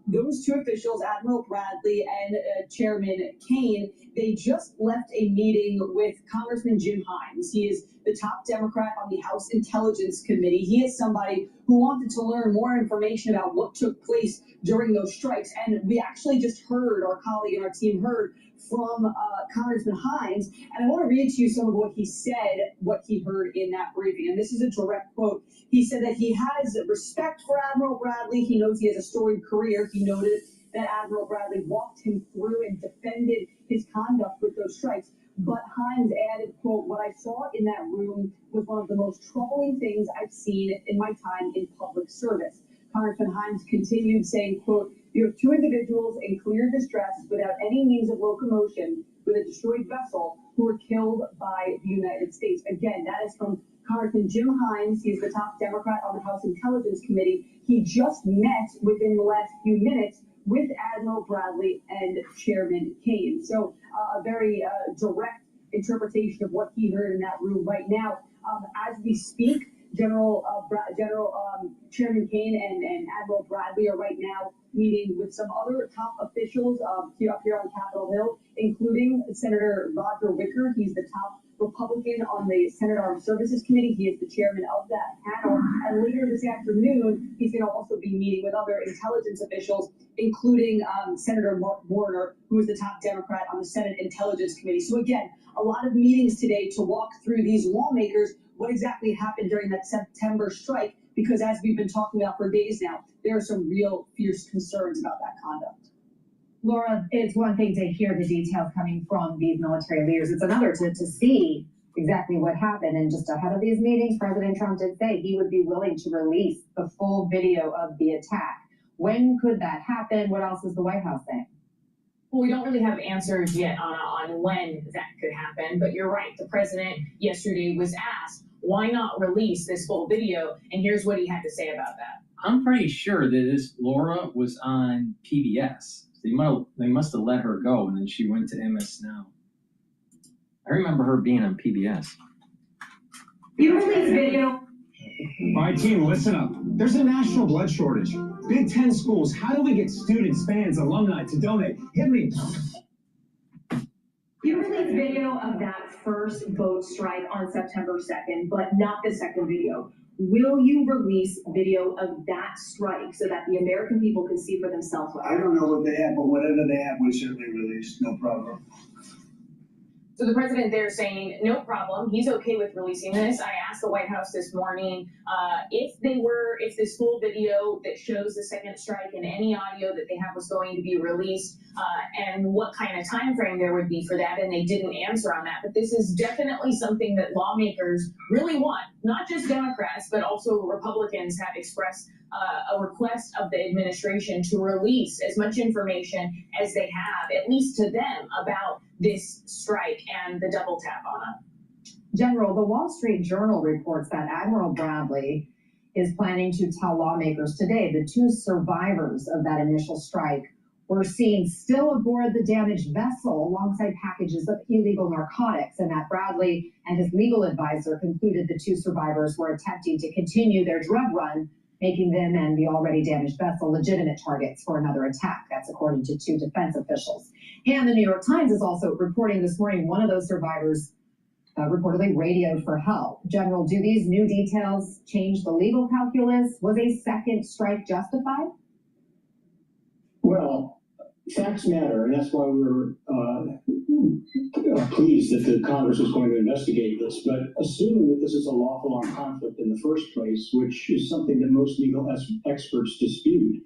those two officials, Admiral Bradley and Chairman Kane, they just left a meeting with Congressman Jim Himes. He is the top Democrat on the House Intelligence Committee. He is somebody who wanted to learn more information about what took place during those strikes. And we actually just heard, our colleague and our team heard from Congressman Himes, and I want to read to you some of what he said, what he heard in that briefing. And this is a direct quote. He said that he has respect for Admiral Bradley. He knows he has a storied career. He noted that Admiral Bradley walked him through and defended his conduct with those strikes. But Himes added, quote, "What I saw in that room was one of the most troubling things I've seen in my time in public service." Congressman Himes continued saying, quote, "You have two individuals in clear distress without any means of locomotion with a destroyed vessel who were killed by the United States." Again, that is from Congressman Jim Himes. He's the top Democrat on the House Intelligence Committee. He just met within the last few minutes with Admiral Bradley and Chairman Kane. So a very direct interpretation of what he heard in that room right now. As we speak, Chairman Kane and Admiral Bradley are right now meeting with some other top officials up here on Capitol Hill, including Senator Roger Wicker. He's the top Republican on the Senate Armed Services Committee. He is the chairman of that panel. And later this afternoon, he's going to also be meeting with other intelligence officials, including Senator Mark Warner, who is the top Democrat on the Senate Intelligence Committee. So again, a lot of meetings today to walk through these lawmakers, what exactly happened during that September strike, because as we've been talking about for days now, there are some real fierce concerns about that conduct. Laura, it's one thing to hear the details coming from these military leaders. It's another to see exactly what happened. And just ahead of these meetings, President Trump did say he would be willing to release the full video of the attack. When could that happen? What else is the White House saying? Well, we don't really have answers yet on when that could happen, but you're right. The president yesterday was asked, why not release this full video? And here's what he had to say about that. I'm pretty sure that this Laura was on PBS. They must have let her go, and then she went to MS Now. I remember her being on PBS. You released video. All right, team, listen up. There's a national blood shortage. Big Ten schools, how do we get students, fans, alumni to donate? Hit me. You released video of that first boat strike on September 2nd, but not the second video. Will you release video of that strike so that the American people can see for themselves? I don't know what they have, but whatever they have, we certainly release, no problem. So the president there saying, no problem, he's okay with releasing this. I asked the White House this morning if this full video that shows the second strike and any audio that they have was going to be released, and what kind of time frame there would be for that, and they didn't answer on that. But this is definitely something that lawmakers really want. Not just Democrats, but also Republicans have expressed a request of the administration to release as much information as they have, at least to them, about this strike and the double tap on it. General, the Wall Street Journal reports that Admiral Bradley is planning to tell lawmakers today the two survivors of that initial strike were seen still aboard the damaged vessel alongside packages of illegal narcotics, and that Bradley and his legal advisor concluded the two survivors were attempting to continue their drug run, making them and the already damaged vessel legitimate targets for another attack. That's according to two defense officials. And the New York Times is also reporting this morning one of those survivors reportedly radioed for help. General, do these new details change the legal calculus? Was a second strike justified? Well, facts matter, and that's why we were pleased that the Congress was going to investigate this. But assuming that this is a lawful armed conflict in the first place, which is something that most legal experts dispute,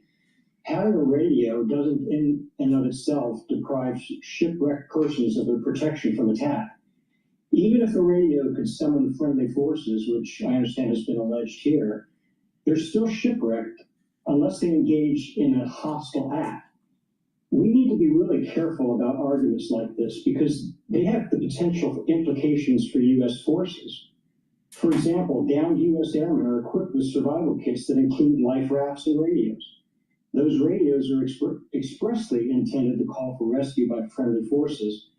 having a radio doesn't in and of itself deprive shipwrecked persons of their protection from attack. Even if a radio could summon friendly forces, which I understand has been alleged here, they're still shipwrecked unless they engage in a hostile act. We need to be really careful about arguments like this because they have the potential implications for U.S. forces. For example, downed U.S. airmen are equipped with survival kits that include life rafts and radios. Those radios are expressly intended to call for rescue by friendly forces.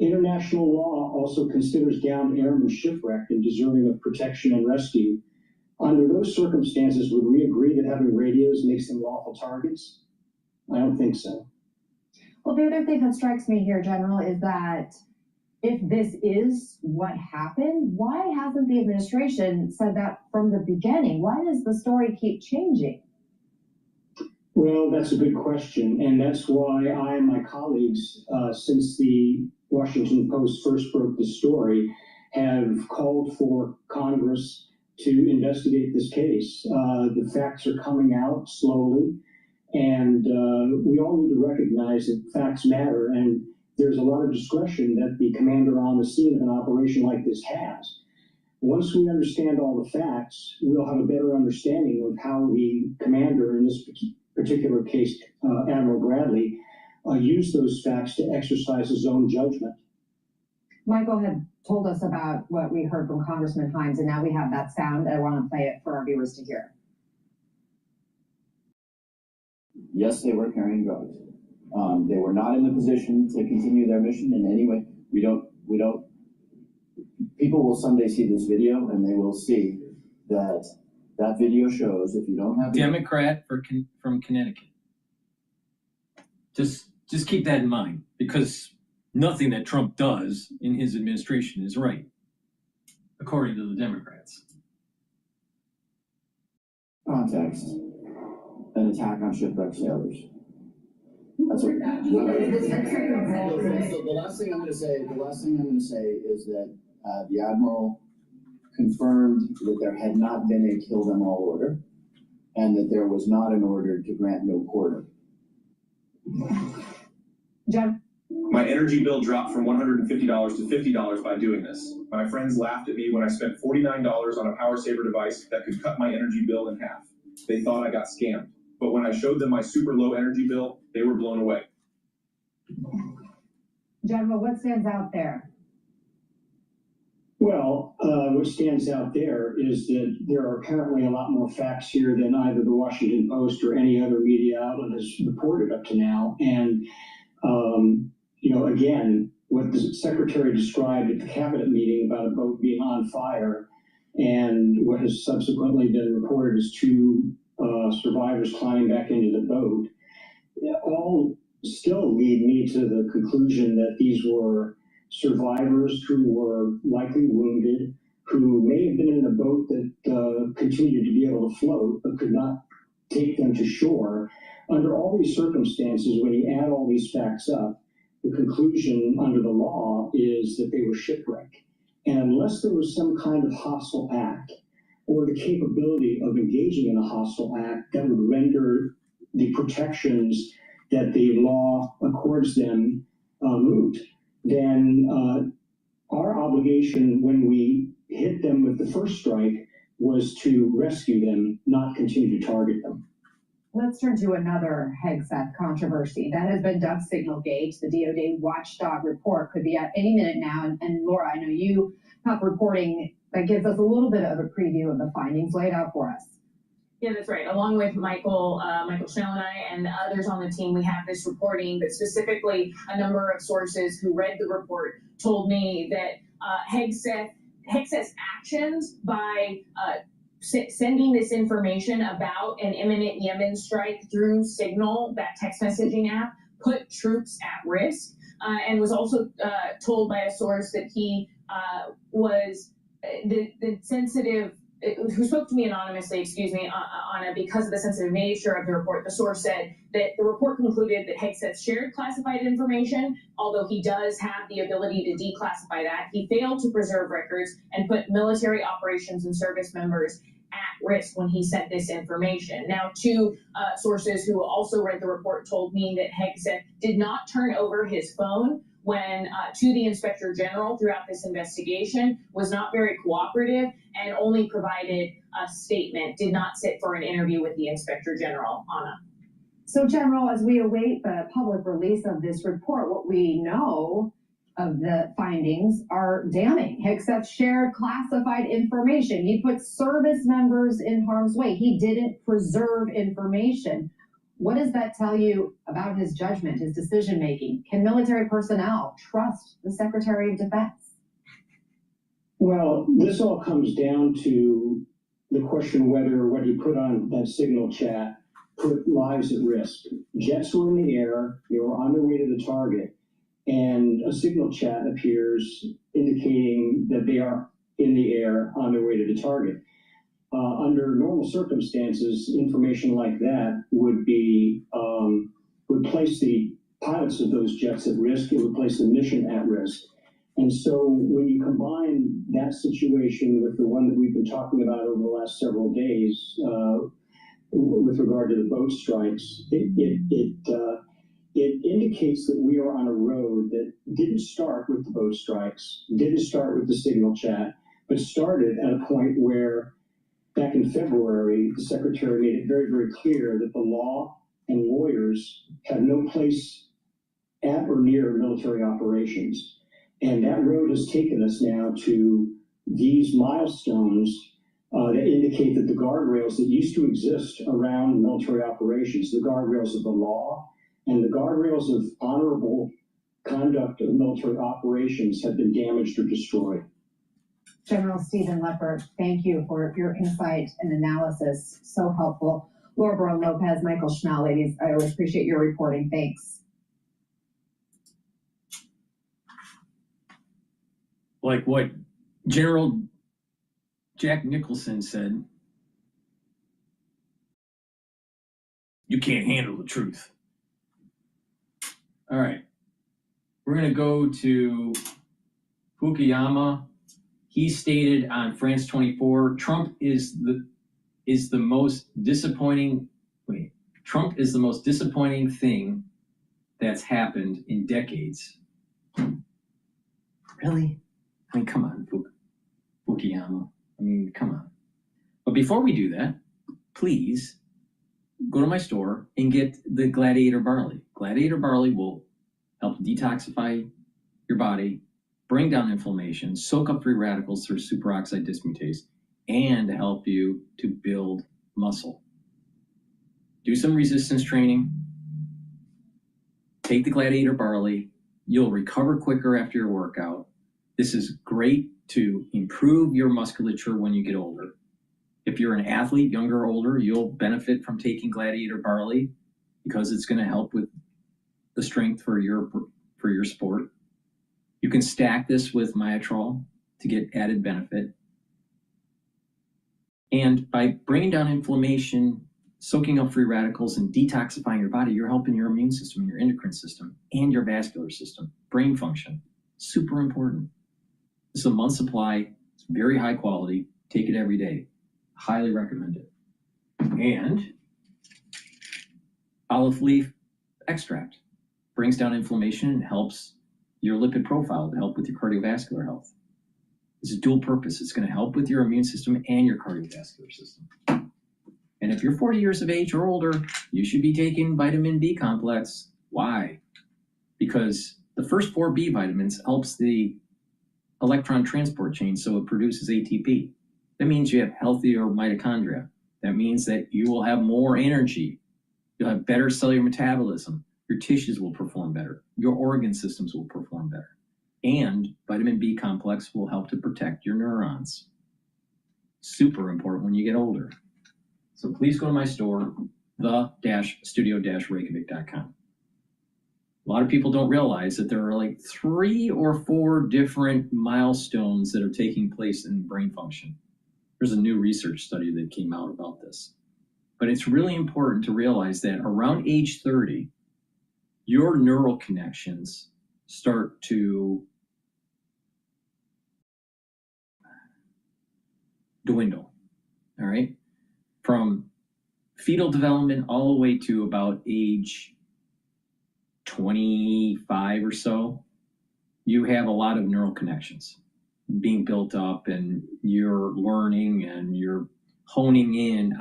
International law also considers downed airmen shipwrecked and deserving of protection and rescue. Under those circumstances, would we agree that having radios makes them lawful targets? I don't think so. Well, the other thing that strikes me here, General, is that if this is what happened, why hasn't the administration said that from the beginning? Why does the story keep changing? Well, that's a good question, and that's why I and my colleagues, since the Washington Post first broke the story, have called for Congress to investigate this case. The facts are coming out slowly, and we all need to recognize that facts matter, and there's a lot of discretion that the commander on the scene of an operation like this has. Once we understand all the facts, we'll have a better understanding of how the commander, in this particular case, Admiral Bradley, used those facts to exercise his own judgment. Michael had told us about what we heard from Congressman Hines, and now we have that sound. I want to play it for our viewers to hear. Yes, they were carrying drugs. They were not in the position to continue their mission in any way. We don't, people will someday see this video and they will see that that video shows if you don't have Democrat from Connecticut. Just keep that in mind, because nothing that Trump does in his administration is right, according to the Democrats. Context, an attack on shipwrecked sailors. That's what. The last thing I'm going to say is that the Admiral confirmed that there had not been a kill them all order, and that there was not an order to grant no quarter. John? My energy bill dropped from $150 to $50 by doing this. My friends laughed at me when I spent $49 on a power saver device that could cut my energy bill in half. They thought I got scammed. But when I showed them my super low energy bill, they were blown away. General, what stands out there? Well, what stands out there is that there are apparently a lot more facts here than either the Washington Post or any other media outlet has reported up to now. And, again, what the Secretary described at the cabinet meeting about a boat being on fire, and what has subsequently been reported as two survivors climbing back into the boat, all still lead me to the conclusion that these were survivors who were likely wounded, who may have been in a boat that continued to be able to float, but could not take them to shore. Under all these circumstances, when you add all these facts up, the conclusion under the law is that they were shipwrecked. And unless there was some kind of hostile act, or the capability of engaging in a hostile act that would render the protections that the law accords them moot, then our obligation when we hit them with the first strike was to rescue them, not continue to target them. Let's turn to another Hegseth controversy that has been dubbed Signalgate. The DoD watchdog report could be at any minute now. And Laura, I know you have reporting that gives us a little bit of a preview of the findings laid out for us. Yeah, that's right. Along with Michael Schnell and I and others on the team, we have this reporting, but specifically a number of sources who read the report told me that Hegseth's actions by sending this information about an imminent Yemen strike through Signal, that text messaging app, put troops at risk, and was also told by a source that he was the sensitive, who spoke to me anonymously, Anna, because of the sensitive nature of the report. The source said that the report concluded that Hegseth shared classified information, although he does have the ability to declassify that. He failed to preserve records and put military operations and service members at risk when he sent this information. Now, two sources who also read the report told me that Hegseth did not turn over his phone when to the Inspector General throughout this investigation, was not very cooperative, and only provided a statement, did not sit for an interview with the Inspector General. Anna. So, General, as we await the public release of this report, what we know of the findings are damning. Hegseth shared classified information. He put service members in harm's way. He didn't preserve information. What does that tell you about his judgment, his decision making? Can military personnel trust the Secretary of Defense? Well, this all comes down to the question whether what he put on that signal chat put lives at risk. Jets were in the air, they were on their way to the target, and a signal chat appears indicating that they are in the air on their way to the target. Under normal circumstances, information like that would place the pilots of those jets at risk. It would place the mission at risk. And so when you combine that situation with the one that we've been talking about over the last several days, with regard to the boat strikes, it indicates that we are on a road that didn't start with the boat strikes, didn't start with the signal chat, but started at a point where back in February, the Secretary made it very, very clear that the law and lawyers have no place at or near military operations. And that road has taken us now to these milestones that indicate that the guardrails that used to exist around military operations, the guardrails of the law and the guardrails of honorable conduct of military operations, have been damaged or destroyed. General Stephen Leppert, thank you for your insight and analysis. So helpful. Laura Barone Lopez, Michael Schnell, ladies, I always appreciate your reporting. Thanks. Like what General Jack Nicholson said, you can't handle the truth. All right. We're going to go to Fukuyama. He stated on France 24, Trump is the most disappointing thing that's happened in decades. Really? I mean, come on, Fukuyama. I mean, come on. But before we do that, please go to my store and get the Gladiator Barley. Gladiator Barley will help detoxify your body, bring down inflammation, soak up free radicals through superoxide dismutase, and help you to build muscle. Do some resistance training. Take the Gladiator Barley. You'll recover quicker after your workout. This is great to improve your musculature when you get older. If you're an athlete, younger or older, you'll benefit from taking Gladiator Barley because it's going to help with the strength for your sport. You can stack this with Myotrol to get added benefit. And by bringing down inflammation, soaking up free radicals, and detoxifying your body, you're helping your immune system, your endocrine system, and your vascular system, brain function. Super important. This is a month supply. It's very high quality. Take it every day. Highly recommend it. And olive leaf extract brings down inflammation and helps your lipid profile to help with your cardiovascular health. This is dual purpose. It's going to help with your immune system and your cardiovascular system. And if you're 40 years of age or older, you should be taking vitamin B complex. Why? Because the first 4 B vitamins helps the electron transport chain, so it produces ATP. That means you have healthier mitochondria. That means that you will have more energy. You'll have better cellular metabolism. Your tissues will perform better. Your organ systems will perform better. And vitamin B complex will help to protect your neurons. Super important when you get older. So please go to my store, the-studio-reykjavik.com. A lot of people don't realize that there are like 3 or 4 different milestones that are taking place in brain function. There's a new research study that came out about this. But it's really important to realize that around age 30, your neural connections start to dwindle, all right? From fetal development all the way to about age 25 or so, you have a lot of neural connections being built up, and you're learning and you're honing in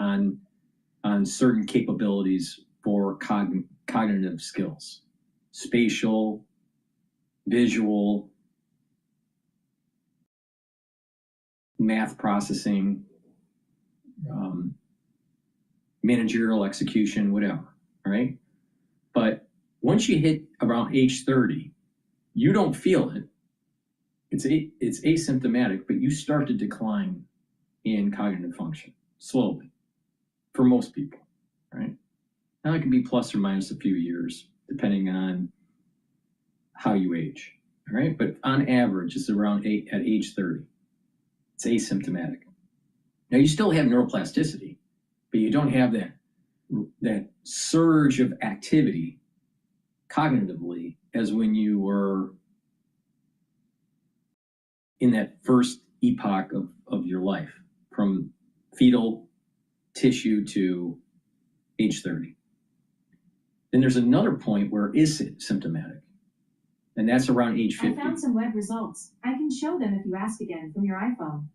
on certain capabilities for cognitive skills, spatial, visual, math processing, managerial execution, whatever. all right? But once you hit around age 30, you don't feel it. It's asymptomatic, but you start to decline in cognitive function slowly for most people, right? Now it can be plus or minus a few years, depending on how you age, all right? But on average, it's around at age 30. It's asymptomatic. Now you still have neuroplasticity, but you don't have that surge of activity cognitively as when you were in that first epoch of your life, from fetal tissue to age 30. Then there's another point where it is symptomatic, and that's around age 50. I found some web results. I can show them if you ask again from your iPhone.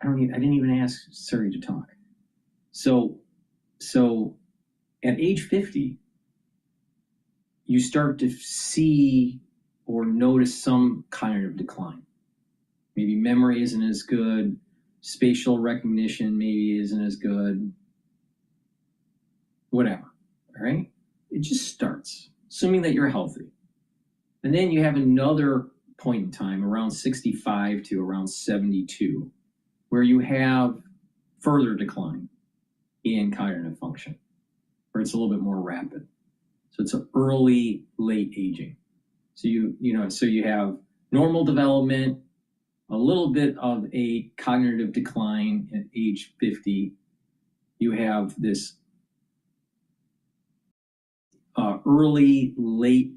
I didn't even ask Siri to talk. So at age 50, you start to see or notice some cognitive decline. Maybe memory isn't as good, spatial recognition maybe isn't as good, whatever, all right? It just starts, assuming that you're healthy. And then you have another point in time around 65 to around 72, where you have further decline in cognitive function, where it's a little bit more rapid. So it's an early, late aging. So you have normal development, a little bit of a cognitive decline at age 50. You have this early, late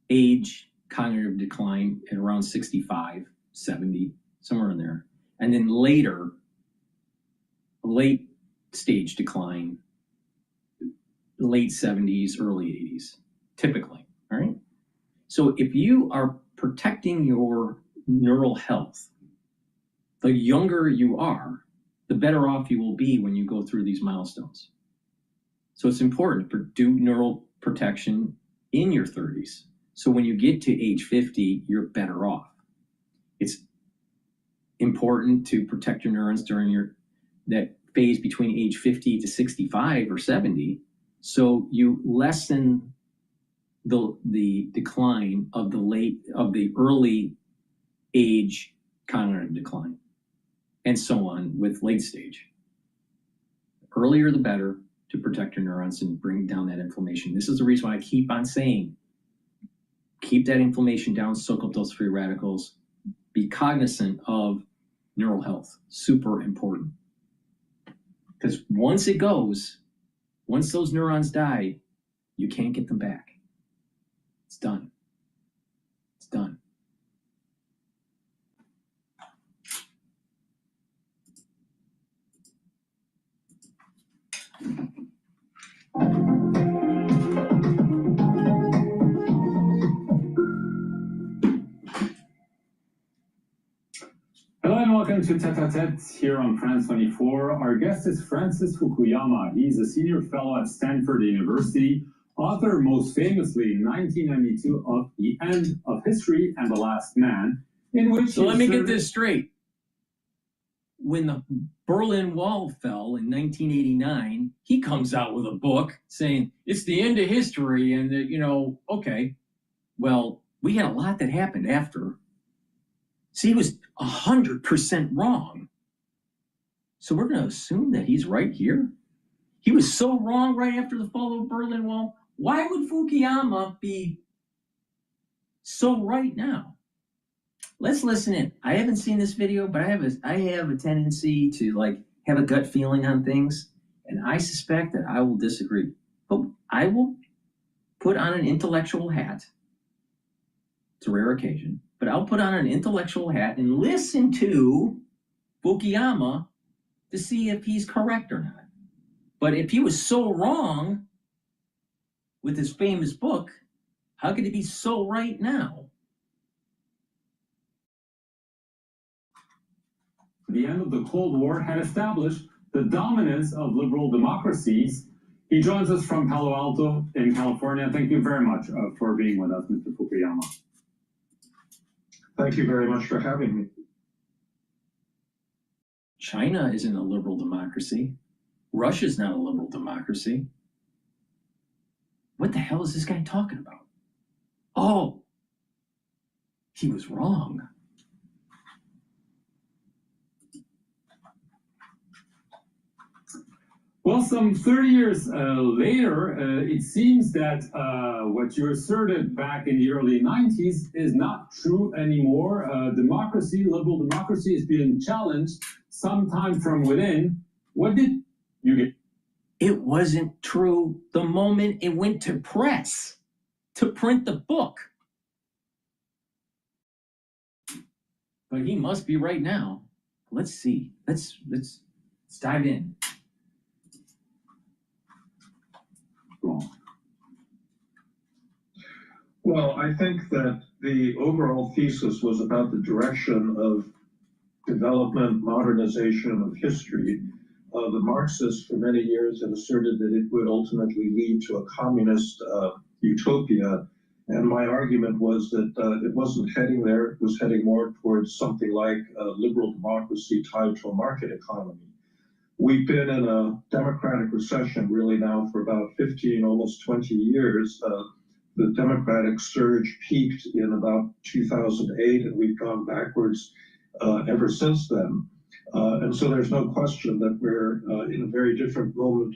age cognitive decline at around 65, 70, somewhere in there. And then later, late stage decline, late 70s, early 80s, typically, all right? So if you are protecting your neural health, the younger you are, the better off you will be when you go through these milestones. So it's important to do neural protection in your 30s. So when you get to age 50, you're better off. It's important to protect your neurons during that phase between age 50 to 65 or 70, so you lessen the decline of the early age cognitive decline, and so on with late stage. Earlier the better to protect your neurons and bring down that inflammation. This is the reason why I keep on saying, keep that inflammation down, soak up those free radicals, be cognizant of neural health, super important. Because once those neurons die, you can't get them back. It's done. It's done. Hello and welcome to Tête-à-Tête here on France 24. Our guest is Francis Fukuyama. He's a senior fellow at Stanford University, author most famously in 1992 of The End of History and the Last Man, in which... So let me get this straight. When the Berlin Wall fell in 1989, he comes out with a book saying it's the end of history, and okay, well, we had a lot that happened after. See, he was 100% wrong. So we're going to assume that he's right here. He was so wrong right after the fall of the Berlin Wall. Why would Fukuyama be so right now? Let's listen in. I haven't seen this video, but I have a tendency to have a gut feeling on things, and I suspect that I will disagree. But I will put on an intellectual hat. It's a rare occasion, but I'll put on an intellectual hat and listen to Fukuyama to see if he's correct or not. But if he was so wrong with his famous book, how could he be so right now? The end of the Cold War had established the dominance of liberal democracies. He joins us from Palo Alto in California. Thank you very much for being with us, Mr. Fukuyama. Thank you very much for having me. China isn't a liberal democracy. Russia's not a liberal democracy. What the hell is this guy talking about? Oh, he was wrong. Well, some 30 years later, it seems that what you asserted back in the early 90s is not true anymore. Democracy, liberal democracy, is being challenged sometime from within. What did you get? It wasn't true the moment it went to press to print the book. But he must be right now. Let's see. Let's dive in. Well, I think that the overall thesis was about the direction of development, modernization of history. The Marxists for many years have asserted that it would ultimately lead to a communist utopia. And my argument was that it wasn't heading there, it was heading more towards something like liberal democracy tied to a market economy. We've been in a democratic recession really now for about 15, almost 20 years. The democratic surge peaked in about 2008, and we've gone backwards ever since then. And so there's no question that we're in a very different moment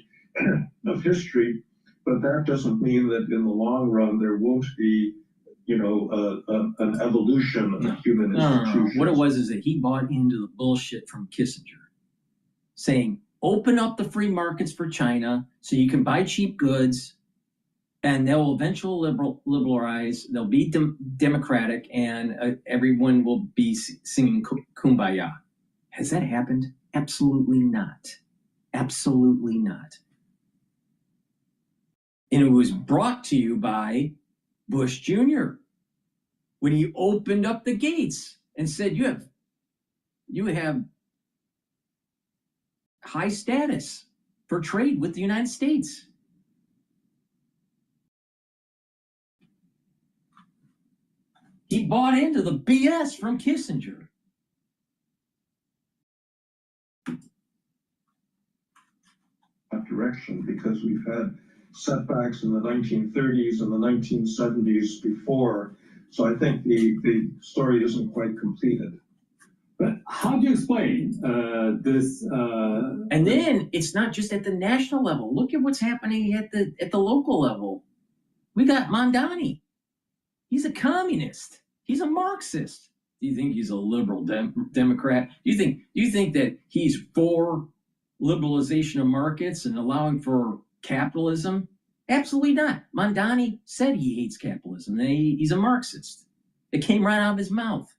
of history, but that doesn't mean that in the long run there won't be, an evolution of human institutions. What it was is that he bought into the bullshit from Kissinger, saying, open up the free markets for China so you can buy cheap goods, and they'll eventually liberalize, they'll be democratic, and everyone will be singing Kumbaya. Has that happened? Absolutely not. Absolutely not. And it was brought to you by Bush Jr. when he opened up the gates and said, you have high status for trade with the United States. He bought into the BS from Kissinger. That direction, because we've had setbacks in the 1930s and the 1970s before. So I think the story isn't quite completed. But how do you explain this? And then it's not just at the national level. Look at what's happening at the local level. We got Mondani. He's a communist. He's a Marxist. Do you think he's a liberal Democrat? Do you think that he's for liberalization of markets and allowing for capitalism? Absolutely not. Mondani said he hates capitalism. He's a Marxist. It came right out of his mouth.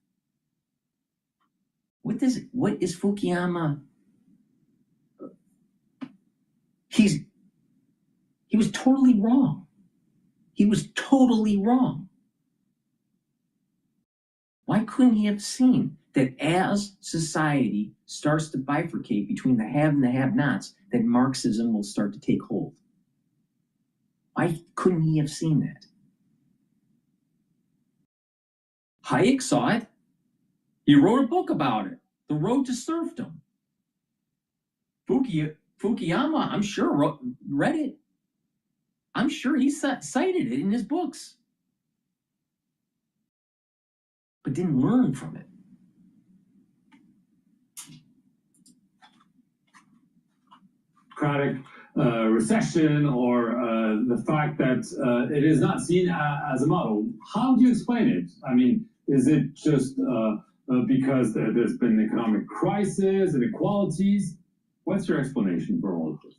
What is Fukuyama? He was totally wrong. He was totally wrong. Why couldn't he have seen that as society starts to bifurcate between the have and the have-nots, that Marxism will start to take hold? Why couldn't he have seen that? Hayek saw it. He wrote a book about it, The Road to Serfdom. Fukuyama, I'm sure, read it. I'm sure he cited it in his books, but didn't learn from it. Recession, or the fact that it is not seen as a model. How do you explain it? I mean, is it just because there's been an economic crisis, inequalities? What's your explanation for all of this?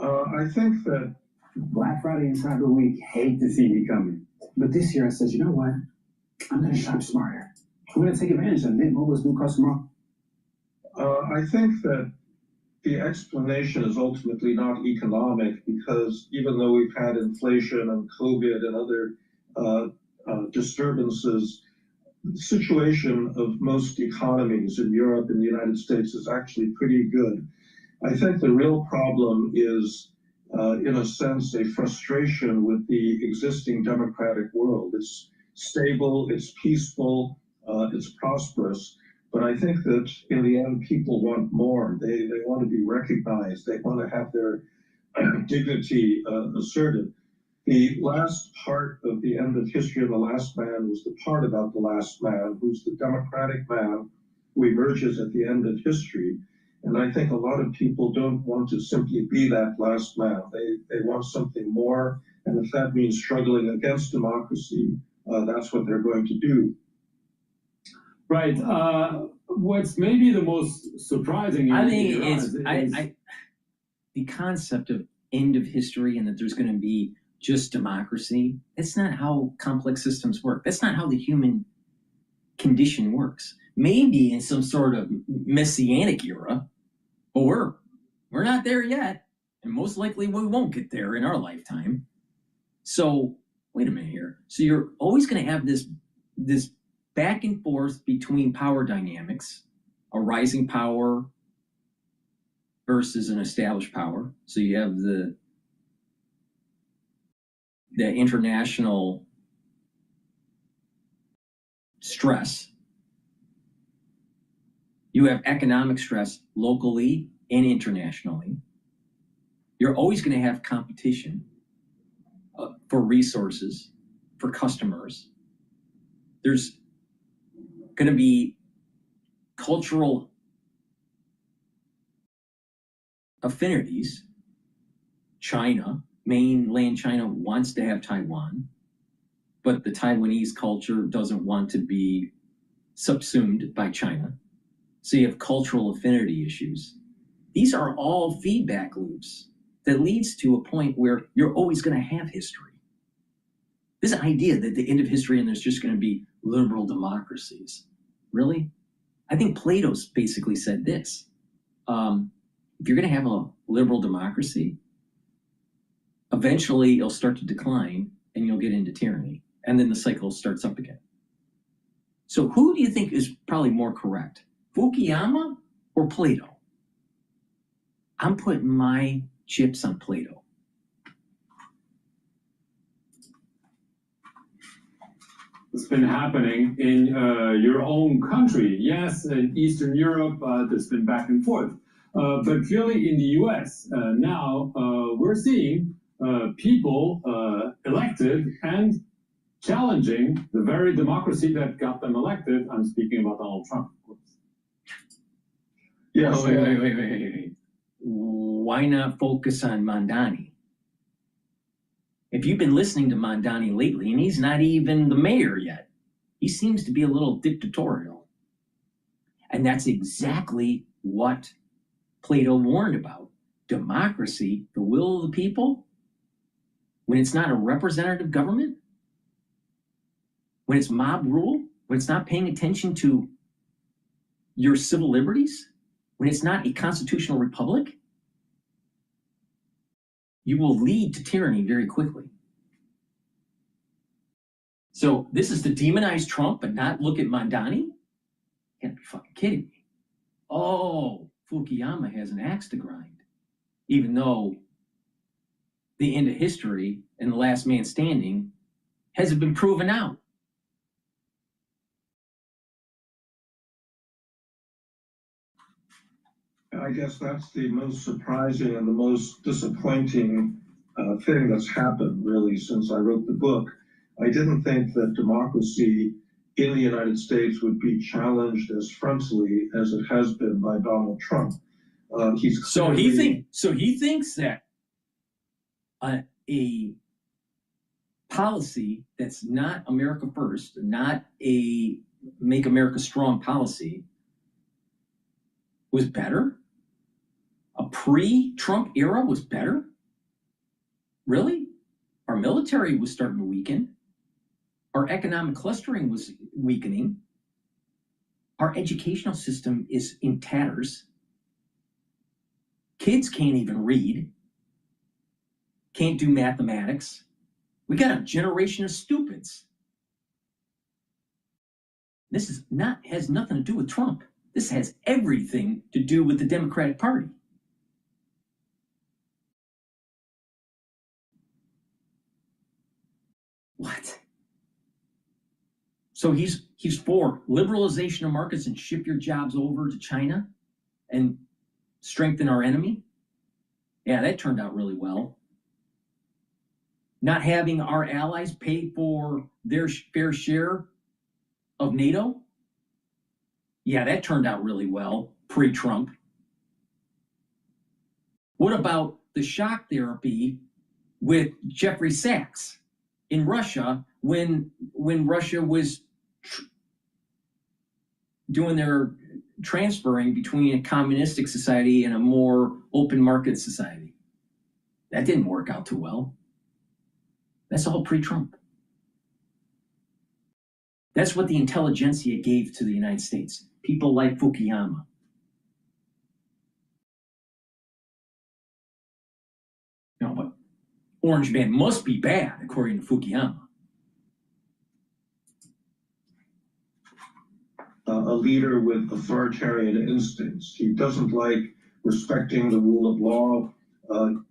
I think that Black Friday and Cyber Week hate to see me coming. But this year I said, you know what? I'm going to shop smarter. I'm going to take advantage of Mint Mobile's new customer. I think that the explanation is ultimately not economic, because even though we've had inflation and COVID and other disturbances, the situation of most economies in Europe and the United States is actually pretty good. I think the real problem is, in a sense, a frustration with the existing democratic world. It's stable, it's peaceful, it's prosperous. But I think that in the end, people want more. They want to be recognized. They want to have their dignity asserted. The last part of the end of History of the Last Man was the part about the last man, who's the democratic man who emerges at the end of history. And I think a lot of people don't want to simply be that last man. They want something more. And if that means struggling against democracy, that's what they're going to do. Right. What's maybe the most surprising I think the concept of end of history and that there's going to be just democracy, that's not how complex systems work. That's not how the human condition works. Maybe in some sort of messianic era, but we're not there yet, and most likely we won't get there in our lifetime. So wait a minute here. So you're always going to have this back and forth between power dynamics, a rising power versus an established power. So you have the international stress. You have economic stress locally and internationally. You're always going to have competition for resources, for customers. There's going to be cultural affinities. China, mainland China wants to have Taiwan, but the Taiwanese culture doesn't want to be subsumed by China. So you have cultural affinity issues. These are all feedback loops that leads to a point where you're always going to have history. This idea that the end of history and there's just going to be liberal democracies. Really? I think Plato's basically said this. If you're going to have a liberal democracy, eventually it'll start to decline and you'll get into tyranny. And then the cycle starts up again. So who do you think is probably more correct? Fukuyama or Plato? I'm putting my chips on Plato. It's been happening in your own country. Yes, in Eastern Europe, there's been back and forth. But clearly in the US, now we're seeing people elected and challenging the very democracy that got them elected. I'm speaking about Donald Trump, of course. Yes. Wait. Why not focus on Mondani? If you've been listening to Mondani lately, and he's not even the mayor yet, he seems to be a little dictatorial. And that's exactly what Plato warned about. Democracy, the will of the people, when it's not a representative government, when it's mob rule, when it's not paying attention to your civil liberties, when it's not a constitutional republic, you will lead to tyranny very quickly. So this is to demonize Trump but not look at Mondani? You can't be fucking kidding me. Oh, Fukuyama has an axe to grind. Even though the end of history and the last man standing hasn't been proven out. I guess that's the most surprising and the most disappointing thing that's happened, really, since I wrote the book. I didn't think that democracy in the United States would be challenged as frontally as it has been by Donald Trump. So he thinks that a policy that's not America first, not a make America strong policy, was better? A pre-Trump era was better? Really? Our military was starting to weaken. Our economic clustering was weakening. Our educational system is in tatters. Kids can't even read. Can't do mathematics. We got a generation of stupids. This has nothing to do with Trump. This has everything to do with the Democratic Party. What? So he's for liberalization of markets and ship your jobs over to China and strengthen our enemy? Yeah, that turned out really well. Not having our allies pay for their fair share of NATO? Yeah, that turned out really well, pre-Trump. What about the shock therapy with Jeffrey Sachs in Russia when Russia was doing their transferring between a communistic society and a more open market society? That didn't work out too well. That's all pre-Trump. That's what the intelligentsia gave to the United States. People like Fukuyama. No, but Orange Man must be bad, according to Fukuyama. A leader with authoritarian instincts. He doesn't like respecting the rule of law.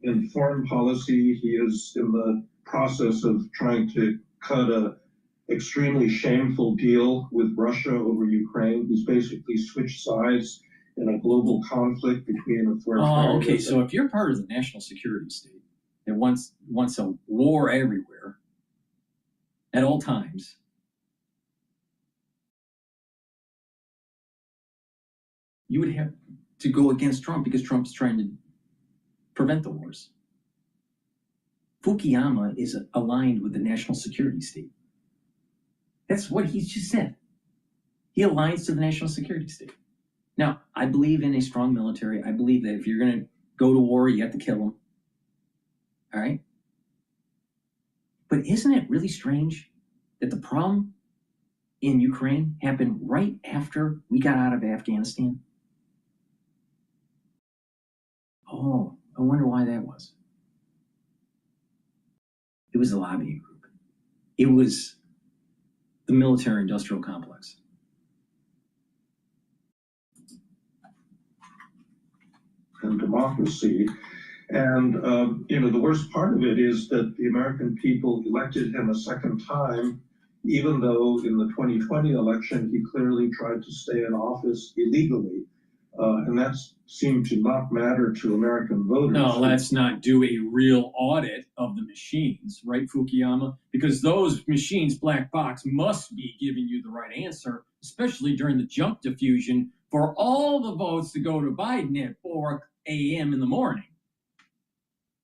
In foreign policy, he is in the process of trying to cut a extremely shameful deal with Russia over Ukraine. He's basically switched sides in a global conflict between authoritarian. Oh, okay. So if you're part of the national security state that wants a war everywhere at all times, you would have to go against Trump because Trump's trying to prevent the wars. Fukuyama is aligned with the national security state. That's what he just said. He aligns to the national security state. Now, I believe in a strong military. I believe that if you're going to go to war, you have to kill them. All right? But isn't it really strange that the problem in Ukraine happened right after we got out of Afghanistan? Oh, I wonder why that was. It was the lobbying group. It was the military-industrial complex. And democracy. And, the worst part of it is that the American people elected him a second time, even though in the 2020 election, he clearly tried to stay in office illegally. And that seemed to not matter to American voters. No, let's not do a real audit of the machines, right, Fukuyama? Because those machines, black box, must be giving you the right answer, especially during the jump diffusion for all the votes to go to Biden at 4 a.m. in the morning.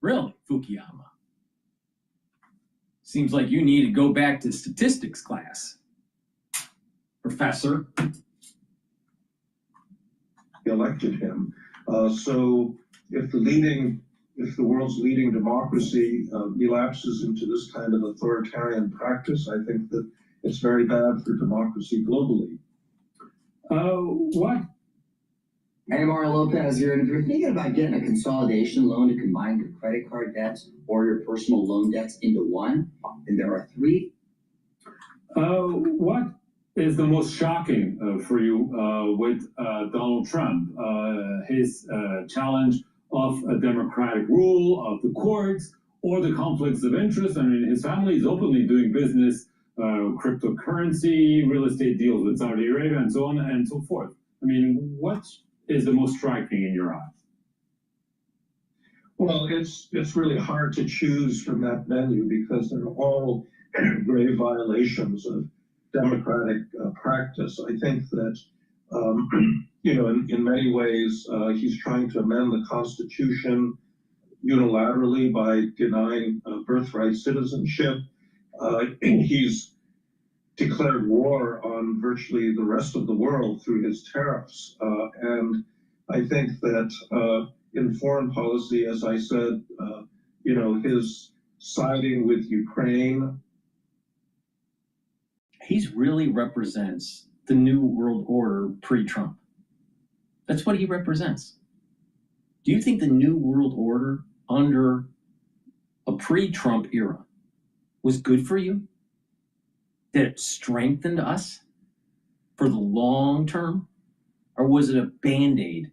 Really, Fukuyama? Seems like you need to go back to statistics class, Professor. Elected him. So if the world's leading democracy relapses into this kind of authoritarian practice, I think that it's very bad for democracy globally. What? Hey, Mario Lopez here, and if you're thinking about getting a consolidation loan to combine your credit card debts or your personal loan debts into one, then there are three. What is the most shocking for you with Donald Trump? His challenge of a democratic rule of the courts or the conflicts of interest? I mean, his family is openly doing business, cryptocurrency, real estate deals with Saudi Arabia, and so on and so forth. I mean, what is the most striking in your eyes? Well, it's really hard to choose from that menu because they're all grave violations of democratic practice. I think that, in many ways, he's trying to amend the Constitution unilaterally by denying birthright citizenship. He's declared war on virtually the rest of the world through his tariffs. And I think that in foreign policy, as I said, his siding with Ukraine. He really represents the new world order pre-Trump. That's what he represents. Do you think the new world order under a pre-Trump era was good for you? That it strengthened us for the long term? Or was it a band-aid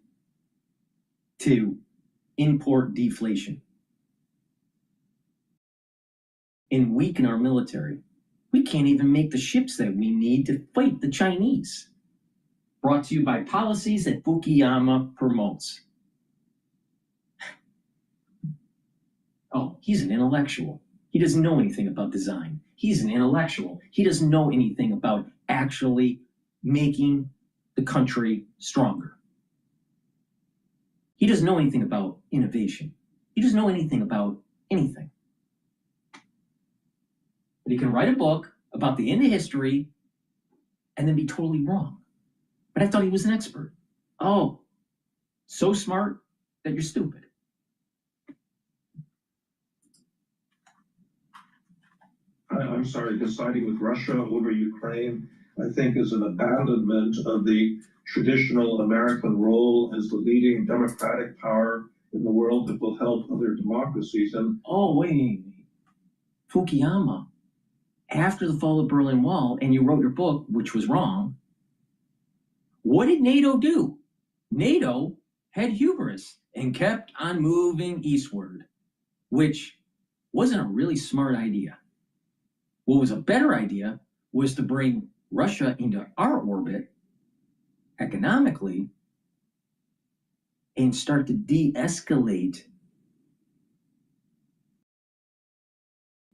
to import deflation and weaken our military? We can't even make the ships that we need to fight the Chinese. Brought to you by policies that Fukuyama promotes. Oh, he's an intellectual. He doesn't know anything about design. He's an intellectual. He doesn't know anything about actually making the country stronger. He doesn't know anything about innovation. He doesn't know anything about anything. But he can write a book about the end of history and then be totally wrong. But I thought he was an expert. Oh, so smart that you're stupid. I'm sorry, deciding with Russia over Ukraine, I think is an abandonment of the traditional American role as the leading democratic power in the world that will help other democracies. And oh, wait. Fukuyama, after the fall of the Berlin Wall, and you wrote your book, which was wrong, what did NATO do? NATO had hubris and kept on moving eastward, which wasn't a really smart idea. What was a better idea was to bring Russia into our orbit economically and start to de-escalate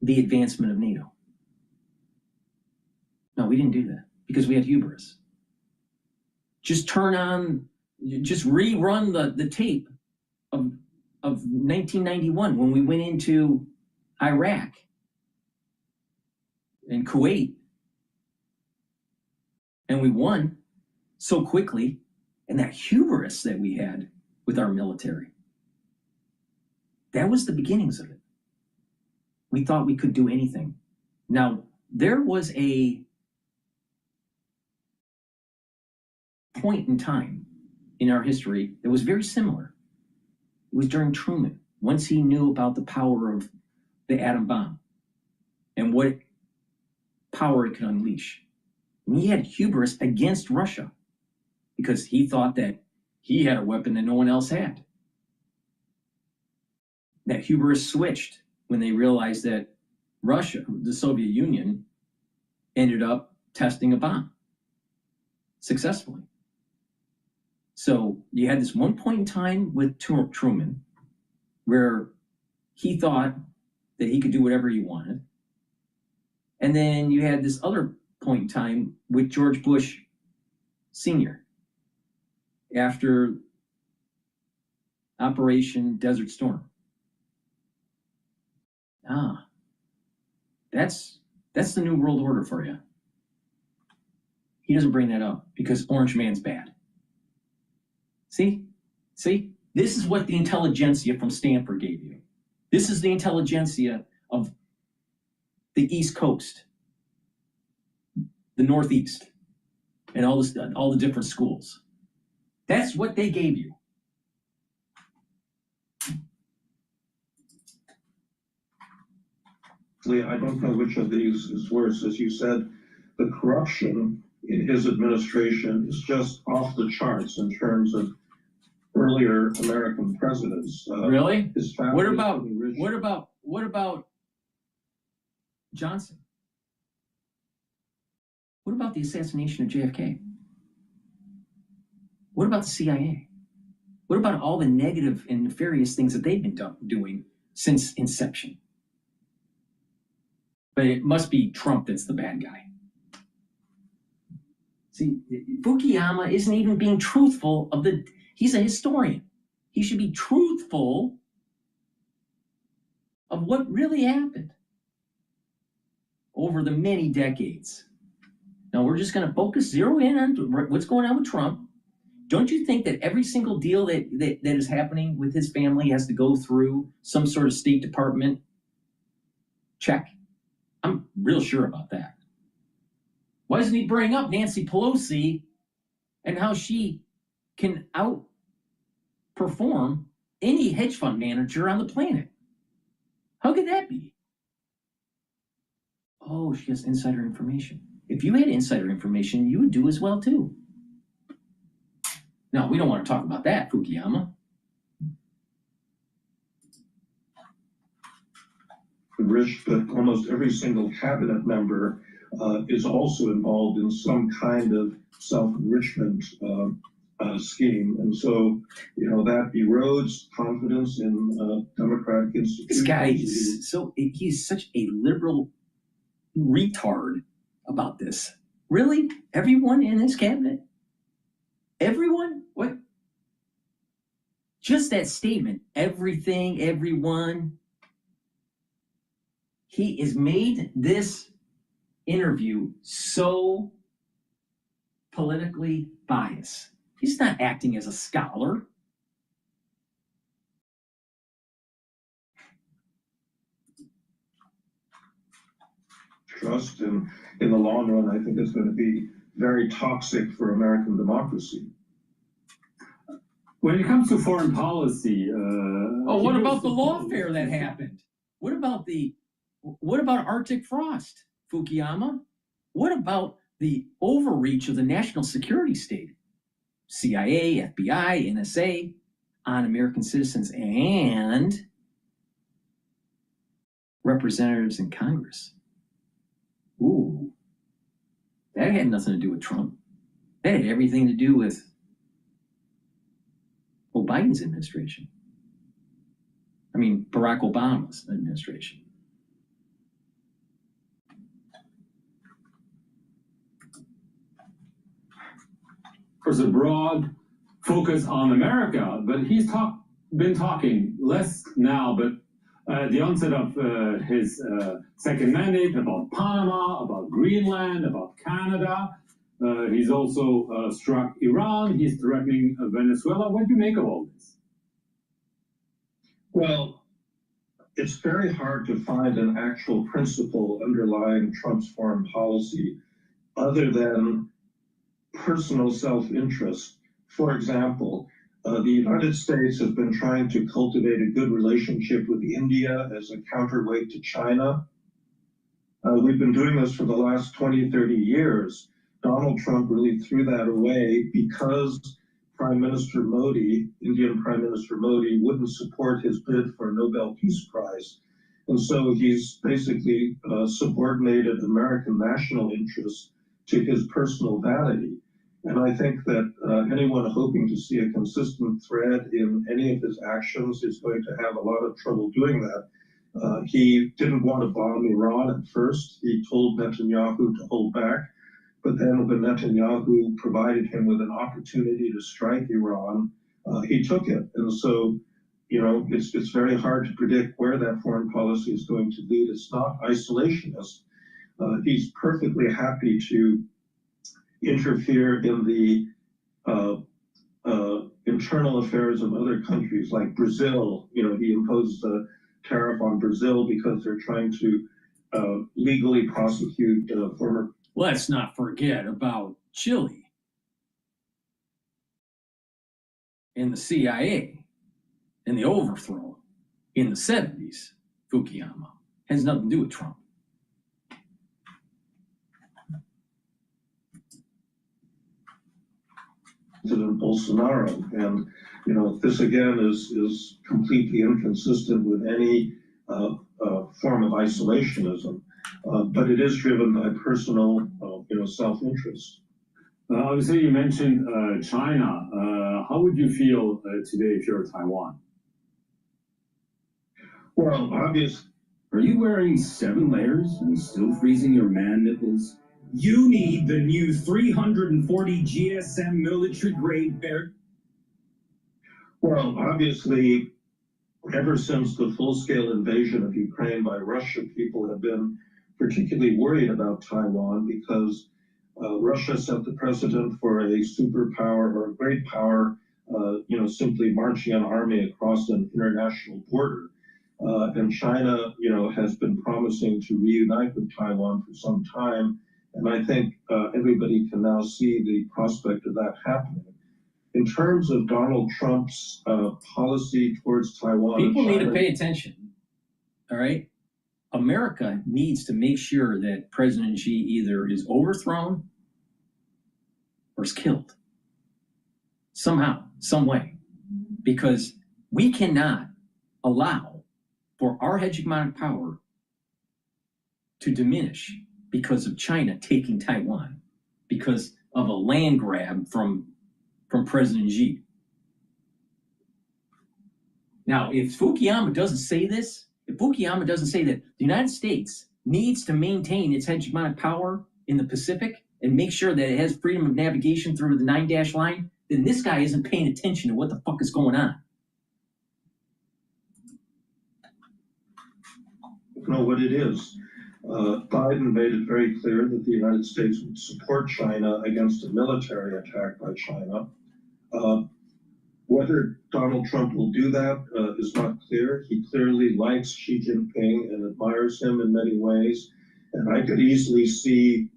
the advancement of NATO. No, we didn't do that because we had hubris. Just rerun the tape of 1991 when we went into Iraq and Kuwait, and we won so quickly, and that hubris that we had with our military. That was the beginnings of it. We thought we could do anything. Now, there was a point in time in our history that was very similar. It was during Truman, once he knew about the power of the atom bomb and what power it could unleash. And he had hubris against Russia because he thought that he had a weapon that no one else had. That hubris switched when they realized that Russia, the Soviet Union, ended up testing a bomb successfully. So you had this one point in time with Truman where he thought that he could do whatever he wanted. And then you had this other point in time with George Bush Sr. after Operation Desert Storm. That's the new world order for you. He doesn't bring that up because Orange Man's bad. See? This is what the intelligentsia from Stanford gave you. This is the intelligentsia of the East Coast, the Northeast, and all the different schools. That's what they gave you. I don't know which of these is worse. As you said, the corruption in his administration is just off the charts in terms of earlier American presidents. Really? What about Johnson? What about the assassination of JFK? What about the CIA? What about all the negative and nefarious things that they've been doing since inception? But it must be Trump that's the bad guy. See, Fukuyama isn't even being truthful he's a historian. He should be truthful of what really happened over the many decades. Now we're just going to zero in on what's going on with Trump. Don't you think that every single deal that is happening with his family has to go through some sort of State Department check? I'm real sure about that. Why doesn't he bring up Nancy Pelosi and how she can outperform any hedge fund manager on the planet? How could that be? Oh, she has insider information. If you had insider information, you would do as well too. No, we don't want to talk about that, Fukuyama. Rich, but almost every single cabinet member is also involved in some kind of self-enrichment scheme. And so, that erodes confidence in democratic institutions. This guy is he's such a liberal retard about this. Really? Everyone in his cabinet? Everyone? What? Just that statement, everything, everyone. He has made this interview so politically biased. He's not acting as a scholar. Trust, and in the long run, I think it's going to be very toxic for American democracy. When it comes to foreign policy, what about the lawfare that happened? What about Arctic frost, Fukuyama? What about the overreach of the national security state, CIA, FBI, NSA, on American citizens and representatives in Congress? Ooh, that had nothing to do with Trump. That had everything to do with Biden's administration. I mean, Barack Obama's administration. There's a broad focus on America, but he's been talking less now, but at the onset of his second mandate, about Panama, about Greenland, about Canada. He's also struck Iran. He's threatening Venezuela. What do you make of all this? Well, it's very hard to find an actual principle underlying Trump's foreign policy other than personal self-interest. For example, the United States has been trying to cultivate a good relationship with India as a counterweight to China. We've been doing this for the last 20, 30 years. Donald Trump really threw that away because Prime Minister Modi, Indian Prime Minister Modi, wouldn't support his bid for a Nobel Peace Prize. And so he's basically subordinated American national interests to his personal vanity. And I think that anyone hoping to see a consistent thread in any of his actions is going to have a lot of trouble doing that. He didn't want to bomb Iran at first. He told Netanyahu to hold back. But then when Netanyahu provided him with an opportunity to strike Iran, he took it. And so, it's very hard to predict where that foreign policy is going to lead. It's not isolationist. He's perfectly happy to interfere in the internal affairs of other countries like Brazil. He imposed a tariff on Brazil because they're trying to legally prosecute former. Let's not forget about Chile and the CIA and the overthrow in the 70s. Fukuyama has nothing to do with Trump. President Bolsonaro, and this again is completely inconsistent with any form of isolationism, but it is driven by personal, self-interest. Obviously, you mentioned China. How would you feel today if you're Taiwan? Well, obviously. Are you wearing 7 layers and still freezing your man nipples? You need the new 340 GSM military grade bear. Well, obviously, ever since the full-scale invasion of Ukraine by Russia, people have been particularly worried about Taiwan because Russia set the precedent for a superpower or a great power, simply marching an army across an international border. And China, has been promising to reunite with Taiwan for some time. And I think everybody can now see the prospect of that happening. In terms of Donald Trump's policy towards Taiwan, people need to pay attention. All right, America needs to make sure that President Xi either is overthrown or is killed somehow, some way, because we cannot allow for our hegemonic power to diminish because of China taking Taiwan, because of a land grab from from President Xi. Now, if Fukuyama doesn't say this, if Fukuyama doesn't say that the United States needs to maintain its hegemonic power in the Pacific and make sure that it has freedom of navigation through the 9-dash line, then this guy isn't paying attention to what the fuck is going on. Know what it is. Biden made it very clear that the United States would support China against a military attack by China. Whether Donald Trump will do that is not clear. He clearly likes Xi Jinping and admires him in many ways. And I could easily see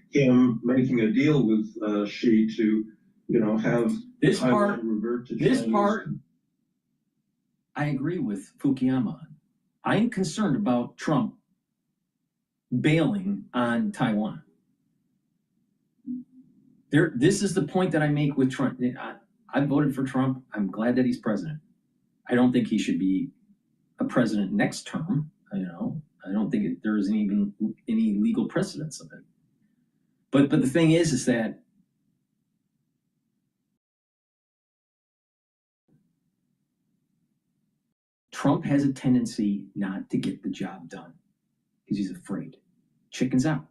him making a deal with Xi to, have this Taiwan part, revert to this Chinese. part, I agree with Fukuyama. I'm concerned about Trump bailing on Taiwan. This is the point that I make with Trump. I voted for Trump. I'm glad that he's president. I don't think he should be a president next term. I don't think there is even any legal precedence of it. But the thing is that Trump has a tendency not to get the job done because he's afraid. Chickens out.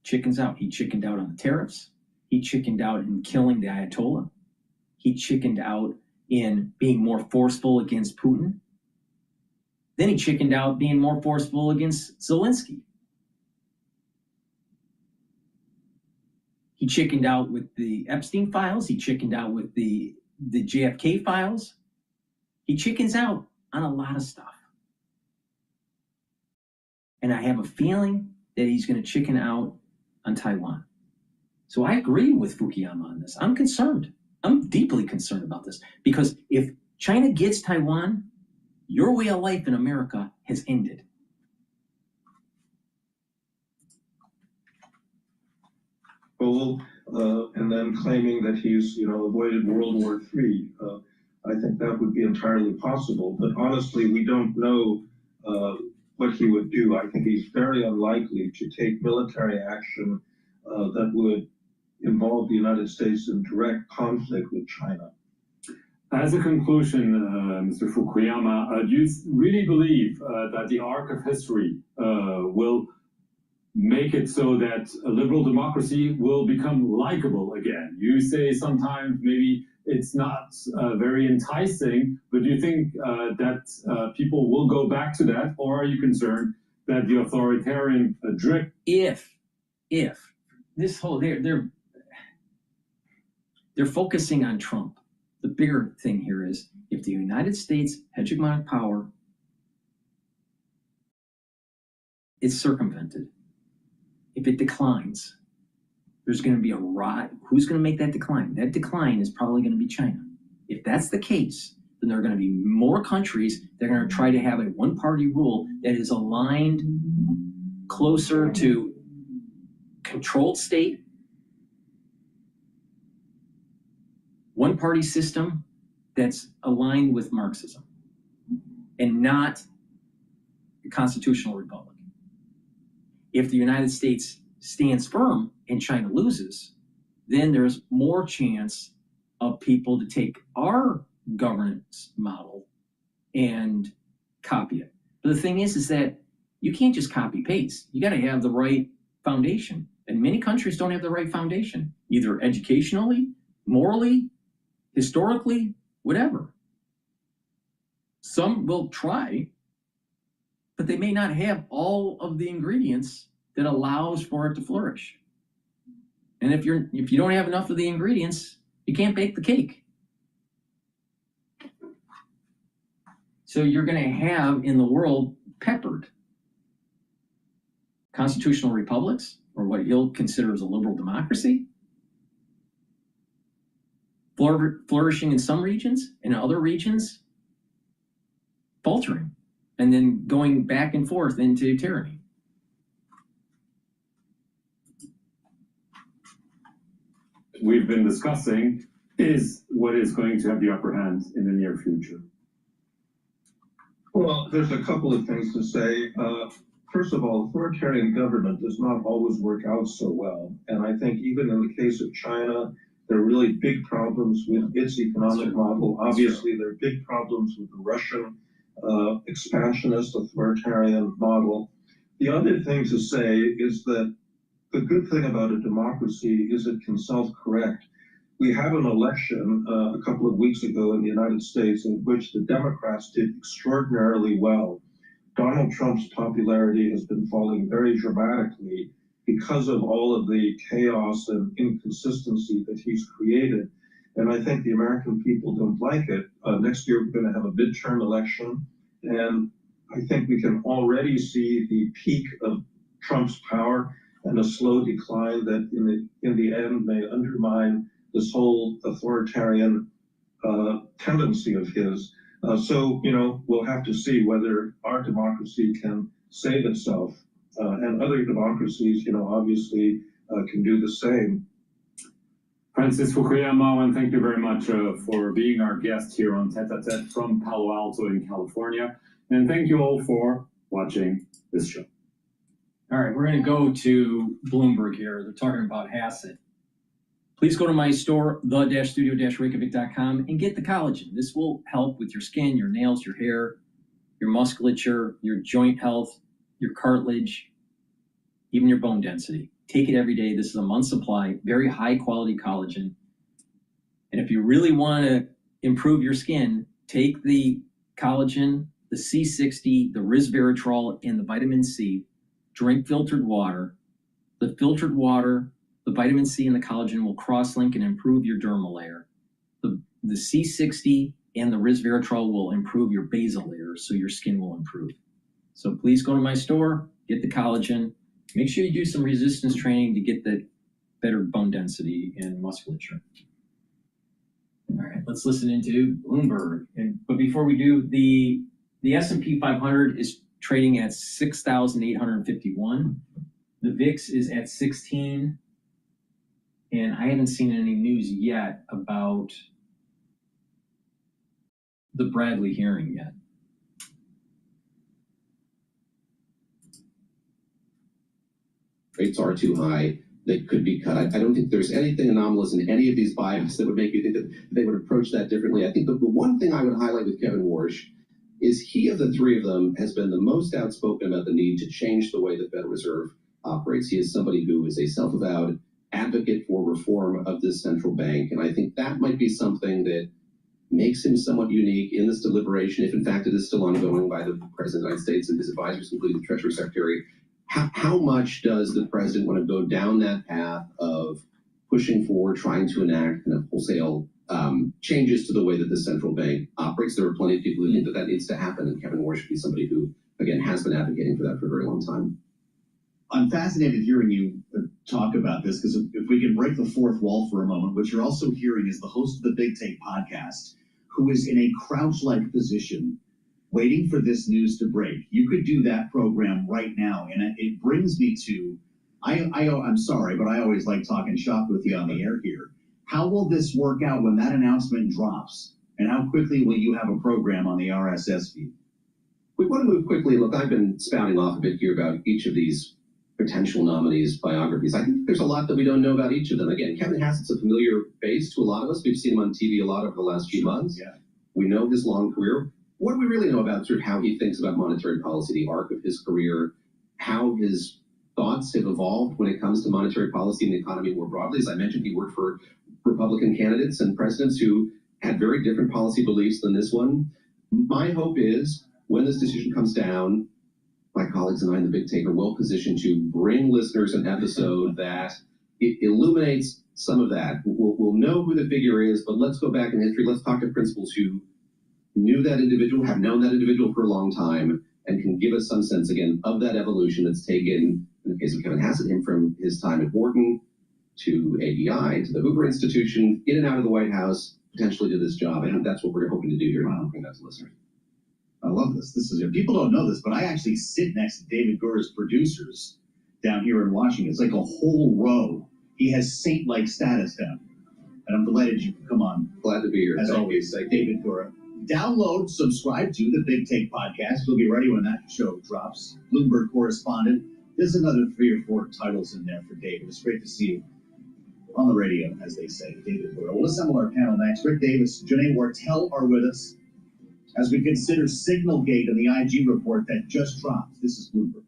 Chickens out. He chickened out on the tariffs. He chickened out in killing the Ayatollah. He chickened out in being more forceful against Putin. Then he chickened out being more forceful against Zelensky. He chickened out with the Epstein files. He chickened out with the JFK files. He chickens out on a lot of stuff. And I have a feeling that he's going to chicken out on Taiwan. So I agree with Fukuyama on this. I'm concerned. I'm deeply concerned about this because if China gets Taiwan, your way of life in America has ended. And then claiming that he's, avoided World War III. I think that would be entirely possible. But honestly, we don't know what he would do. I think he's very unlikely to take military action that would involve the United States in direct conflict with China. As a conclusion, Mr. Fukuyama, do you really believe that the arc of history will make it so that a liberal democracy will become likable again? You say sometimes maybe it's not very enticing, but do you think that people will go back to that, or are you concerned that the authoritarian drip? If this whole they're focusing on Trump. The bigger thing here is if the United States hegemonic power is circumvented, if it declines, there's going to be a riot. Who's going to make that decline? That decline is probably going to be China. If that's the case, then there are going to be more countries that are going to try to have a one-party rule that is aligned closer to controlled state, one-party system that's aligned with Marxism and not the constitutional republic. If the United States stands firm and China loses, then there's more chance of people to take our governance model and copy it. But the thing is that you can't just copy paste. You got to have the right foundation. And many countries don't have the right foundation, either educationally, morally, historically, whatever. Some will try, but they may not have all of the ingredients that allows for it to flourish. And if you don't have enough of the ingredients, you can't bake the cake. So you're going to have in the world peppered constitutional republics, or what he'll consider as a liberal democracy, flourishing in some regions, and in other regions faltering, and then going back and forth into tyranny. We've been discussing is what is going to have the upper hand in the near future. Well, there's a couple of things to say. First of all, authoritarian government does not always work out so well. And I think even in the case of China, There are really big problems with its economic model. Obviously, there are big problems with the Russian expansionist authoritarian model. The other thing to say is that the good thing about a democracy is it can self-correct. We had an election a couple of weeks ago in the United States in which the Democrats did extraordinarily well. Donald Trump's popularity has been falling very dramatically because of all of the chaos and inconsistency that he's created. And I think the American people don't like it. Next year, we're going to have a midterm election. And I think we can already see the peak of Trump's power and a slow decline that in the end may undermine this whole authoritarian tendency of his. So, we'll have to see whether our democracy can save itself. And other democracies, obviously can do the same. Francis Fukuyama, and thank you very much for being our guest here on Tête-à-Tête from Palo Alto in California. And thank you all for watching this show. All right, we're going to go to Bloomberg here. They're talking about Hassett. Please go to my store, the-studio-reykjavik.com, and get the collagen. This will help with your skin, your nails, your hair, your musculature, your joint health, your cartilage, even your bone density. Take it every day. This is a month's supply, very high quality collagen. And if you really want to improve your skin, take the collagen, the C60, the resveratrol, and the vitamin C. Drink filtered water. The filtered water, the vitamin C and the collagen will cross-link and improve your dermal layer. The C60 and the resveratrol will improve your basal layer, so your skin will improve. So please go to my store, get the collagen. Make sure you do some resistance training to get the better bone density and musculature. All right, let's listen into Bloomberg. But before we do, the S&P 500 is trading at 6,851. The VIX is at 16. And I haven't seen any news yet about the Bradley hearing yet. Rates are too high. They could be cut. I don't think there's anything anomalous in any of these bios that would make you think that they would approach that differently. I think the one thing I would highlight with Kevin Warsh is he, of the three of them, has been the most outspoken about the need to change the way the Federal Reserve operates. He is somebody who is a self-avowed advocate for reform of this central bank. And I think that might be something that makes him somewhat unique in this deliberation, if in fact it is still ongoing by the President of the United States and his advisors, including the Treasury Secretary. How much does the president want to go down that path of pushing forward, trying to enact kind of wholesale changes to the way that the central bank operates? There are plenty of people who think that that needs to happen, and Kevin Warsh should be somebody who, again, has been advocating for that for a very long time. I'm fascinated hearing you talk about this, because if we can break the fourth wall for a moment, what you're also hearing is the host of the Big Take podcast, who is in a crouch-like position, waiting for this news to break. You could do that program right now, and it brings me to, I'm sorry, but I always like talking shop with you on the air here. How will this work out when that announcement drops, and how quickly will you have a program on the RSS feed? We want to move quickly. Look, I've been spouting off a bit here about each of these potential nominees' biographies. I think there's a lot that we don't know about each of them. Again, Kevin Hassett's a familiar face to a lot of us. We've seen him on TV a lot over the last few months. Yeah. We know his long career. What do we really know about sort of how he thinks about monetary policy, the arc of his career, how his thoughts have evolved when it comes to monetary policy and the economy more broadly? As I mentioned, he worked for Republican candidates and presidents who had very different policy beliefs than this one. My hope is when this decision comes down, my colleagues and I in the Big Take are well positioned to bring listeners an episode that it illuminates some of that. We'll know who the figure is, but let's go back in history. Let's talk to principals who knew that individual, have known that individual for a long time, and can give us some sense, again, of that evolution that's taken, in the case of Kevin Hassett, him from his time at Wharton to ADI, to the Hoover Institution, in and out of the White House, potentially to this job. I think that's what we're hoping to do here, and bring that to listeners. I love this. People don't know this, but I actually sit next to David Gura's producers down here in Washington. It's like a whole row. He has saint-like status down here. And I'm delighted you could come on. Glad to be here. As always, David Gura. Download, subscribe to the Big Take podcast. We'll be ready when that show drops. Bloomberg correspondent. There's another 3 or 4 titles in there for David. It's great to see you. on the radio, as they say. David Burrow. We'll assemble our panel next. Rick Davis, Janae Wartell are with us as we consider Signalgate and the IG report that just dropped. This is Bloomberg.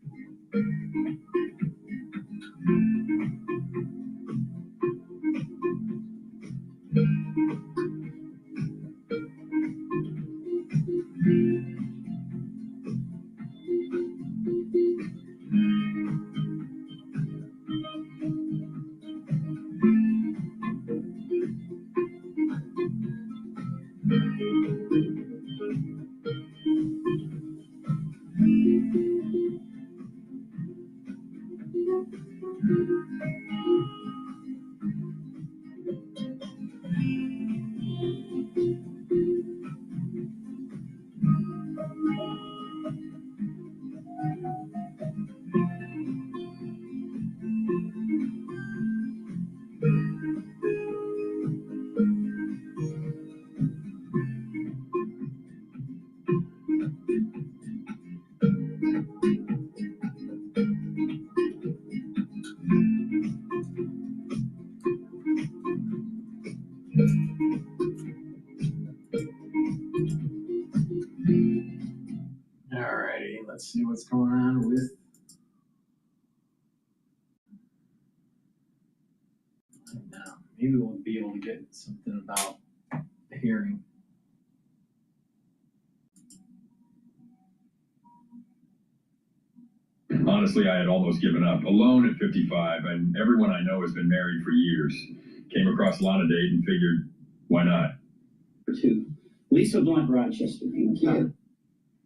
Alrighty, let's see what's going on with. Now, maybe we'll be able to get something about the hearing. Honestly, I had almost given up. Alone at 55, and everyone I know has been married for years. Came across Lana Date and figured, why not? Lisa Blunt, Rochester. Thank you.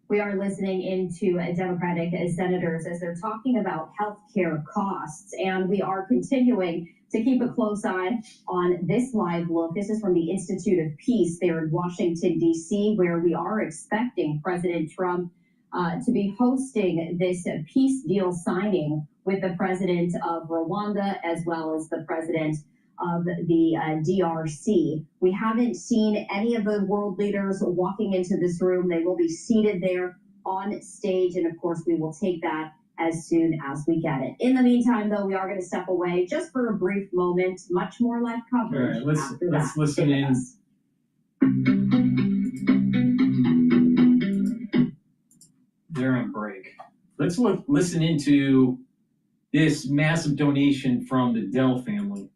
We are listening into Democratic senators as they're talking about health care costs, and we are continuing to keep a close eye on this live look. This is from the Institute of Peace there in Washington, D.C., where we are expecting President Trump to be hosting this peace deal signing with the president of Rwanda as well as the president of the DRC. We haven't seen any of the world leaders walking into this room. They will be seated there on stage, and of course we will take that as soon as we get it. In the meantime, though, we are going to step away just for a brief moment. Much more live coverage. All right, let's listen in. They're on break. Let's listen into this massive donation from the Dell family.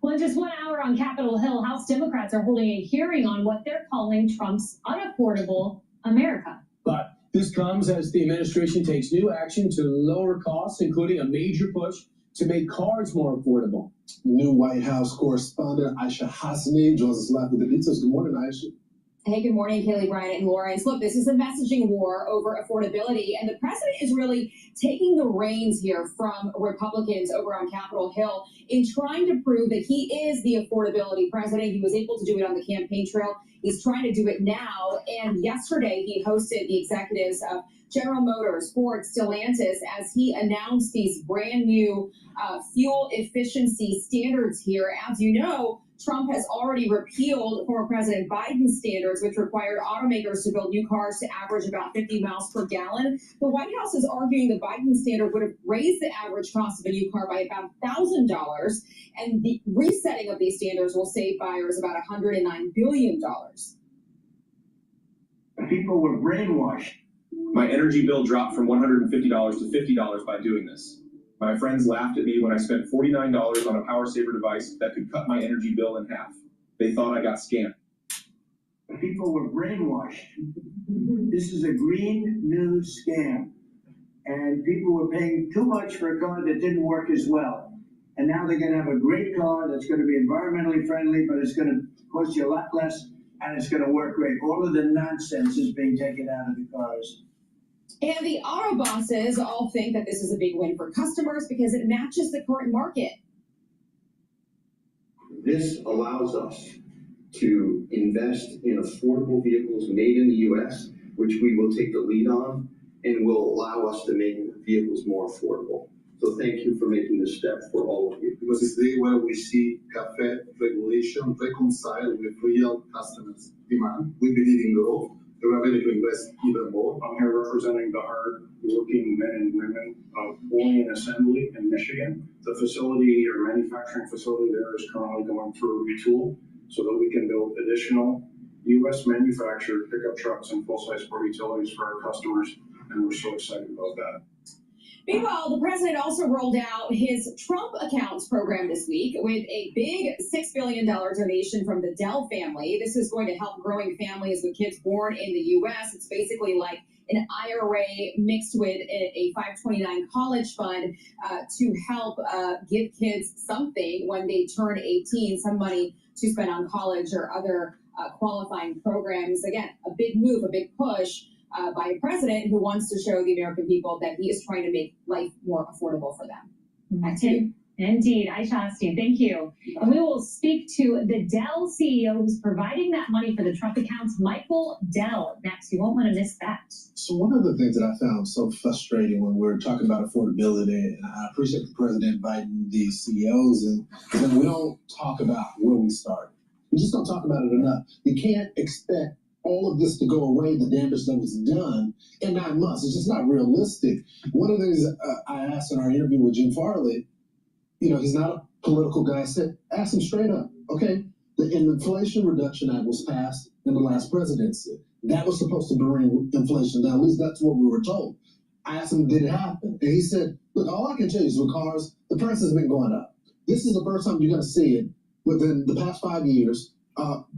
Well, in just 1 hour on Capitol Hill, House Democrats are holding a hearing on what they're calling Trump's unaffordable America. But this comes as the administration takes new action to lower costs, including a major push to make cars more affordable. New White House correspondent Aisha Hasmi joins us live with the details. Good morning, Aisha. Hey, good morning, Kaylee, Bryant, and Lawrence. Look, this is a messaging war over affordability, and the president is really taking the reins here from Republicans over on Capitol Hill in trying to prove that he is the affordability president. He was able to do it on the campaign trail. He's trying to do it now, and yesterday he hosted the executives of General Motors, Ford, Stellantis, as he announced these brand new fuel efficiency standards here. As you know, Trump has already repealed former President Biden's standards, which required automakers to build new cars to average about 50 miles per gallon. The White House is arguing the Biden standard would have raised the average cost of a new car by about $1,000, and the resetting of these standards will save buyers about $109 billion. People were brainwashed. My energy bill dropped from $150 to $50 by doing this. My friends laughed at me when I spent $49 on a power saver device that could cut my energy bill in half. They thought I got scammed. People were brainwashed. This is a green new scam. And people were paying too much for a car that didn't work as well. And now they're going to have a great car that's going to be environmentally friendly, but it's going to cost you a lot less, and it's going to work great. All of the nonsense is being taken out of the cars. And the auto bosses all think that this is a big win for customers because it matches the current market. This allows us to invest in affordable vehicles made in the U.S., which we will take the lead on, and will allow us to make vehicles more affordable. So thank you for making this step for all of you. Because it's the day where we see CAFE regulation reconcile with real customers' demand. We believe in growth, we're ready to invest even more. I'm here representing the hard-working men and women of Orion Assembly in Michigan. The facility or manufacturing facility there is currently going through a retool so that we can build additional U.S. manufactured pickup trucks and full-size sport utilities for our customers, and we're so excited about that. Meanwhile, the president also rolled out his Trump accounts program this week with a big $6 billion donation from the Dell family. This is going to help growing families with kids born in the U.S. It's basically like an IRA mixed with a 529 college fund to help give kids something when they turn 18, some money to spend on college or other qualifying programs. Again, a big move, a big push by a president who wants to show the American people that he is trying to make life more affordable for them. Back to you. Indeed, Aisha Austin, thank you. And we will speak to the Dell CEO who's providing that money for the Trump accounts, Michael Dell, next. You won't want to miss that. So one of the things that I found so frustrating when we're talking about affordability, and I appreciate the president inviting these CEOs, and that we don't talk about where we started. We just don't talk about it enough. You can't expect all of this to go away, the damage that was done in 9 months. It's just not realistic. One of the things I asked in our interview with Jim Farley, you know, he's not a political guy. I said, ask him straight up, okay? The Inflation Reduction Act was passed in the last presidency. That was supposed to bring inflation down. At least that's what we were told. I asked him, did it happen? And he said, look, all I can tell you is with cars, the price has been going up. This is the first time you're going to see it within the past 5 years.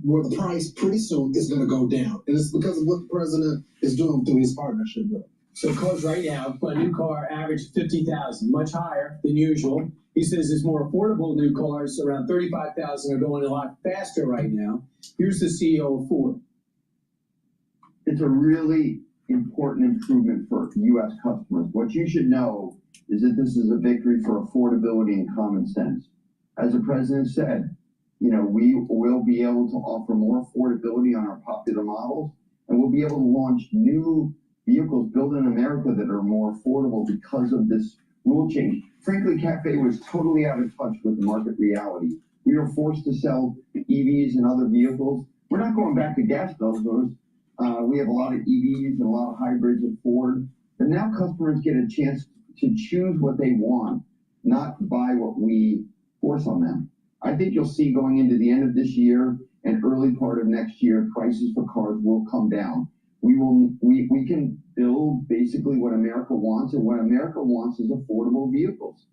Where the price pretty soon is going to go down. And it's because of what the president is doing through his partnership with him. So cars right now, a new car average 50,000, much higher than usual. He says his more affordable new cars, around 35,000, are going a lot faster right now. Here's the CEO of Ford. It's a really important improvement for U.S. customers. What you should know is that this is a victory for affordability and common sense. As the president said, you know, we will be able to offer more affordability on our popular models, and we'll be able to launch new vehicles built in America that are more affordable because of this rule change. Frankly, CAFE was totally out of touch with the market reality. We were forced to sell EVs and other vehicles. We're not going back to gas guzzlers. We have a lot of EVs and a lot of hybrids at Ford. But now customers get a chance to choose what they want, not buy what we force on them. I think you'll see going into the end of this year and early part of next year, prices for cars will come down. We can build basically what America wants, and what America wants is affordable vehicles.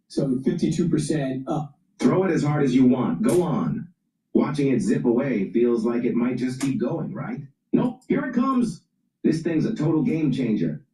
So 52% up. Throw it as hard as you want. Go on. Watching it zip away feels like it might just keep going, right? Nope, here it comes. This thing's a total game changer.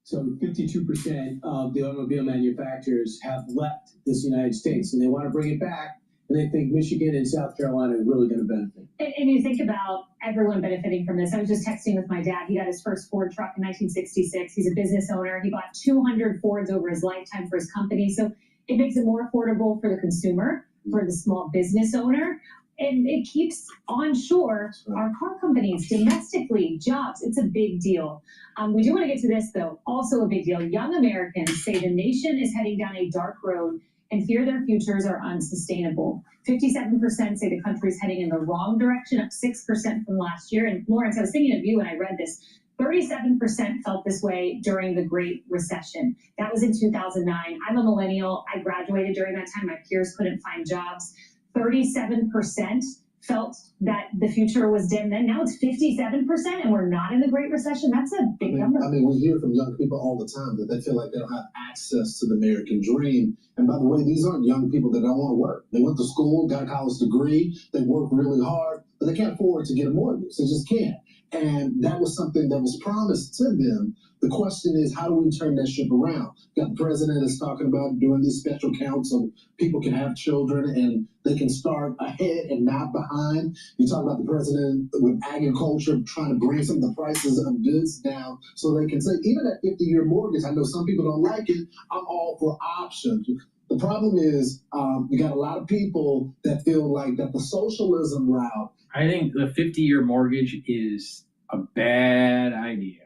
So 52% of the automobile manufacturers have left this United States, and they want to bring it back, and they think Michigan and South Carolina are really going to benefit. And you think about everyone benefiting from this. I was just texting with my dad. He got his first Ford truck in 1966. He's a business owner. He bought 200 Fords over his lifetime for his company. So it makes it more affordable for the consumer, for the small business owner. And it keeps onshore our car companies, domestically, jobs. It's a big deal. We do want to get to this, though. Also a big deal. Young Americans say the nation is heading down a dark road and fear their futures are unsustainable. 57% say the country's heading in the wrong direction, up 6% from last year. And Lawrence, I was thinking of you when I read this. 37% felt this way during the Great Recession. That was in 2009. I'm a millennial. I graduated during that time. My peers couldn't find jobs. 37% felt that the future was dim then. Now it's 57% and we're not in the Great Recession. That's a big number. I mean, we hear from young people all the time that they feel like they don't have access to the American dream. And by the way, these aren't young people that don't want to work. They went to school, got a college degree, they work really hard, but they can't afford to get a mortgage. They just can't. And that was something that was promised to them. The question is, how do we turn that ship around? The president is talking about doing these special counts so people can have children and they can start ahead and not behind. You talk about the president with agriculture trying to bring some of the prices of goods down so they can say, even at 50-year mortgage, I know some people don't like it, I'm all for options. The problem is you got a lot of people that feel like that the socialism route. I think the 50-year mortgage is a bad idea.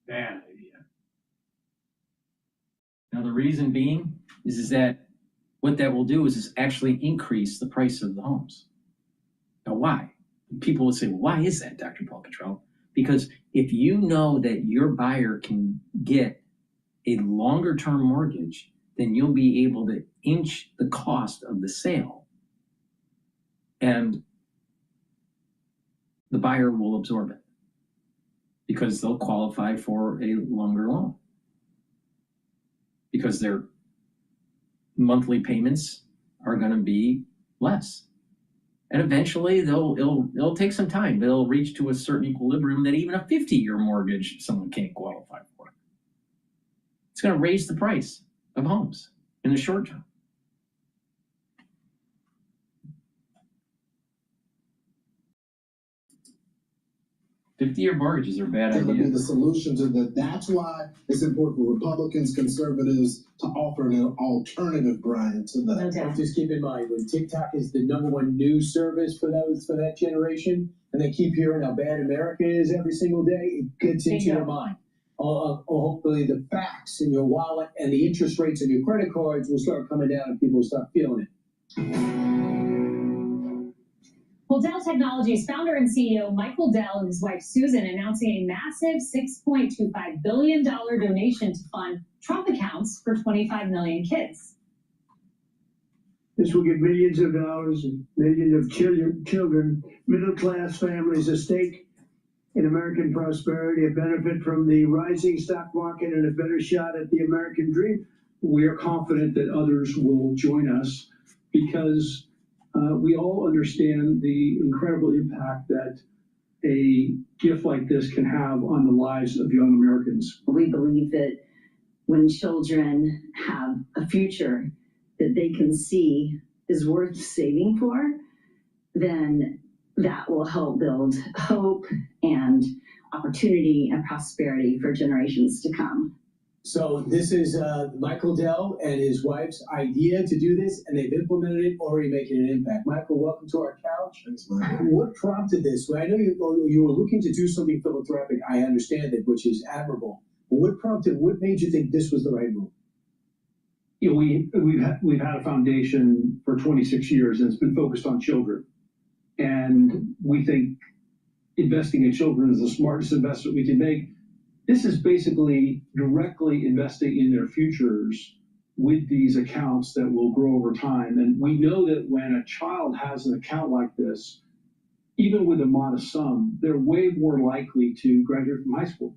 Bad idea. Now, the reason being is that what that will do is actually increase the price of the homes. Now, why? People would say, well, why is that, Dr. Paul Cottrell? Because if you know that your buyer can get a longer term mortgage, then you'll be able to inch the cost of the sale, and the buyer will absorb it because they'll qualify for a longer loan because their monthly payments are going to be less. And eventually it'll take some time. They'll reach to a certain equilibrium that even a 50-year mortgage someone can't qualify for. It's going to raise the price of homes in the short term. $50-year mortgages are a bad Going to idea. be the solution to that. That's why it's important for Republicans, conservatives to offer an alternative, Brian, to that. No doubt. Just keep in mind, when TikTok is the #1 news service for that generation, and they keep hearing how bad America is every single day, it gets into your mind. Hopefully the facts in your wallet and the interest rates on your credit cards will start coming down and people will start feeling it. Well, Dell Technologies founder and CEO Michael Dell and his wife Susan announcing a massive $6.25 billion donation to fund Trump accounts for 25 million kids. This will give millions of dollars and millions of children, middle-class families a stake in American prosperity, a benefit from the rising stock market, and a better shot at the American dream. We are confident that others will join us because we all understand the incredible impact that a gift like this can have on the lives of young Americans. We believe that when children have a future that they can see is worth saving for, then that will help build hope and opportunity and prosperity for generations to come. So this is Michael Dell and his wife's idea to do this, and they've implemented it, already making an impact. Michael, welcome to our couch. Thanks, Michael. What prompted this? Well, I know you were looking to do something philanthropic. I understand it, which is admirable. But what made you think this was the right move? You know, we've had a foundation for 26 years, and it's been focused on children. And we think investing in children is the smartest investment we can make. This is basically directly investing in their futures with these accounts that will grow over time. And we know that when a child has an account like this, even with a modest sum, they're way more likely to graduate from high school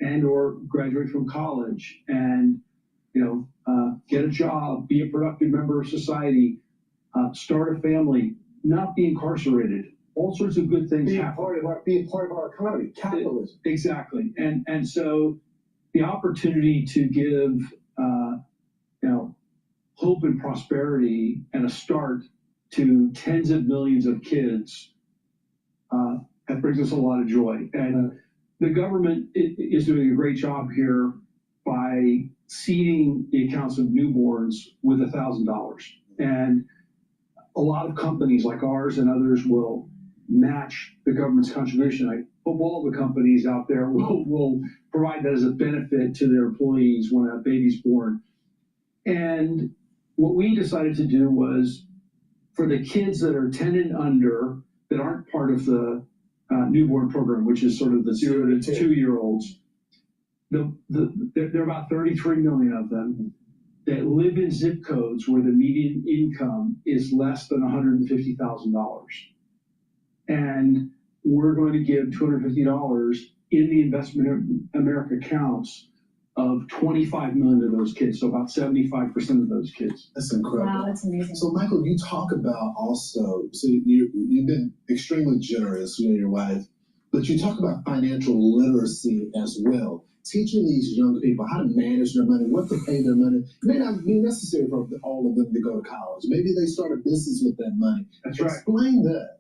and or graduate from college and, get a job, be a productive member of society, start a family, not be incarcerated. All sorts of good things happen. Be a part of our economy, capitalism. Exactly. And so the opportunity to give hope and prosperity and a start to tens of millions of kids that brings us a lot of joy. And the government is doing a great job here by seeding the accounts of newborns with $1,000. And a lot of companies like ours and others will match the government's contribution. I hope all the companies out there will provide that as a benefit to their employees when a baby's born. And what we decided to do was for the kids that are 10 and under that aren't part of the newborn program, which is sort of the 0 to 2-year-olds, there are about 33 million of them that live in zip codes where the median income is less than $150,000. And we're going to give $250 in the Investment America accounts of 25 million of those kids, so about 75% of those kids. That's incredible. Wow, that's amazing. So, Michael, you talk about also, so you've been extremely generous, you and your wife, but you talk about financial literacy as well. Teaching these young people how to manage their money, what to pay their money. It may not be necessary for all of them to go to college. Maybe they start a business with that money. That's right. Explain that.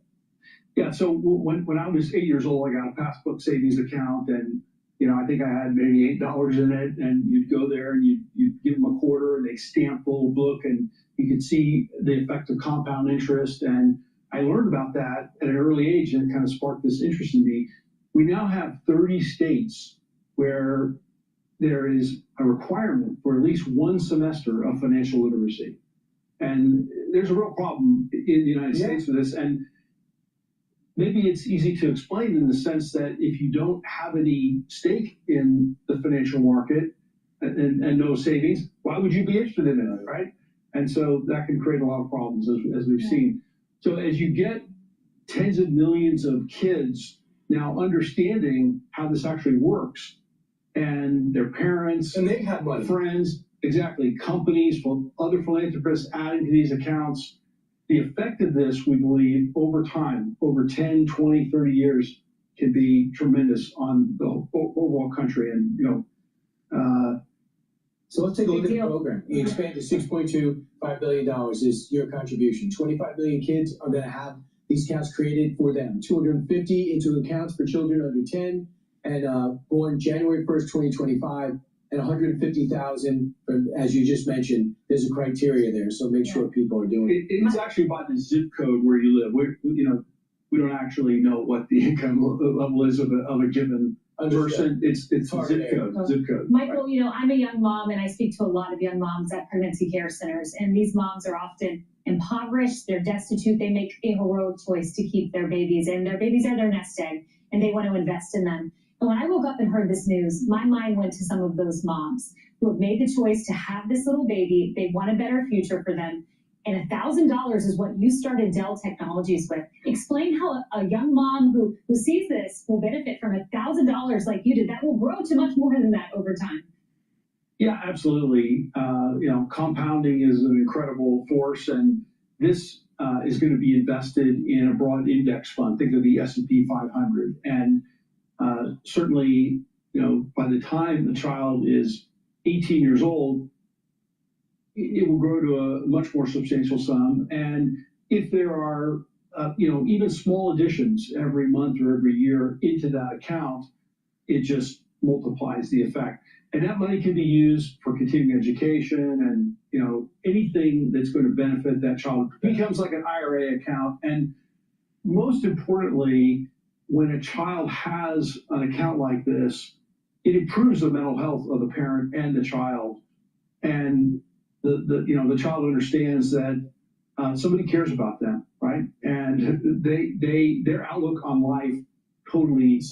Yeah, so when I was 8 years old, I got a passbook savings account, and I think I had maybe $8 in it, and you'd go there and you'd give them a quarter, and they stamp the little book, and you could see the effect of compound interest. And I learned about that at an early age, and it kind of sparked this interest in me. We now have 30 states where there is a requirement for at least one semester of financial literacy. And there's a real problem in the United States with this. And maybe it's easy to explain in the sense that if you don't have any stake in the financial market and no savings, why would you be interested in it, right? And so that can create a lot of problems as we've seen. So as you get tens of millions of kids now understanding how this actually works, and their parents and they have money, friends, exactly, companies, other philanthropists adding to these accounts, the effect of this, we believe, over time, over 10, 20, 30 years, can be tremendous on the overall country. And, so let's take a look at the program. You expand to $6.25 billion is your contribution. 25 million kids are going to have these accounts created for them. 250 into accounts for children under 10 and born January 1st, 2025, and 150,000, as you just mentioned, there's a criteria there, so make sure people are doing it. It's actually by the zip code where you live. We don't actually know what the income level is of a given person. It's zip code. Michael, I'm a young mom and I speak to a lot of young moms at pregnancy care centers, and these moms are often impoverished, they're destitute, they make a heroic choice to keep their babies, and their babies are their nest egg, and they want to invest in them. And when I woke up and heard this news, my mind went to some of those moms who have made the choice to have this little baby. They want a better future for them. And $1,000 is what you started Dell Technologies with. Explain how a young mom who sees this will benefit from $1,000 like you did. That will grow to much more than that over time. Yeah, absolutely. Compounding is an incredible force, and this is going to be invested in a broad index fund. Think of the S&P 500. And certainly, by the time the child is 18 years old, it will grow to a much more substantial sum. And if there are, even small additions every month or every year into that account, it just multiplies the effect. And that money can be used for continuing education and, anything that's going to benefit that child. It becomes like an IRA account. And most importantly, when a child has an account like this, it improves the mental health of the parent and the child. And the child understands that somebody cares about them, right? And their outlook on life totally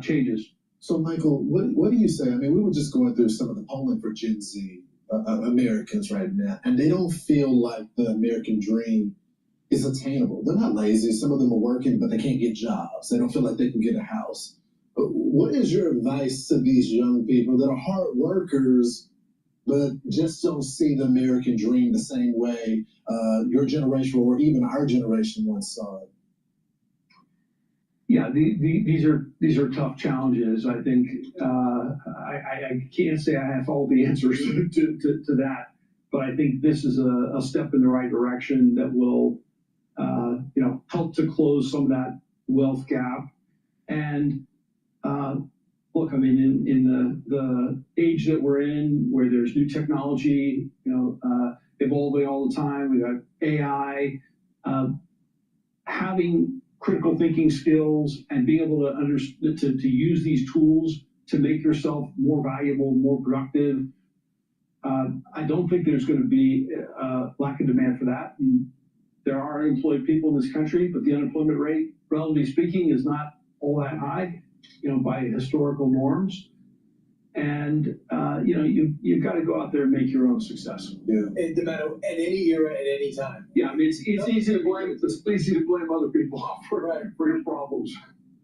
changes. So, Michael, what do you say? I mean, we were just going through some of the polling for Gen Z Americans right now, and they don't feel like the American dream is attainable. They're not lazy. Some of them are working, but they can't get jobs. They don't feel like they can get a house. But what is your advice to these young people that are hard workers, but just don't see the American dream the same way your generation or even our generation once saw it? Yeah, these are tough challenges. I think I can't say I have all the answers to that, but I think this is a step in the right direction that will help to close some of that wealth gap. And look, I mean, in the age that we're in, where there's new technology, evolving all the time, we got AI, having critical thinking skills and being able to use these tools to make yourself more valuable, more productive. I don't think there's going to be a lack of demand for that. And there are unemployed people in this country, but the unemployment rate, relatively speaking, is not all that high, by historical norms. And you've got to go out there and make your own success. Yeah. And no matter at any era, at any time. Yeah, I mean, it's easy to blame. It's easy to blame other people for your problems.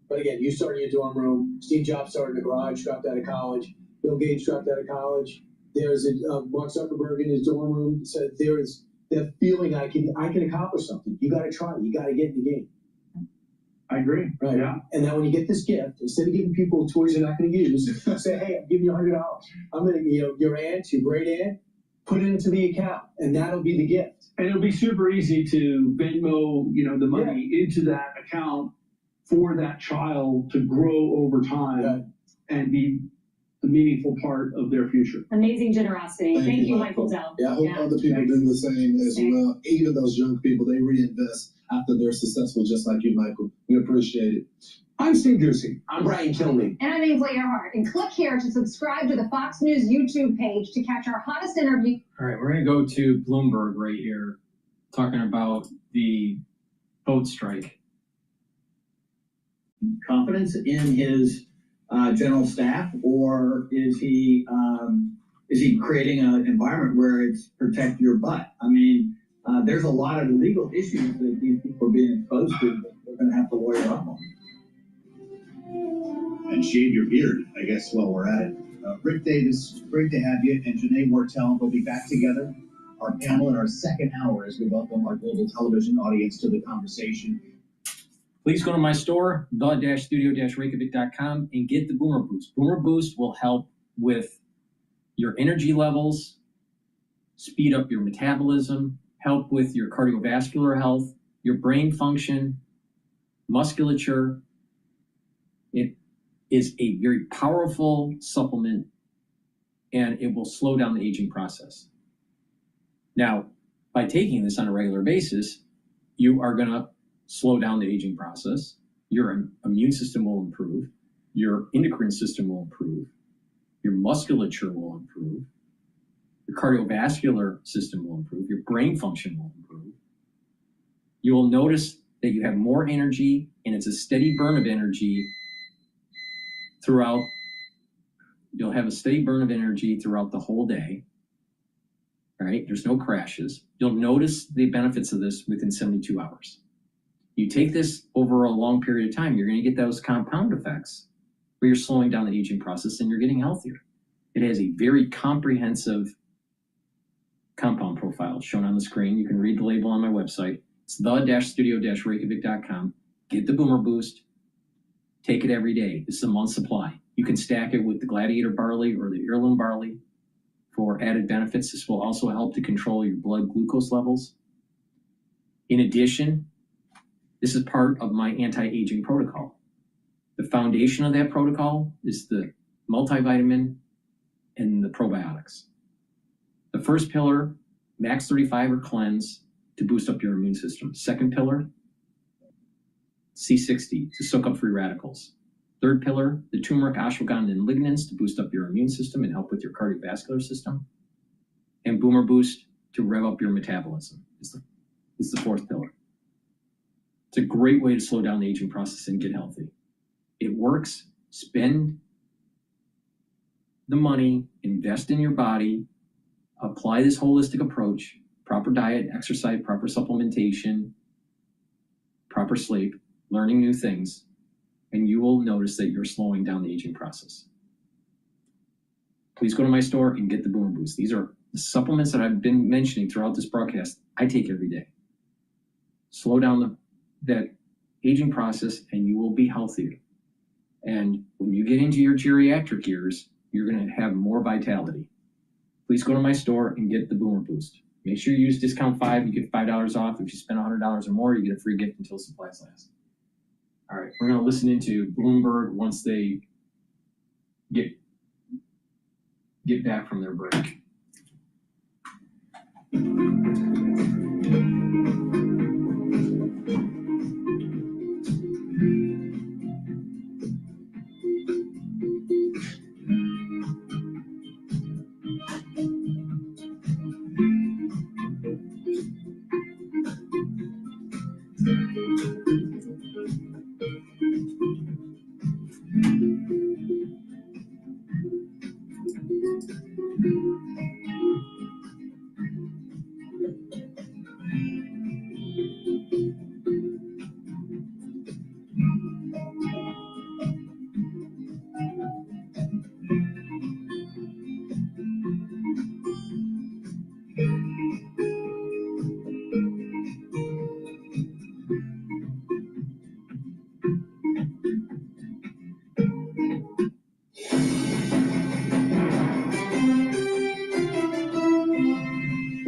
But again, you started in your dorm room. Steve Jobs started in the garage, dropped out of college. Bill Gates dropped out of college. There's Mark Zuckerberg in his dorm room said there is that feeling I can accomplish something. You got to try. You got to get in the game. I agree. Right. Yeah. And then when you get this gift, instead of giving people toys they're not going to use, say, hey, I'm giving you $100. I'm going to, your aunt, your great aunt, put it into the account, and that'll be the gift. And it'll be super easy to Venmo, the money into that account for that child to grow over time and be a meaningful part of their future. Amazing generosity. Thank you, Michael Dell. Yeah, I hope other people do the same as well. Even those young people, they reinvest after they're successful, just like you, Michael. We appreciate it. I'm Steve Ducey. I'm Brian Kilmeade. And I'm Ainsley Earhart. And click here to subscribe to the Fox News YouTube page to catch our hottest interview. All right, we're going to go to Bloomberg right here, talking about the boat strike. confidence in his general staff, or is he creating an environment where it's protect your butt? I mean, there's a lot of legal issues that these people are being exposed to that we're going to have to lawyer up on. And shave your beard, I guess, while we're at it. Rick Davis, great to have you, and Janae Wortel will be back together. Our panel in our second hour as we welcome our global television audience to the conversation. Please go to my store, the-studio-reykjavik.com, and get the Boomer Boost. Boomer Boost will help with your energy levels, speed up your metabolism, help with your cardiovascular health, your brain function, musculature. It is a very powerful supplement, and it will slow down the aging process. Now, by taking this on a regular basis, you are going to slow down the aging process. Your immune system will improve. Your endocrine system will improve. Your musculature will improve. Your cardiovascular system will improve. Your brain function will improve. You will notice that you have more energy, and it's a steady burn of energy throughout. You'll have a steady burn of energy throughout the whole day. All right, there's no crashes. You'll notice the benefits of this within 72 hours. You take this over a long period of time, you're going to get those compound effects where you're slowing down the aging process and you're getting healthier. It has a very comprehensive compound profile shown on the screen. You can read the label on my website. It's the-studio-reykjavik.com. Get the Boomer Boost. Take it every day. This is a month's supply. You can stack it with the Gladiator barley or the heirloom barley for added benefits. This will also help to control your blood glucose levels. In addition, this is part of my anti-aging protocol. The foundation of that protocol is the multivitamin and the probiotics. The first pillar, max 35 or cleanse to boost up your immune system. Second pillar, C60 to soak up free radicals. Third pillar, the turmeric, ashwagandha, and lignans to boost up your immune system and help with your cardiovascular system. And Boomer Boost to rev up your metabolism is the fourth pillar. It's a great way to slow down the aging process and get healthy. It works. Spend the money, invest in your body, apply this holistic approach, proper diet, exercise, proper supplementation, proper sleep, learning new things, and you will notice that you're slowing down the aging process. Please go to my store and get the Boomer Boost. These are the supplements that I've been mentioning throughout this broadcast. I take every day. Slow down that aging process and you will be healthier. And when you get into your geriatric years, you're going to have more vitality. Please go to my store and get the Boomer Boost. Make sure you use discount 5. You get $5 off. If you spend $100 or more, you get a free gift until supplies last. All right, we're going to listen into Bloomberg once they get back from their break.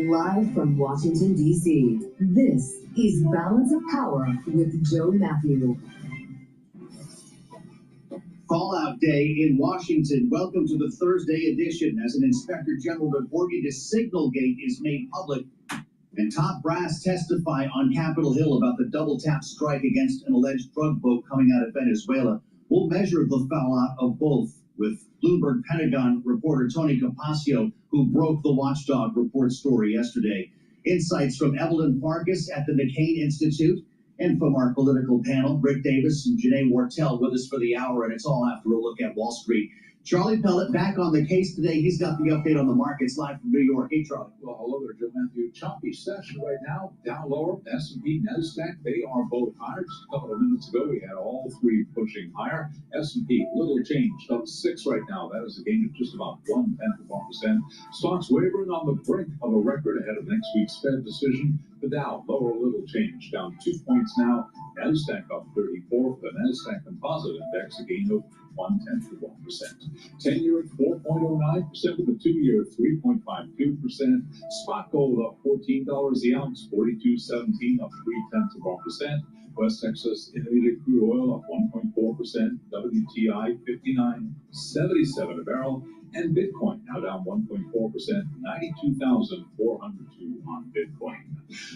Live from Washington, D.C., this is Balance of Power with Joe Matthew. Fallout Day in Washington. Welcome to the Thursday edition as an Inspector General report into Signalgate is made public and top brass testify on Capitol Hill about the double tap strike against an alleged drug boat coming out of Venezuela. We'll measure the fallout of both with Bloomberg Pentagon reporter Tony Capaccio, who broke the Watchdog report story yesterday. Insights from Evelyn Farkas at the McCain Institute And from our political panel, Rick Davis and Janae Wartell with us for the hour, and it's all after a look at Wall Street. Charlie Pellet back on the case today. He's got the update on the markets live from New York. Hey, Charlie. Well, hello there, Joe Matthew. Choppy session right now. Down lower, S&P, NASDAQ, they are both higher. Just a couple of minutes ago, we had all three pushing higher. S&P, little change, up 6 right now. That is a gain of just about 0.1%. Stocks wavering on the brink of a record ahead of next week's Fed decision. The Dow, lower a little change, down 2 points now. NASDAQ up 34 for the NASDAQ Composite Index, a gain of 0.1%. 10-year at 4.09%, with the 2-year at 3.52%. Spot gold up $14 the ounce, 42.17, up 0.3%. West Texas Intermediate crude oil up 1.4%. WTI 59.77 a barrel. And Bitcoin now down 1.4%, 92,402 on Bitcoin.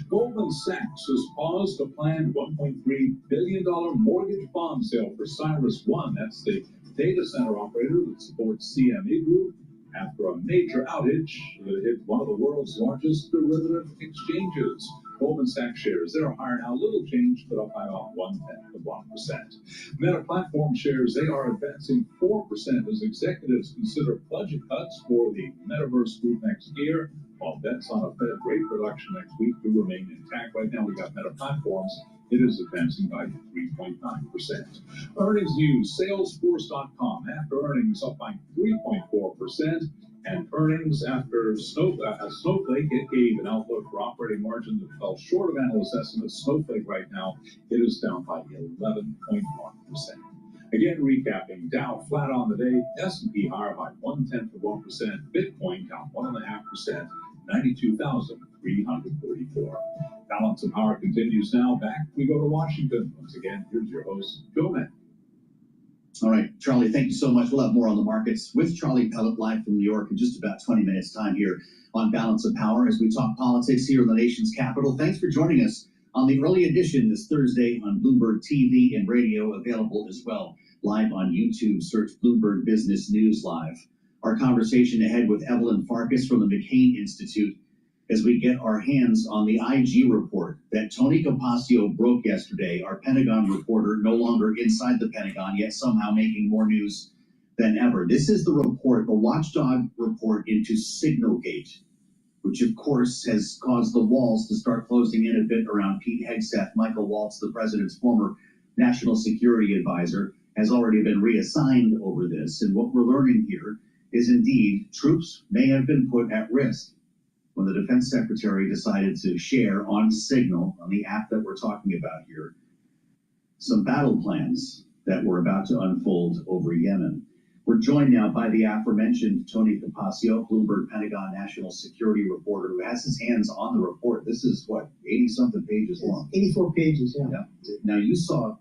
Goldman Sachs has paused a planned $1.3 billion mortgage bond sale for CyrusOne. That's the data center operator that supports CME Group after a major outage that hit one of the world's largest derivative exchanges. Goldman Sachs shares, they're higher now, little change, but up by about 0.1%. Meta Platform shares, they are advancing 4% as executives consider budget cuts for the Metaverse Group next year, while bets on a Fed rate reduction next week do remain intact. Right now, we got Meta Platforms. It is advancing by 3.9%. Earnings news, Salesforce.com after earnings up by 3.4%. And earnings after Snowflake, it gave an outlook for operating margin that fell short of analyst estimates. Snowflake right now, it is down by 11.1%. Again, recapping, Dow flat on the day, S&P higher by 0.1%, Bitcoin down 1.5%, 92,334. Balance of Power continues now. Back we go to Washington. Once again, here's your host, Joe Mann. All right, Charlie, thank you so much. We'll have more on the markets with Charlie Pellet live from New York in just about 20 minutes time here on Balance of Power as we talk politics here in the nation's capital. Thanks for joining us on the early edition this Thursday on Bloomberg TV and radio, available as well live on YouTube. Search Bloomberg Business News Live. Our conversation ahead with Evelyn Farkas from the McCain Institute as we get our hands on the IG report that Tony Capaccio broke yesterday, our Pentagon reporter, no longer inside the Pentagon, yet somehow making more news than ever. This is the report, the watchdog report into Signalgate, which of course has caused the walls to start closing in a bit around Pete Hegseth. Michael Waltz, the president's former national security advisor, has already been reassigned over this. And what we're learning here is indeed troops may have been put at risk when the defense secretary decided to share on Signal, on the app that we're talking about here, some battle plans that were about to unfold over Yemen. We're joined now by the aforementioned Tony Capaccio, Bloomberg Pentagon national security reporter, who has his hands on the report. This is what, 80-something pages long? 84 pages, yeah. Now, you saw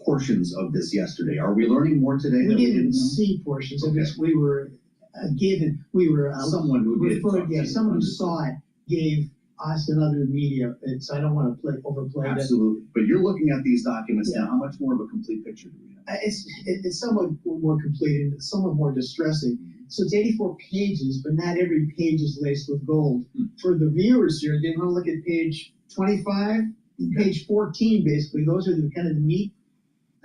portions of this yesterday. Are we learning more today? We didn't see portions of this. We were someone who referred, yeah, someone who saw it gave us and other media. So I don't want to overplay that. Absolutely. But you're looking at these documents now. How much more of a complete picture do we have? It's somewhat more complete and somewhat more distressing. So it's 84 pages, but not every page is laced with gold. For the viewers here, they want to look at page 25, page 14, basically. Those are the kind of the meat.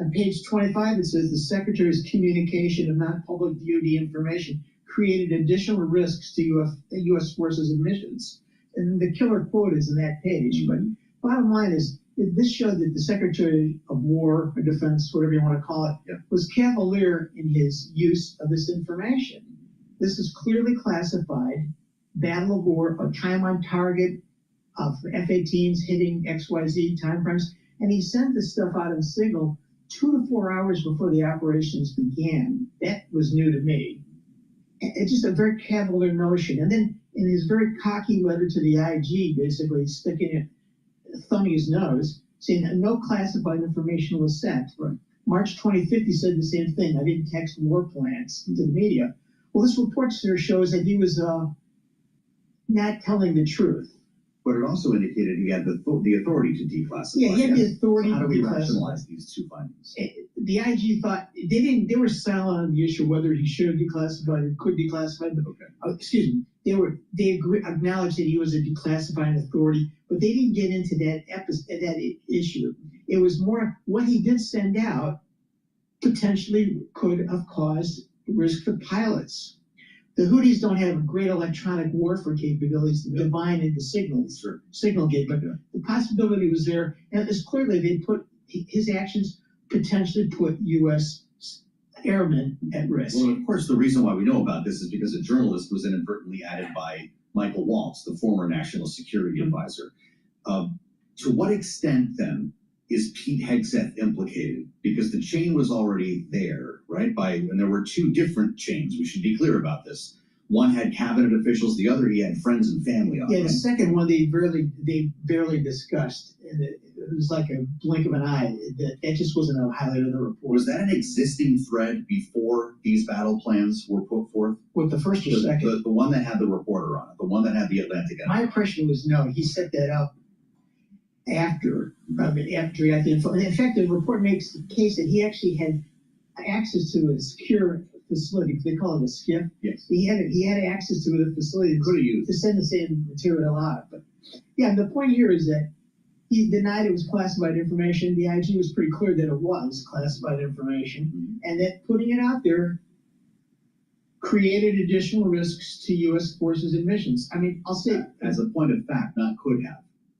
On page 25, it says the Secretary's communication of non-public DoD information created additional risks to U.S. forces and missions. And the killer quote is in that page. But bottom line is, this showed that the Secretary of War or Defense, whatever you want to call it, was cavalier in his use of this information. This is clearly classified, battle of war, a time on target of F-18s hitting XYZ timeframes. And he sent this stuff out in Signal 2 to 4 hours before the operations began. That was new to me. It's just a very cavalier notion. And then in his very cocky letter to the IG, basically sticking it, thumbing his nose, saying that no classified information was sent. Right. March 25th, he said the same thing. I didn't text war plans to the media. Well, this report shows that he was not telling the truth. But it also indicated he had the authority to declassify. Yeah, he had the authority How to do we declassify. rationalize these two findings? The IG thought they were silent on the issue whether he should have declassified or could declassify. But, excuse me, acknowledged that he was a declassifying authority, but they didn't get into that issue. It was more what he did send out potentially could have caused risk for pilots. The Houthis don't have great electronic warfare capabilities to divine into signal gate, but the possibility was there, and it's clearly they put his actions potentially put U.S. airmen at risk. Well, of course, the reason why we know about this is because a journalist was inadvertently added by Michael Waltz, the former national security advisor. To what extent, then, is Pete Hegseth implicated? Because the chain was already there, right? And there were two different chains. We should be clear about this. One had cabinet officials, the other he had friends and family on. Yeah, the second one they barely discussed, and it was like a blink of an eye. That just wasn't a highlight of the report. Was that an existing thread before these battle plans were put forth? What, the first or second? The one that had the reporter on it, the one that had the Atlantic. My impression was no. He set that up after he had the info. And in fact, the report makes the case that he actually had access to a secure facility. They call it a skiff. Yes. He had access to the facility to send the same material out. But yeah, the point here is that he denied it was classified information. The IG was pretty clear that it was classified information, and that putting it out there created additional risks to U.S. forces and missions. I mean, I'll say as a point of fact, not could have.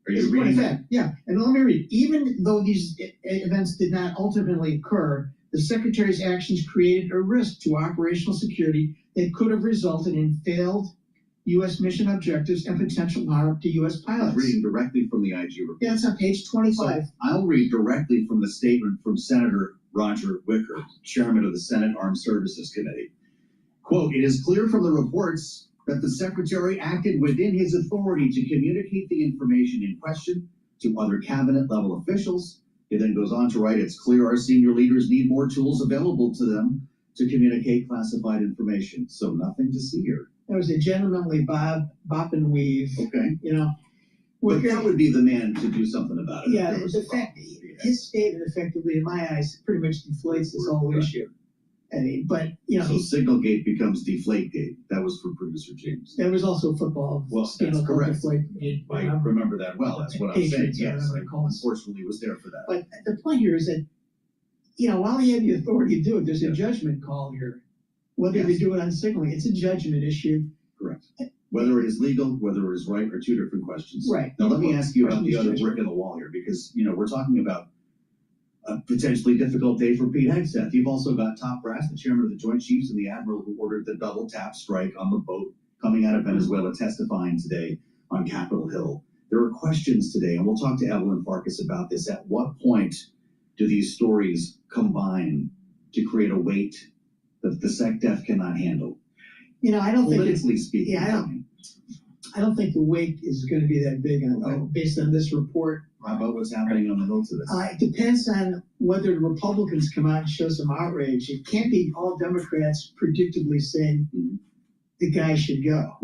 Are as you a point reading of that? fact, yeah. And let me read. Even though these events did not ultimately occur, the Secretary's actions created a risk to operational security that could have resulted in failed U.S. mission objectives and potential harm to U.S. pilots. I'm reading directly from the IG report. Yeah, it's on page 25. So I'll read directly from the statement from Senator Roger Wicker, chairman of the Senate Armed Services Committee. Quote, "It is clear from the reports that the Secretary acted within his authority to communicate the information in question to other cabinet level officials." He then goes on to write, "It's clear our senior leaders need more tools available to them to communicate classified information." So nothing to see here. That was a gentlemanly bop and weave. Okay. You know, But that would be the man to do something about it. yeah, his statement effectively, in my eyes, pretty much deflates this whole issue. I mean, but you know, So Signalgate becomes Deflategate. That was for producer James. there was also football. Well, scandal that's called correct. Deflate. I remember that well. That's what I'm saying. Patriots, Yes, whatever I they call it. unfortunately was there for that. But the point here is that, you know, while he had the authority to do it, there's a judgment call here. Whether they do it on signaling, it's a judgment issue. Correct. Whether it is legal, whether it is right, are two different questions. Right. Now, let me ask you about the Question other is brick in the wall here, because, you know, we're talking about a potentially difficult day for Pete Hegseth. You've also got top brass, the chairman of the Joint Chiefs and the admiral who ordered the double tap strike on the boat coming out of Venezuela, testifying today on Capitol Hill. There are questions today, and we'll talk to Evelyn Farkas about this. At what point do these stories combine to create a weight that the SecDef cannot handle? You know, I don't think it's, Politically speaking. yeah, I don't think the weight is going to be that big based on this report. How about what's happening on the Hill today? It depends on whether the Republicans come out and show some outrage. It can't be all Democrats predictably saying the guy should go.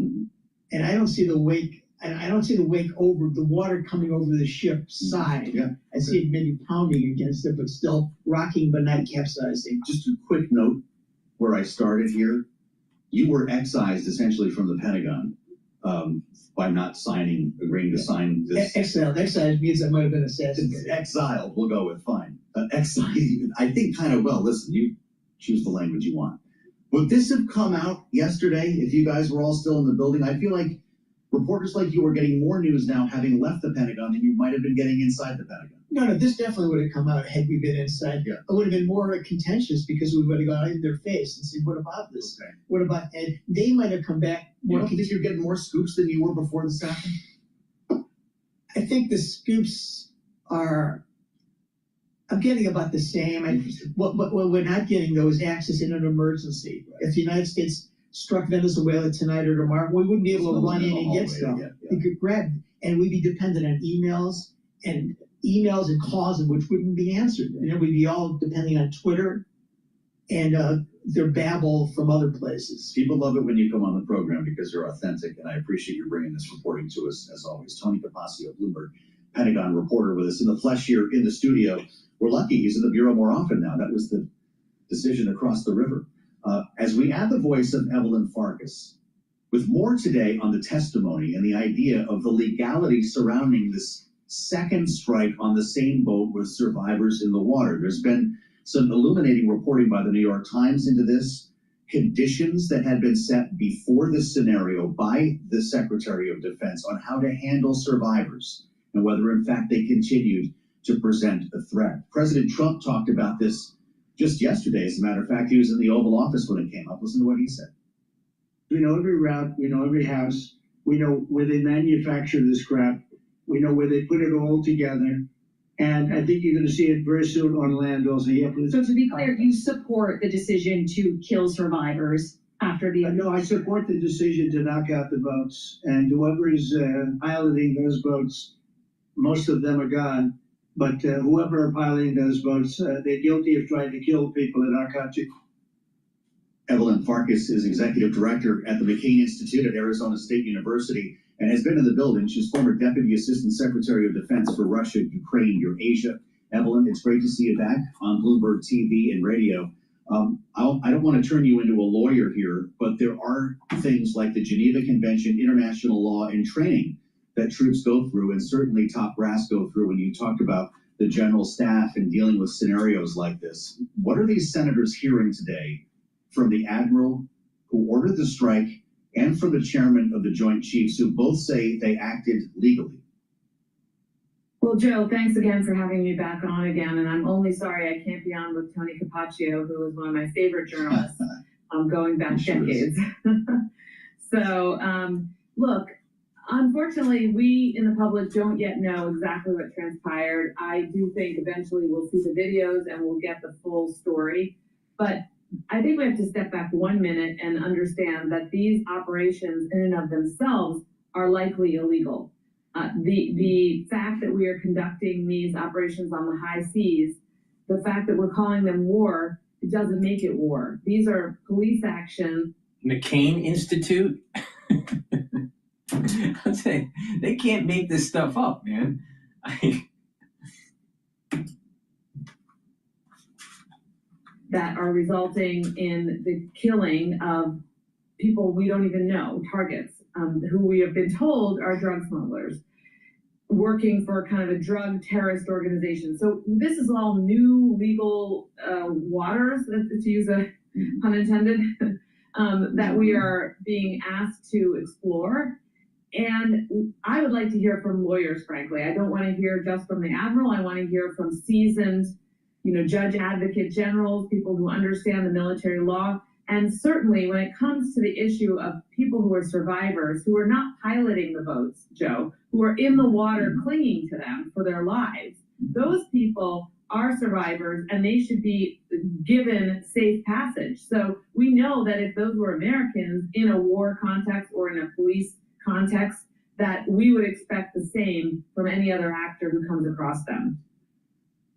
And I don't see the wake. And I don't see the wake over the water coming over the ship's side. Yeah. I see it maybe pounding against it, but still rocking but not capsizing. Just a quick note where I started here. You were excised essentially from the Pentagon by not agreeing to sign this. Exiled means I might have been assassinated. Exiled, we'll go with fine. Exiled, I think kind of well. Listen, you choose the language you want. Would this have come out yesterday if you guys were all still in the building? I feel like reporters like you are getting more news now having left the Pentagon than you might have been getting inside the Pentagon. No, this definitely would have come out had we been inside. Yeah. It would have been more contentious because we would have gone in their face and said, what about this? Okay. What about, and they might have come back. You don't think you're getting more scoops than you were before this happened? I think the scoops are, I'm getting about the same. What we're not getting, though, is access in an emergency. Right. If the United States struck Venezuela tonight or tomorrow, we wouldn't be able to run in and get stuff. We could grab, and we'd be dependent on emails and calls in which wouldn't be answered. And then we'd be all depending on Twitter and their babble from other places. People love it when you come on the program because you're authentic, and I appreciate you bringing this reporting to us, as always. Tony Capaccio, Bloomberg Pentagon reporter, with us in the flesh here in the studio. We're lucky he's in the Bureau more often now. That was the decision across the river. As we add the voice of Evelyn Farkas, With more today on the testimony and the idea of the legality surrounding this second strike on the same boat with survivors in the water. There's been some illuminating reporting by the New York Times into this, conditions that had been set before this scenario by the Secretary of Defense on how to handle survivors and whether in fact they continued to present a threat. President Trump talked about this just yesterday. As a matter of fact, he was in the Oval Office when it came up. Listen to what he said. We know every route, we know every house, we know where they manufacture this crap, we know where they put it all together, and I think you're going to see it very soon on land also. So to be clear, you support the decision to kill survivors after the... No, I support the decision to knock out the boats, and whoever is piloting those boats, most of them are gone, but whoever are piloting those boats, they're guilty of trying to kill people in our country. Evelyn Farkas is executive director at the McCain Institute at Arizona State University and has been in the building. She's former Deputy Assistant Secretary of Defense for Russia, Ukraine, Eurasia. Evelyn, it's great to see you back on Bloomberg TV and radio. I don't want to turn you into a lawyer here, but there are things like the Geneva Convention, international law, and training that troops go through, and certainly top brass go through when you talk about the general staff and dealing with scenarios like this. What are these senators hearing today from the admiral who ordered the strike and from the chairman of the Joint Chiefs, who both say they acted legally? Well, Joe, thanks again for having me back on again. And I'm only sorry I can't be on with Tony Capaccio, who was one of my favorite journalists going back decades. So, look, unfortunately, we in the public don't yet know exactly what transpired. I do think eventually we'll see the videos and we'll get the full story. But I think we have to step back 1 minute and understand that these operations in and of themselves are likely illegal. The fact that we are conducting these operations on the high seas, the fact that we're calling them war, it doesn't make it war. These are police actions. McCain Institute? I'm saying, they can't make this stuff up, man. That are resulting in the killing of people we don't even know, targets, who we have been told are drug smugglers, working for kind of a drug terrorist organization. So this is all new legal waters, to use a pun intended, that we are being asked to explore. And I would like to hear from lawyers, frankly. I don't want to hear just from the admiral. I want to hear from seasoned, judge advocate generals, people who understand the military law. And certainly when it comes to the issue of people who are survivors, who are not piloting the boats, Joe, who are in the water clinging to them for their lives, those people are survivors and they should be given safe passage. So we know that if those were Americans in a war context or in a police context, that we would expect the same from any other actor who comes across them.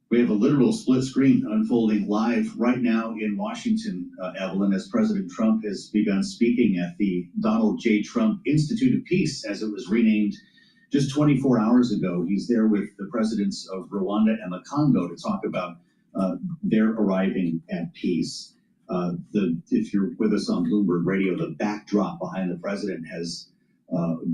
We have a literal split screen unfolding live right now in Washington, Evelyn, as President Trump has begun speaking at the Donald J. Trump Institute of Peace, as it was renamed just 24 hours ago. He's there with the presidents of Rwanda and the Congo to talk about their arriving at peace. If you're with us on Bloomberg Radio, the backdrop behind the president has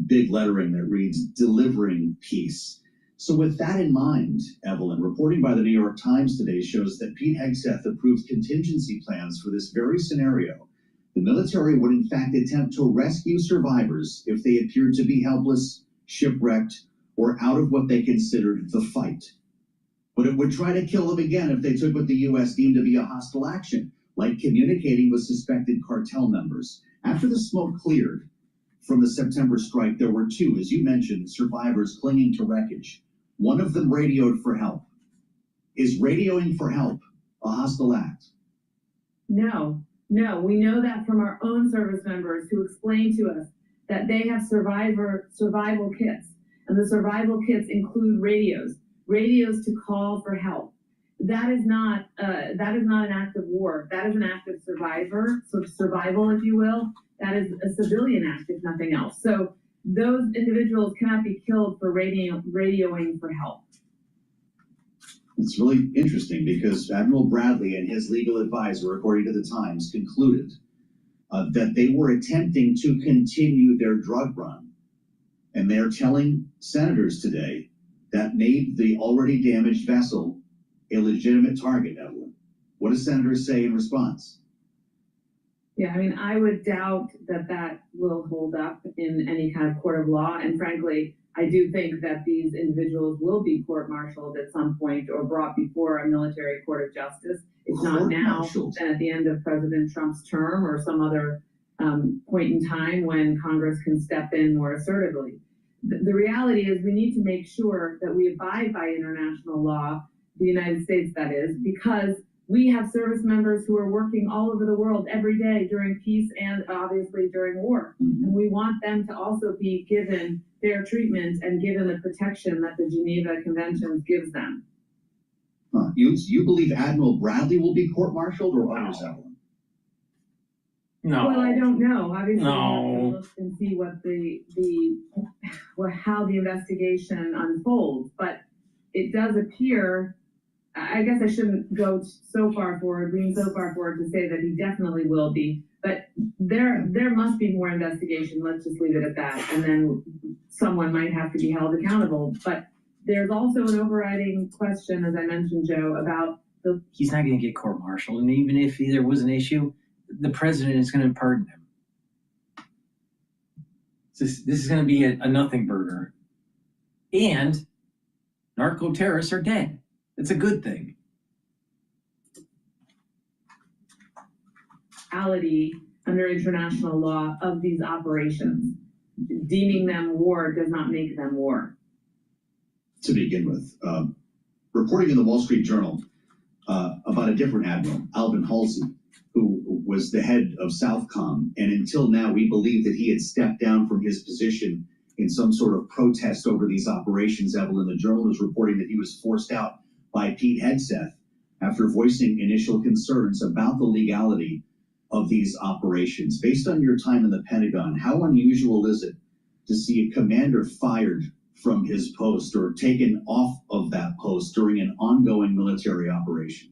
big lettering that reads, "Delivering Peace." So with that in mind, Evelyn, reporting by the New York Times today shows that Pete Hegseth approved contingency plans for this very scenario. The military would in fact attempt to rescue survivors if they appeared to be helpless, shipwrecked, or out of what they considered the fight. But it would try to kill them again if they took what the U.S. deemed to be a hostile action, like communicating with suspected cartel members. After the smoke cleared from the September strike, there were two, as you mentioned, survivors clinging to wreckage. One of them radioed for help. Is radioing for help a hostile act? No, we know that from our own service members who explain to us that they have survival kits, and the survival kits include radios to call for help. That is not an act of war. That is an act of survival, if you will. That is a civilian act, if nothing else. So those individuals cannot be killed for radioing for help. It's really interesting because Admiral Bradley and his legal advisor, according to the Times, concluded that they were attempting to continue their drug run. And they're telling senators today that made the already damaged vessel a legitimate target, Evelyn. What do senators say in response? Yeah, I mean, I would doubt that that will hold up in any kind of court of law. And frankly, I do think that these individuals will be court-martialed at some point or brought before a military court of justice. If not now, then at the end of President Trump's term or some other point in time when Congress can step in more assertively. The reality is we need to make sure that we abide by international law, the United States that is, because we have service members who are working all over the world every day during peace and obviously during war. And we want them to also be given fair treatment and given the protection that the Geneva Conventions gives them. You believe Admiral Bradley will be court-martialed or others, Evelyn? No. Well, I don't know. Obviously, No. we have to look and see what how the investigation unfolds. But it does appear, I guess I shouldn't go so far forward, lean so far forward to say that he definitely will be. But there must be more investigation. Let's just leave it at that. And then someone might have to be held accountable. But there's also an overriding question, as I mentioned, Joe, about the. He's not going to get court-martialed, and even if there was an issue, the president is going to pardon him. This is going to be a nothing burger. And narco-terrorists are dead. It's a good thing. Under international law of these operations. Deeming them war does not make them war. To begin with, reporting in the Wall Street Journal about a different admiral, Alvin Halsey, who was the head of Southcom, and until now we believe that he had stepped down from his position in some sort of protest over these operations. Evelyn, the Journal is reporting that he was forced out by Pete Hegseth after voicing initial concerns about the legality of these operations. Based on your time in the Pentagon, how unusual is it to see a commander fired from his post or taken off of that post during an ongoing military operation?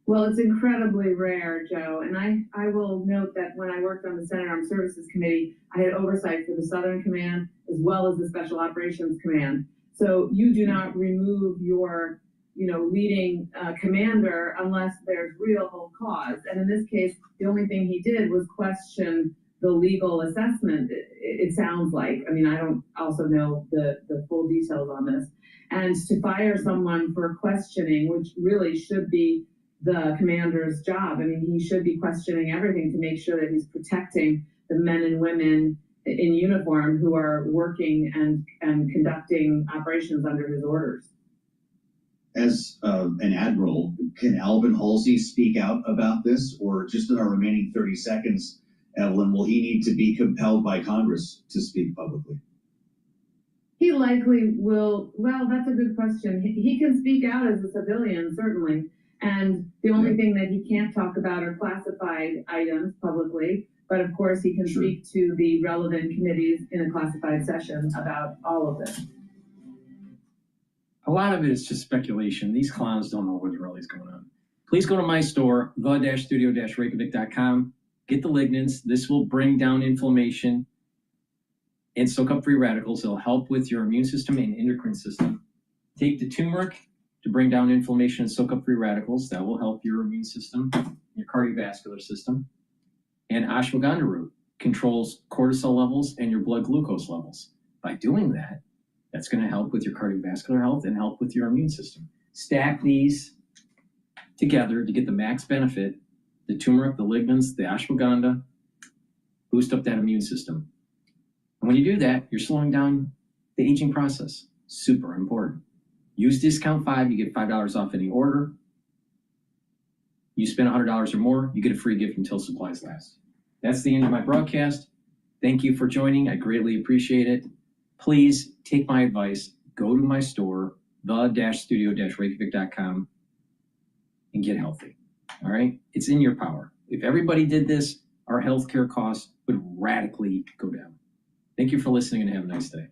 Well, it's incredibly rare, Joe. And I will note that when I worked on the Senate Armed Services Committee, I had oversight for the Southern Command as well as the Special Operations Command. So you do not remove your leading commander unless there's real cause. And in this case, the only thing he did was question the legal assessment, it sounds like. I mean, I don't also know the full details on this. And to fire someone for questioning, which really should be the commander's job. I mean, he should be questioning everything to make sure that he's protecting the men and women in uniform who are working and conducting operations under his orders. As an admiral, can Alvin Halsey speak out about this? Or just in our remaining 30 seconds, Evelyn, will he need to be compelled by Congress to speak publicly? He likely will. Well, that's a good question. He can speak out as a civilian, certainly. And the only thing that he can't talk about are classified items publicly. But of course, he can speak to the relevant committees in a classified session about all of this. A lot of it is just speculation. These clowns don't know what really is going on. Please go to my store, the-studio-reykjavik.com. Get the lignans. This will bring down inflammation and soak up free radicals. It'll help with your immune system and endocrine system. Take the turmeric to bring down inflammation and soak up free radicals. That will help your immune system, your cardiovascular system. And ashwagandha root controls cortisol levels and your blood glucose levels. By doing that, that's going to help with your cardiovascular health and help with your immune system. Stack these together to get the max benefit. The turmeric, the lignans, the ashwagandha, boost up that immune system. And when you do that, you're slowing down the aging process. Super important. Use discount 5, you get $5 off any order. You spend $100 or more, you get a free gift until supplies last. That's the end of my broadcast. Thank you for joining. I greatly appreciate it. Please take my advice. Go to my store, the-studio-reykjavik.com, and get healthy. All right? It's in your power. If everybody did this, our healthcare costs would radically go down. Thank you for listening and have a nice day.